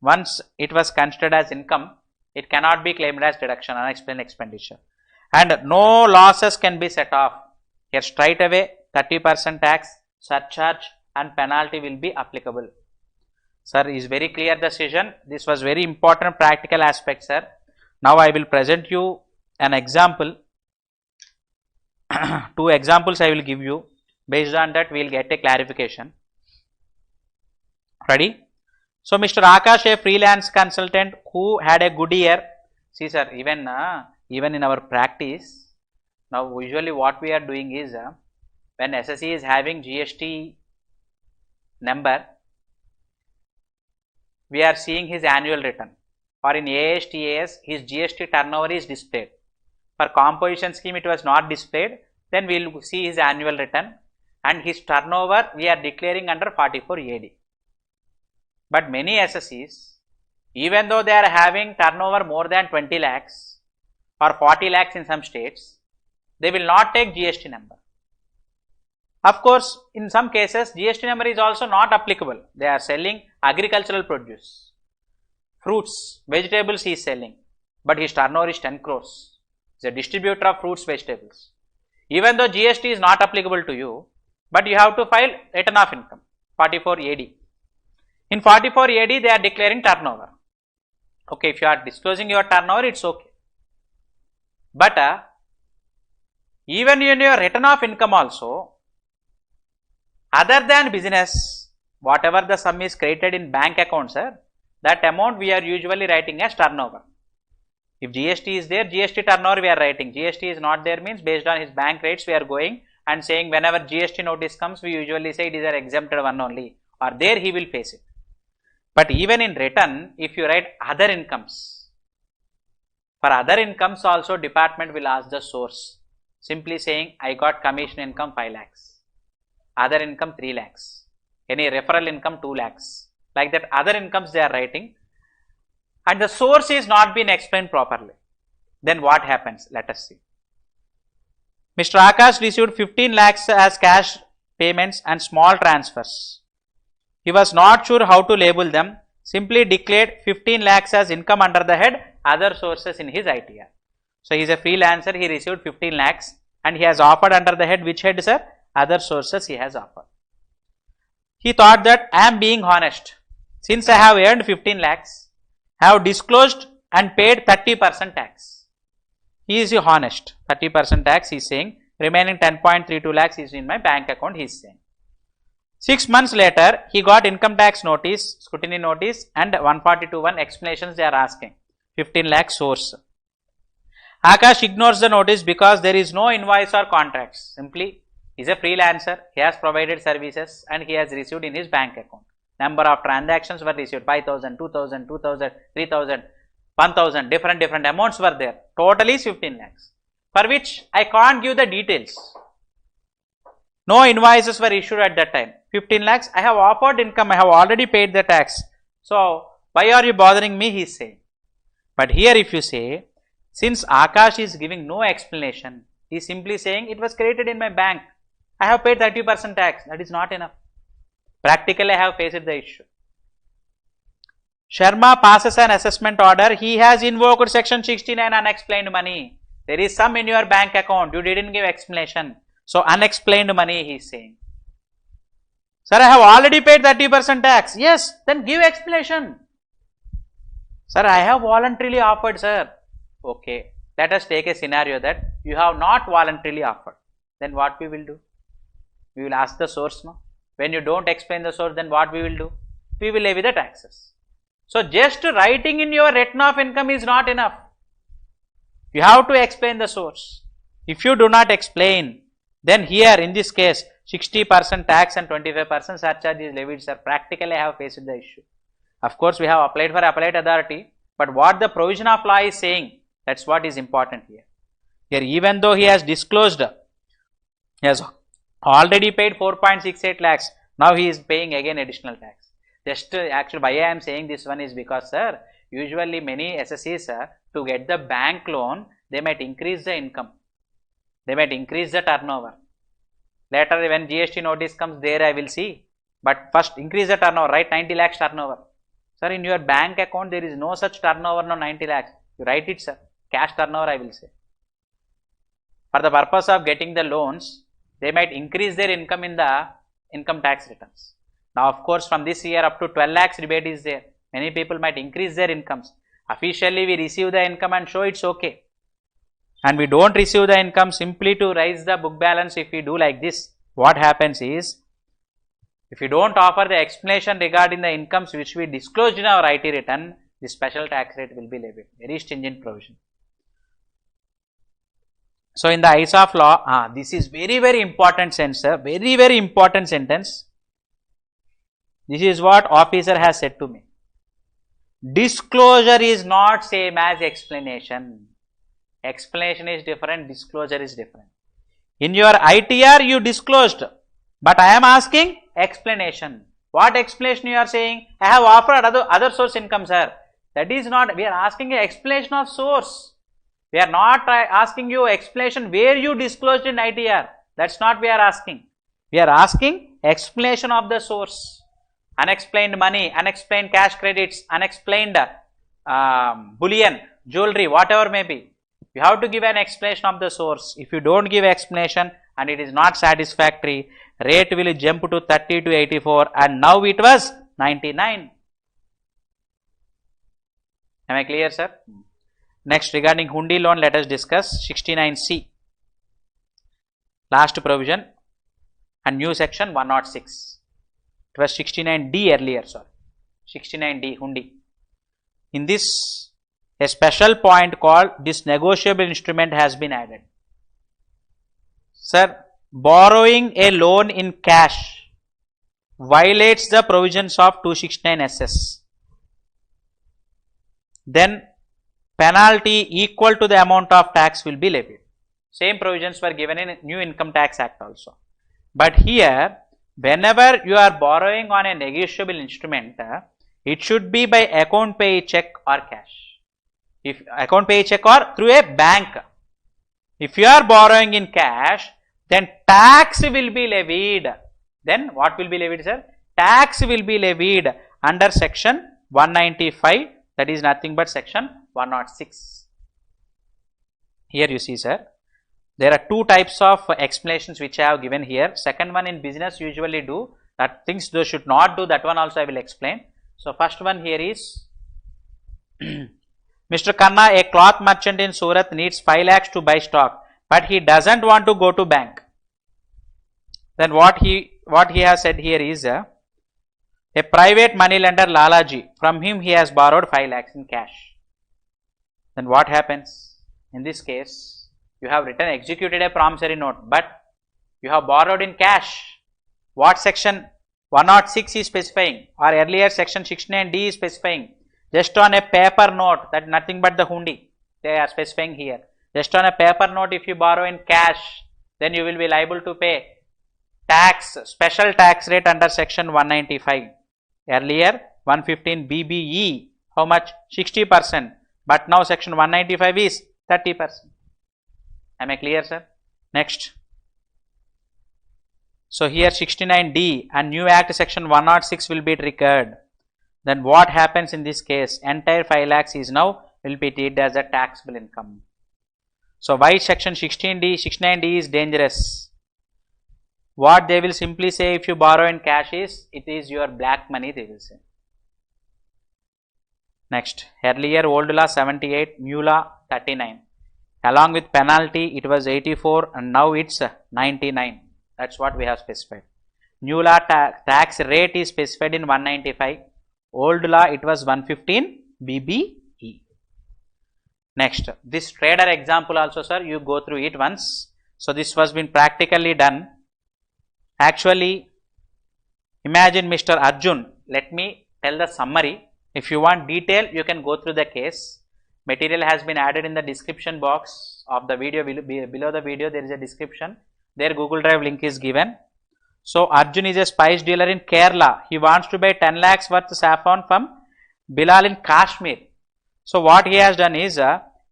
Speaker 1: Once it was considered as income, it cannot be claimed as deduction, unexplained expenditure. And no losses can be set off. Here straight away 30% tax, surcharge and penalty will be applicable. Sir, is very clear the decision. This was very important practical aspect, sir. Now I will present you an example. 2 examples I will give you. Based on that we will get a clarification. Ready? So Mr. Akash, a freelance consultant who had a good year. See sir, even in our practice, now usually what we are doing is, when SSE is having GST number, we are seeing his annual return, or in ASTAS his GST turnover is displayed. For composition scheme it was not displayed, then we will see his annual return and his turnover we are declaring under 44 AD. But many SSEs, even though they are having turnover more than 20 lakhs or 40 lakhs in some states, they will not take GST number. Of course, in some cases GST number is also not applicable. They are selling agricultural produce, fruits, vegetables he is selling, but his turnover is 10 crores. He is a distributor of fruits, vegetables. Even though GST is not applicable to you, but you have to file return of income, 44 AD. In 44 AD they are declaring turnover. Okay, if you are disclosing your turnover, it's okay. But even in your return of income also, other than business, whatever the sum is created in bank account, sir, that amount we are usually writing as turnover. If GST is there, GST turnover we are writing. GST is not there means based on his bank rates we are going and saying whenever GST notice comes, we usually say it is an exempted one only, or there he will face it. But even in return, if you write other incomes, for other incomes also department will ask the source. Simply saying I got commission income 5 lakhs, other income 3 lakhs, any referral income 2 lakhs. Like that other incomes they are writing and the source is not been explained properly. Then what happens? Let us see. Mr. Akash received 15 lakhs as cash payments and small transfers. He was not sure how to label them, simply declared 15 lakhs as income under the head other sources in his ITR. So he is a freelancer, he received 15 lakhs and he has offered under the head which head, sir? Other sources he has offered. He thought that I am being honest. Since I have earned 15 lakhs, I have disclosed and paid 30% tax. He is honest. 30% tax he is saying, remaining 10.32 lakhs is in my bank account he is saying. 6 months later, he got income tax notice, scrutiny notice and 142.1 explanations they are asking. 15 lakh source. Akash ignores the notice because there is no invoice or contracts. Simply, he is a freelancer, he has provided services and he has received in his bank account. Number of transactions were received, 5,000, 2,000, 2,000, 3,000, 1,000, different amounts were there. Total is 15 lakhs, for which I can't give the details. No invoices were issued at that time. 15 lakhs, I have offered income, I have already paid the tax. So, why are you bothering me, he is saying. But here if you say, since Akash is giving no explanation, he is simply saying it was created in my bank. I have paid 30% tax, that is not enough. Practically I have faced the issue. Sharma passes an assessment order, he has invoked section 69 unexplained money. There is some in your bank account, you didn't give explanation. So unexplained money he is saying. Sir, I have already paid 30% tax. Yes, then give explanation. Sir, I have voluntarily offered, sir. Okay, let us take a scenario that you have not voluntarily offered. Then what we will do? We will ask the source, no? When you don't explain the source, then what we will do? We will levy the taxes. So just writing in your return of income is not enough. You have to explain the source. If you do not explain, then here in this case 60% tax and 25% surcharge is levied, sir. Practically I have faced the issue. Of course, we have applied for appellate authority, but what the provision of law is saying, that's what is important here. Here, even though he has disclosed, he has already paid 4.68 lakhs, now he is paying again additional tax. Just actually why I am saying this one is because, sir, usually many SSEs, to get the bank loan, they might increase the income, they might increase the turnover. Later when GST notice comes, there I will see, but first increase the turnover, right? 90 lakhs turnover. Sir, in your bank account there is no such turnover, no 90 lakhs. You write it, sir, cash turnover I will say. For the purpose of getting the loans, they might increase their income in the income tax returns. Now, of course, from this year up to 12 lakhs rebate is there. Many people might increase their incomes. Officially, we receive the income and show it's okay. And we don't receive the income simply to raise the book balance. If we do like this, what happens is, if you don't offer the explanation regarding the incomes which we disclosed in our IT return, the special tax rate will be levied. Very stringent provision. So, in the eyes of law, this is very important sentence, sir. Very important sentence. This is what officer has said to me. Disclosure is not same as explanation. Explanation is different, disclosure is different. In your ITR, you disclosed, but I am asking explanation. What explanation you are saying? I have offered other source income, sir. That is not, we are asking an explanation of source. We are not asking you explanation where you disclosed in ITR. That's not we are asking. We are asking explanation of the source. Unexplained money, unexplained cash credits, unexplained bullion, jewelry, whatever may be. You have to give an explanation of the source. If you don't give explanation and it is not satisfactory, rate will jump to 30 to 84 and now it was 99. Am I clear, sir? Next, regarding Hundi loan, let us discuss 69C. Last provision and new section 106. It was 69D earlier, sorry. 69D Hundi. In this, a special point called this negotiable instrument has been added. Sir, borrowing a loan in cash violates the provisions of 269SS. Then penalty equal to the amount of tax will be levied. Same provisions were given in New Income Tax Act also. But here, whenever you are borrowing on a negotiable instrument, it should be by account pay check or cash. If account pay check or through a bank. If you are borrowing in cash, then tax will be levied. Then what will be levied, sir? Tax will be levied under section 195, that is nothing but section 106. Here you see, sir, there are two types of explanations which I have given here. Second one, in business usually do that things they should not do, that one also I will explain. So first one here is Mr. Khanna, a cloth merchant in Surat, needs 5 lakhs to buy stock, but he doesn't want to go to bank. Then what he has said here is a private money lender Lalaji, from him he has borrowed 5 lakhs in cash. Then what happens? In this case, you have executed a promissory note, but you have borrowed in cash. What section 106 is specifying, or earlier section 69D is specifying? Just on a paper note, that nothing but the Hundi, they are specifying here. Just on a paper note, if you borrow in cash, then you will be liable to pay tax, special tax rate under section 195. Earlier 115 BBE, how much? 60%. But now section 195 is 30%. Am I clear, sir? Next. So here 69D and new act section 106 will be triggered. Then what happens in this case? Entire 5 lakhs is now will be treated as a taxable income. So why section 69D is dangerous? What they will simply say, if you borrow in cash is, it is your black money, they will say. Next, earlier old law 78, new law 39. Along with penalty, it was 84 and now it's 99. That's what we have specified. New law tax rate is specified in 195. Old law, it was 115 BBE. Next, this trader example also, sir, you go through it once. So this was been practically done. Actually, imagine Mr. Arjun. Let me tell the summary. If you want detail, you can go through the case. Material has been added in the description box of the video. Below the video, there is a description. There Google Drive link is given. So Arjun is a spice dealer in Kerala. He wants to buy 10 lakhs worth saffron from Bilal in Kashmir. So what he has done is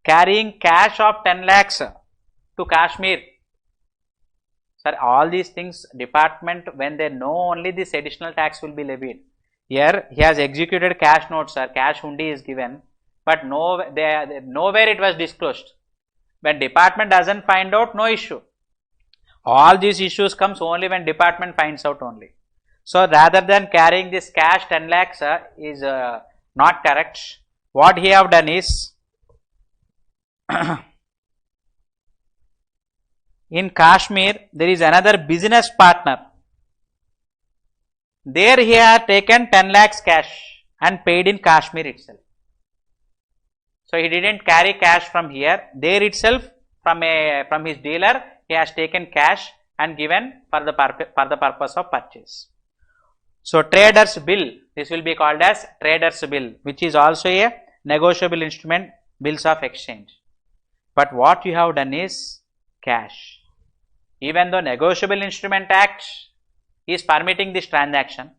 Speaker 1: carrying cash of 10 lakhs to Kashmir. Sir, all these things department, when they know only this additional tax will be levied. Here he has executed cash notes, sir. Cash hundi is given, but nowhere it was disclosed. When department doesn't find out, no issue. All these issues comes only when department finds out only. So rather than carrying this cash 10 lakhs is not correct. What he have done is in Kashmir there is another business partner. There he had taken 10 lakhs cash and paid in Kashmir itself. So he didn't carry cash from here. There itself from his dealer he has taken cash and given for the purpose of purchase. So trader's bill, this will be called as trader's bill, which is also a negotiable instrument, bills of exchange. But what you have done is cash. Even though Negotiable Instrument Act is permitting this transaction,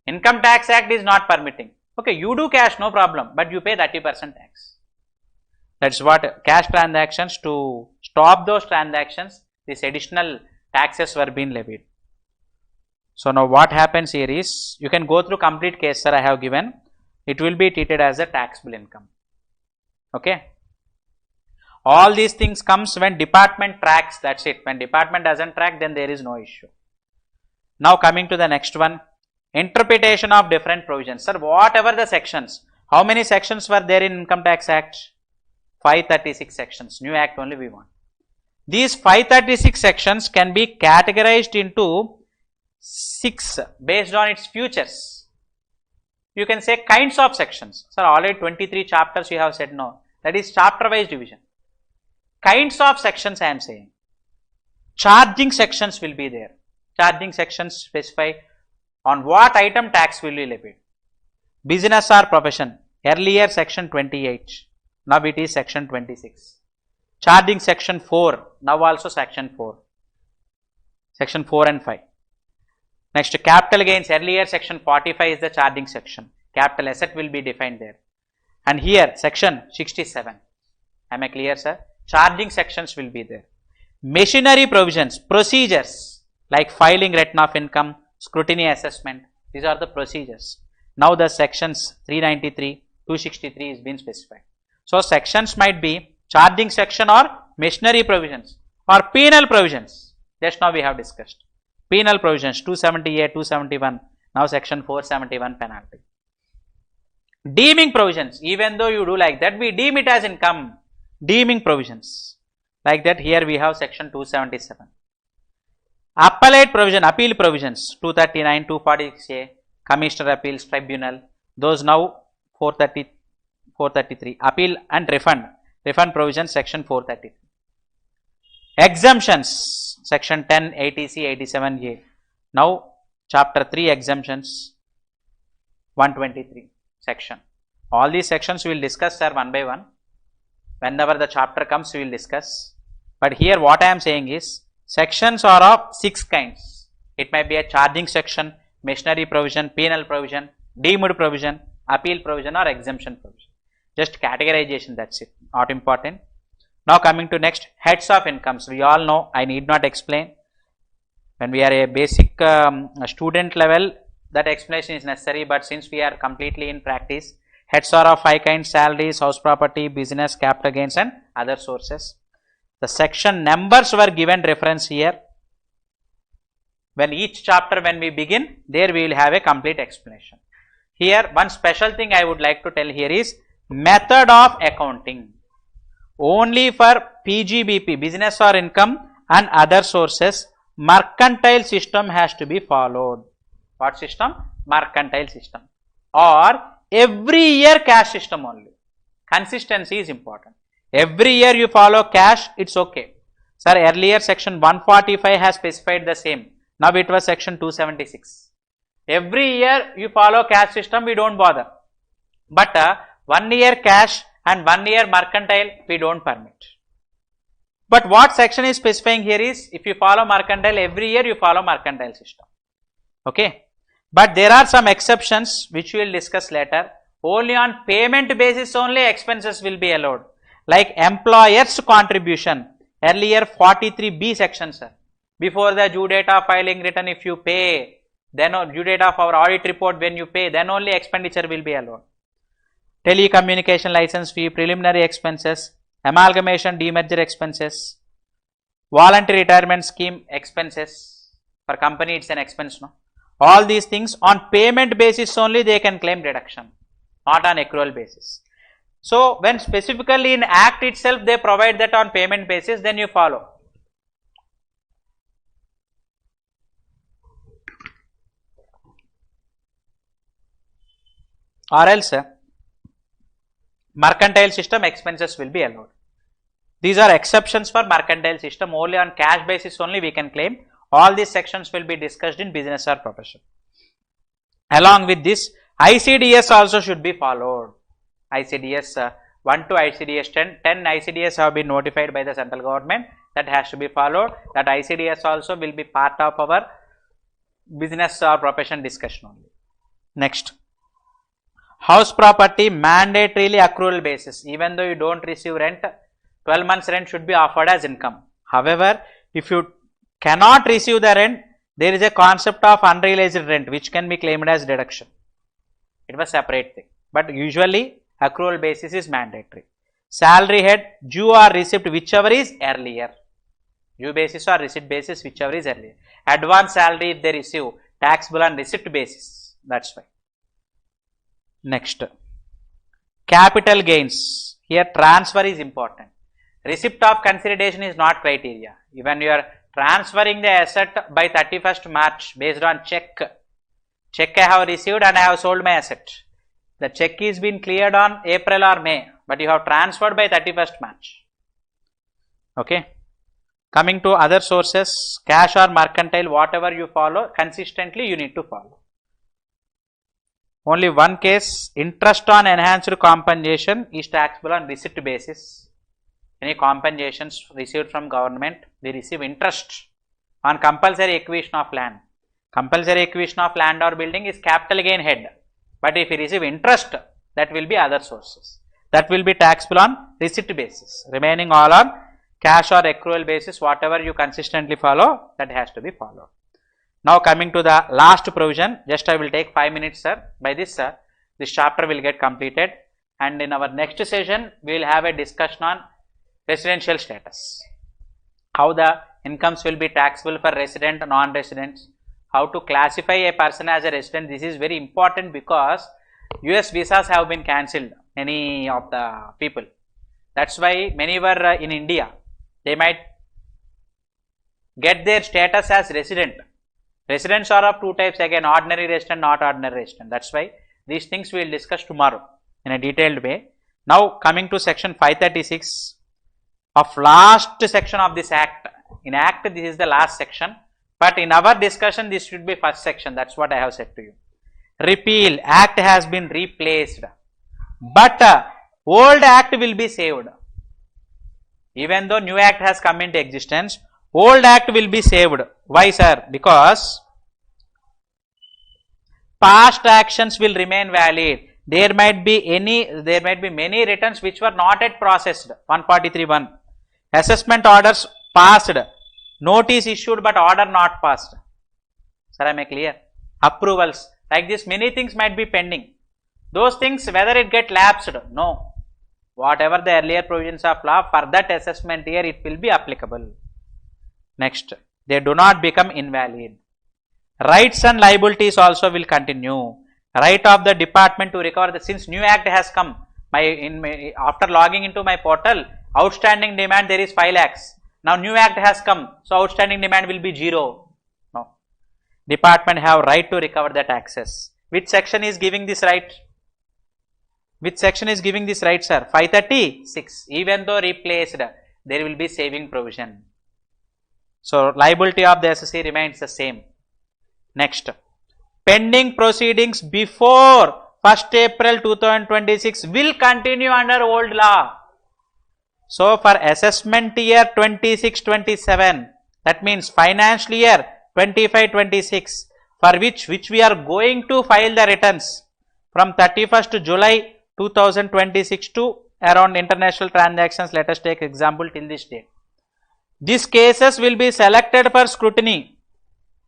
Speaker 1: Income Tax Act is not permitting. Okay, you do cash, no problem, but you pay 30% tax. That's what cash transactions, to stop those transactions, these additional taxes were being levied. So now what happens here is, you can go through complete case, sir, I have given. It will be treated as a taxable income. Okay. All these things comes when department tracks, that's it. When department doesn't track, then there is no issue. Now coming to the next one, interpretation of different provisions. Sir, whatever the sections, how many sections were there in Income Tax Act? 536 sections, new act only we want. These 536 sections can be categorized into 6 based on its features. You can say kinds of sections. Sir, already 23 chapters you have said no. That is chapter wise division. Kinds of sections I am saying. Charging sections will be there. Charging sections specify on what item tax will be levied. Business or profession, earlier section 28, now it is section 26. Charging section 4, now also section 4. Section 4 and 5. Next, capital gains, earlier section 45 is the charging section. Capital asset will be defined there. And here section 67. Am I clear, sir? Charging sections will be there. Machinery provisions, procedures like filing return of income, scrutiny assessment, these are the procedures. Now the sections 393, 263 is being specified. So sections might be charging section or machinery provisions or penal provisions. Just now we have discussed. Penal provisions 278, 271, now section 471 penalty. Deeming provisions, even though you do like that, we deem it as income. Deeming provisions, like that here we have section 277. Appellate provision, appeal provisions 239, 246A, Commissioner Appeals Tribunal, those now 433. Appeal and refund provisions section 433. Exemptions section 10, 80C, 87A. Now chapter 3 exemptions 123 section. All these sections we will discuss, sir, one by one. Whenever the chapter comes, we will discuss. But here what I am saying is, sections are of 6 kinds. It might be a charging section, machinery provision, penal provision, deemed provision, appeal provision or exemption provision. Just categorization, that's it, not important. Now coming to next, heads of incomes. We all know, I need not explain. When we are a basic student level, that explanation is necessary, but since we are completely in practice, heads are of 5 kinds: salaries, house property, business, capital gains and other sources. The section numbers were given reference here. When each chapter, when we begin, there we will have a complete explanation. Here one special thing I would like to tell here is method of accounting. Only for PGBP, business or income, and other sources, mercantile system has to be followed. What system? Mercantile system. Or every year cash system only. Consistency is important. Every year you follow cash, it's okay. Sir, earlier section 145 has specified the same. Now it was section 276. Every year you follow cash system, we don't bother. But 1 year cash and 1 year mercantile, we don't permit. But what section is specifying here is, if you follow mercantile, every year you follow mercantile system. Okay. But there are some exceptions which we will discuss later. Only on payment basis only expenses will be allowed. Like employer's contribution, earlier 43B section, sir. Before the due date of filing return, if you pay, then due date of our audit report, when you pay, then only expenditure will be allowed. Telecommunication license fee, preliminary expenses, amalgamation demerger expenses, voluntary retirement scheme expenses. For company, it's an expense, no? All these things on payment basis only they can claim deduction, not on accrual basis. So, when specifically in Act itself they provide that on payment basis, then you follow. Or else, mercantile system expenses will be allowed. These are exceptions for mercantile system. Only on cash basis only we can claim. All these sections will be discussed in business or profession. Along with this, ICDS also should be followed. ICDS 1 to ICDS 10. 10 ICDS have been notified by the central government. That has to be followed. That ICDS also will be part of our business or profession discussion only. Next. House property mandatorily accrual basis. Even though you don't receive rent, 12 months rent should be offered as income. However, if you cannot receive the rent, there is a concept of unrealized rent which can be claimed as deduction. It was separate thing. But usually accrual basis is mandatory. Salary head, due or receipt, whichever is earlier. Due basis or receipt basis, whichever is earlier. Advance salary if they receive, taxable on receipt basis. That's why. Next, capital gains. Here transfer is important. Receipt of consideration is not criteria. Even you are transferring the asset by 31st March based on check. Check I have received and I have sold my asset. The check is been cleared on April or May, but you have transferred by 31st March. Okay. Coming to other sources, cash or mercantile, whatever you follow, consistently you need to follow. Only one case, interest on enhanced compensation is taxable on receipt basis. Any compensations received from government, they receive interest on compulsory acquisition of land. Compulsory acquisition of land or building is capital gain head. But if you receive interest, that will be other sources. That will be taxable on receipt basis. Remaining all on cash or accrual basis, whatever you consistently follow, that has to be followed. Now coming to the last provision, just I will take 5 minutes, sir. By this, sir, this chapter will get completed, and in our next session, we will have a discussion on residential status. How the incomes will be taxable for resident and non-residents. How to classify a person as a resident. This is very important because US visas have been cancelled, many of the people. That's why many were in India. They might get their status as resident. Residents are of two types again, ordinary resident, not ordinary resident. That's why these things we will discuss tomorrow in a detailed way. Now coming to section 536 of last section of this act. In act this is the last section, but in our discussion this should be first section. That's what I have said to you. Repeal, act has been replaced, but old act will be saved. Even though new act has come into existence, old act will be saved. Why, sir? Because past actions will remain valid. There might be many returns which were not yet processed. 143(1). Assessment orders passed. Notice issued but order not passed. Sir, am I clear? Approvals. Like this, many things might be pending. Those things, whether it get lapsed, no. Whatever the earlier provisions of law, for that assessment year, it will be applicable. Next, they do not become invalid. Rights and liabilities also will continue. Right of the department to recover, since new act has come, after logging into my portal, outstanding demand there is 5 lakhs. Now new act has come, so outstanding demand will be 0. No. Department have right to recover the taxes. Which section is giving this right? Which section is giving this right, sir? 536. Even though replaced, there will be saving provision. So liability of the assessee remains the same. Next, pending proceedings before 1st April 2026 will continue under old law. So for assessment year 26-27, that means financial year 25-26, for which we are going to file the returns from 31st July 2026 to around international transactions. Let us take example till this date. These cases will be selected for scrutiny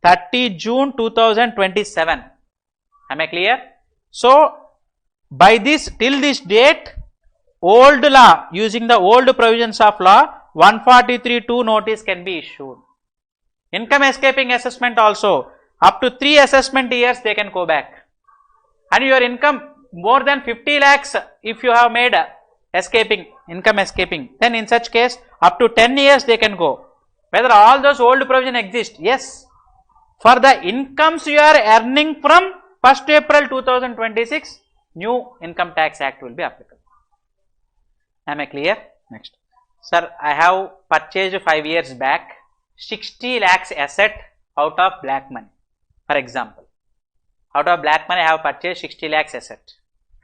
Speaker 1: 30 June 2027. Am I clear? So by this till this date, old law, using the old provisions of law, 143(2) notice can be issued. Income escaping assessment also, up to 3 assessment years they can go back. And your income more than 50 lakhs, if you have made income escaping, then in such case up to 10 years they can go. Whether all those old provision exist? Yes. For the incomes you are earning from 1st April 2026, new Income Tax Act will be applicable. Am I clear? Next. Sir, I have purchased 5 years back 60 lakhs asset out of black money. For example, out of black money I have purchased 60 lakhs asset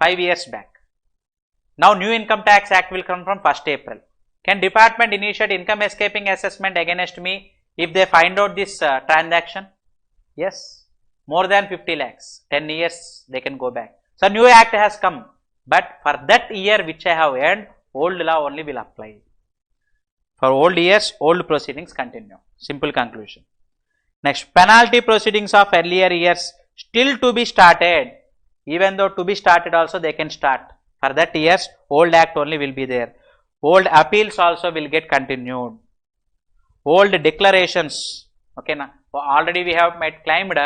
Speaker 1: 5 years back. Now new Income Tax Act will come from 1st April. Can department initiate income escaping assessment against me if they find out this transaction? Yes. More than 50 lakhs, 10 years they can go back. So new act has come, but for that year which I have earned, old law only will apply. For old years, old proceedings continue. Simple conclusion. Next, penalty proceedings of earlier years still to be started. Even though to be started also they can start. For that years, old act only will be there. Old appeals also will get continued. Old declarations, okay, now already we have claimed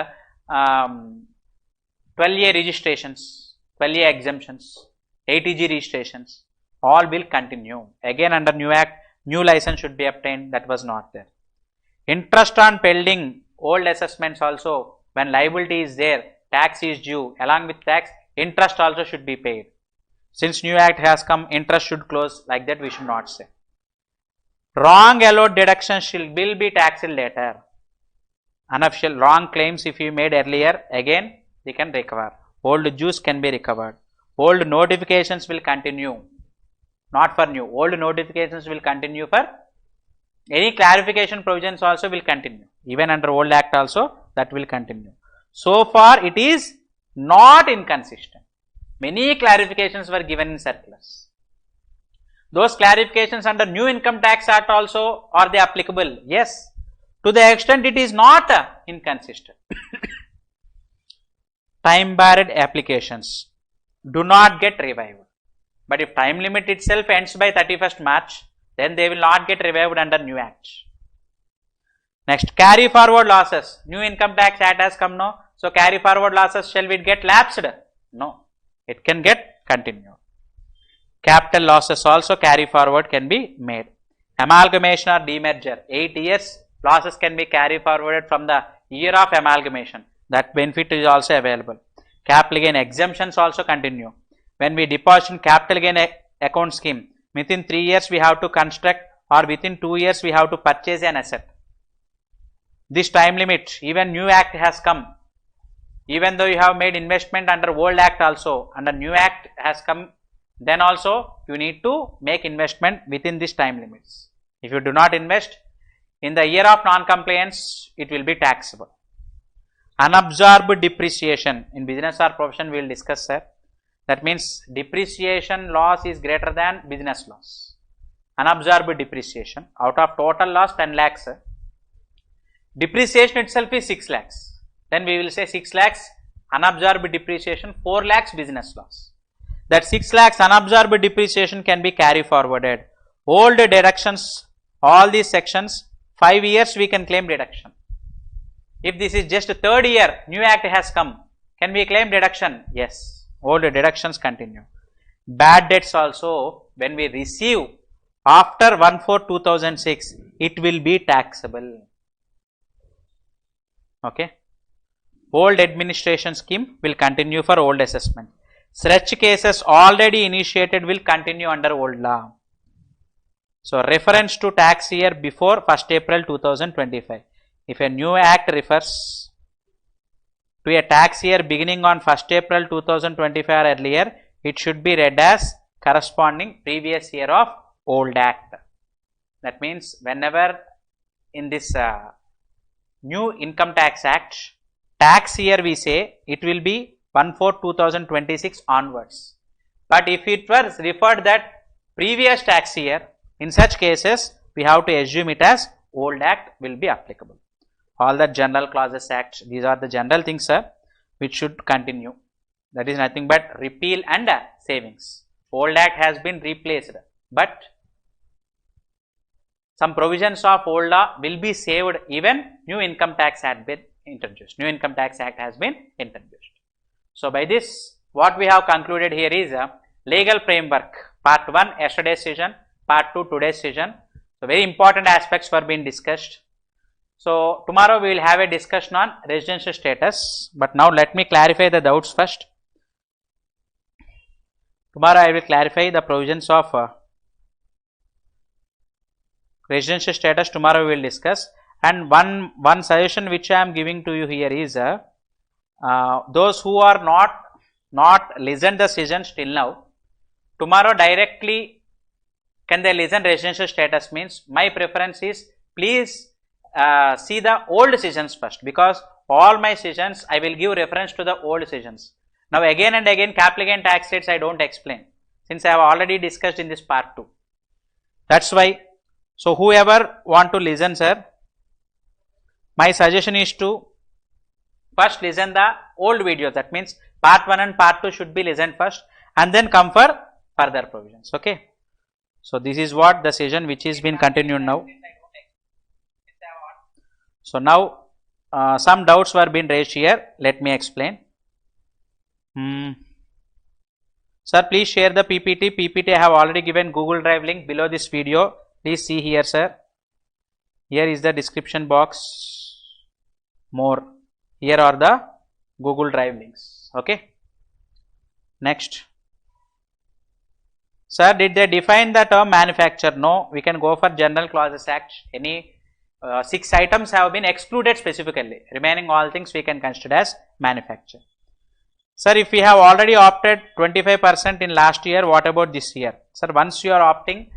Speaker 1: 12A registrations, 12A exemptions, ATG registrations, all will continue. Again under new act, new license should be obtained, that was not there. Interest on pending old assessments also, when liability is there, tax is due, along with tax, interest also should be paid. Since new act has come, interest should close, like that we should not say. Wrong allowed deductions will be taxed later. Unofficial wrong claims if you made earlier, again they can recover. Old dues can be recovered. Old notifications will continue. Not for new. Old notifications will continue for any clarification provisions also will continue. Even under old act also that will continue. So far it is not inconsistent. Many clarifications were given in circulars. Those clarifications under new Income Tax Act also, are they applicable? Yes. To the extent it is not inconsistent. Time barred applications do not get revived. But if time limit itself ends by 31st March, then they will not get revived under new act. Next, carry forward losses. New Income Tax Act has come now. So carry forward losses, shall it get lapsed? No. It can get continued. Capital losses also carry forward can be made. Amalgamation or demerger, 8 years losses can be carried forwarded from the year of amalgamation. That benefit is also available. Capital gain exemptions also continue. When we deposit in capital gain account scheme, within 3 years we have to construct, or within 2 years we have to purchase an asset. This time limit, even new act has come. Even though you have made investment under old act also, under new act has come, then also you need to make investment within this time limits. If you do not invest, in the year of non-compliance, it will be taxable. Unabsorbed depreciation, in business or profession we will discuss, sir. That means depreciation loss is greater than business loss. Unabsorbed depreciation, out of total loss 10 lakhs, depreciation itself is 6 lakhs. Then we will say 6 lakhs unabsorbed depreciation, 4 lakhs business loss. That 6 lakhs unabsorbed depreciation can be carry forwarded. Old deductions, all these sections, 5 years we can claim deduction. If this is just 3rd year, new act has come, can we claim deduction? Yes, old deductions continue. Bad debts also, when we receive after 1/4/2006, it will be taxable. Okay. Old administration scheme will continue for old assessment. Such cases already initiated will continue under old law. So, reference to tax year before 1st April 2025. If a new act refers to a tax year beginning on 1st April 2025 or earlier, it should be read as corresponding previous year of old act. That means whenever in this new income tax act, tax year we say it will be 1/4/2026 onwards. But if it was referred that previous tax year, in such cases we have to assume it as old act will be applicable. All the general clauses act, these are the general things which should continue. That is nothing but repeal and savings. Old act has been replaced, but some provisions of old law will be saved even new income tax had been introduced. New income tax act has been introduced. So, by this what we have concluded here is a legal framework, part 1 yesterday's session, part 2 today's session. So, very important aspects were being discussed. So, tomorrow we will have a discussion on residential status, but now let me clarify the doubts first. Tomorrow I will clarify the provisions of residential status. Tomorrow we will discuss, and one suggestion which I am giving to you here is those who are not listened the sessions till now, tomorrow directly can they listen residential status, means my preference is please see the old sessions first, because all my sessions I will give reference to the old sessions. Now again and again capital gain tax rates I don't explain, since I have already discussed in this part 2. That's why. So whoever want to listen, sir, my suggestion is to first listen the old videos. That means part 1 and part 2 should be listened first, and then come for further provisions. Okay. So this is what the session which is been continued now. So now some doubts were being raised here. Let me explain. Sir, please share the PPT. PPT I have already given Google Drive link below this video. Please see here, sir. Here is the description box. More. Here are the Google Drive links. Okay. Next. Sir, did they define the term manufacture? No. We can go for General Clauses Act. Any 6 items have been excluded specifically. Remaining all things we can consider as manufacture. Sir, if we have already opted 25% in last year, what about this year? Sir, once you are opting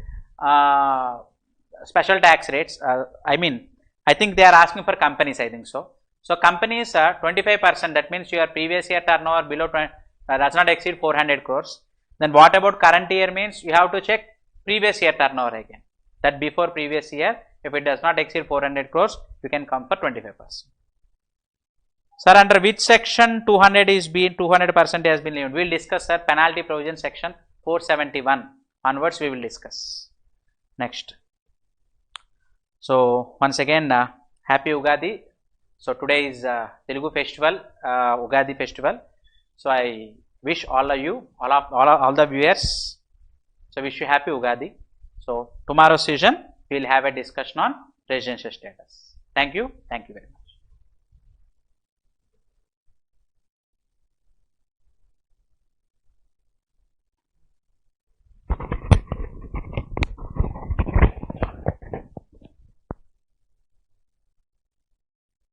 Speaker 1: special tax rates, I think they are asking for companies, I think so. So, companies are 25%, that means your previous year turnover below does not exceed 400 crores. Then what about current year, means you have to check previous year turnover again. That before previous year, if it does not exceed 400 crores, you can come for 25%. Sir, under which section 200% has been limited? We will discuss, sir, penalty provision section 471 onwards we will discuss. Next. So, once again happy Ugadi. So, today is Telugu festival, Ugadi festival. So, I wish all of you, all the viewers, so wish you happy Ugadi. So, tomorrow's session we will have a discussion on residential status. Thank you very much.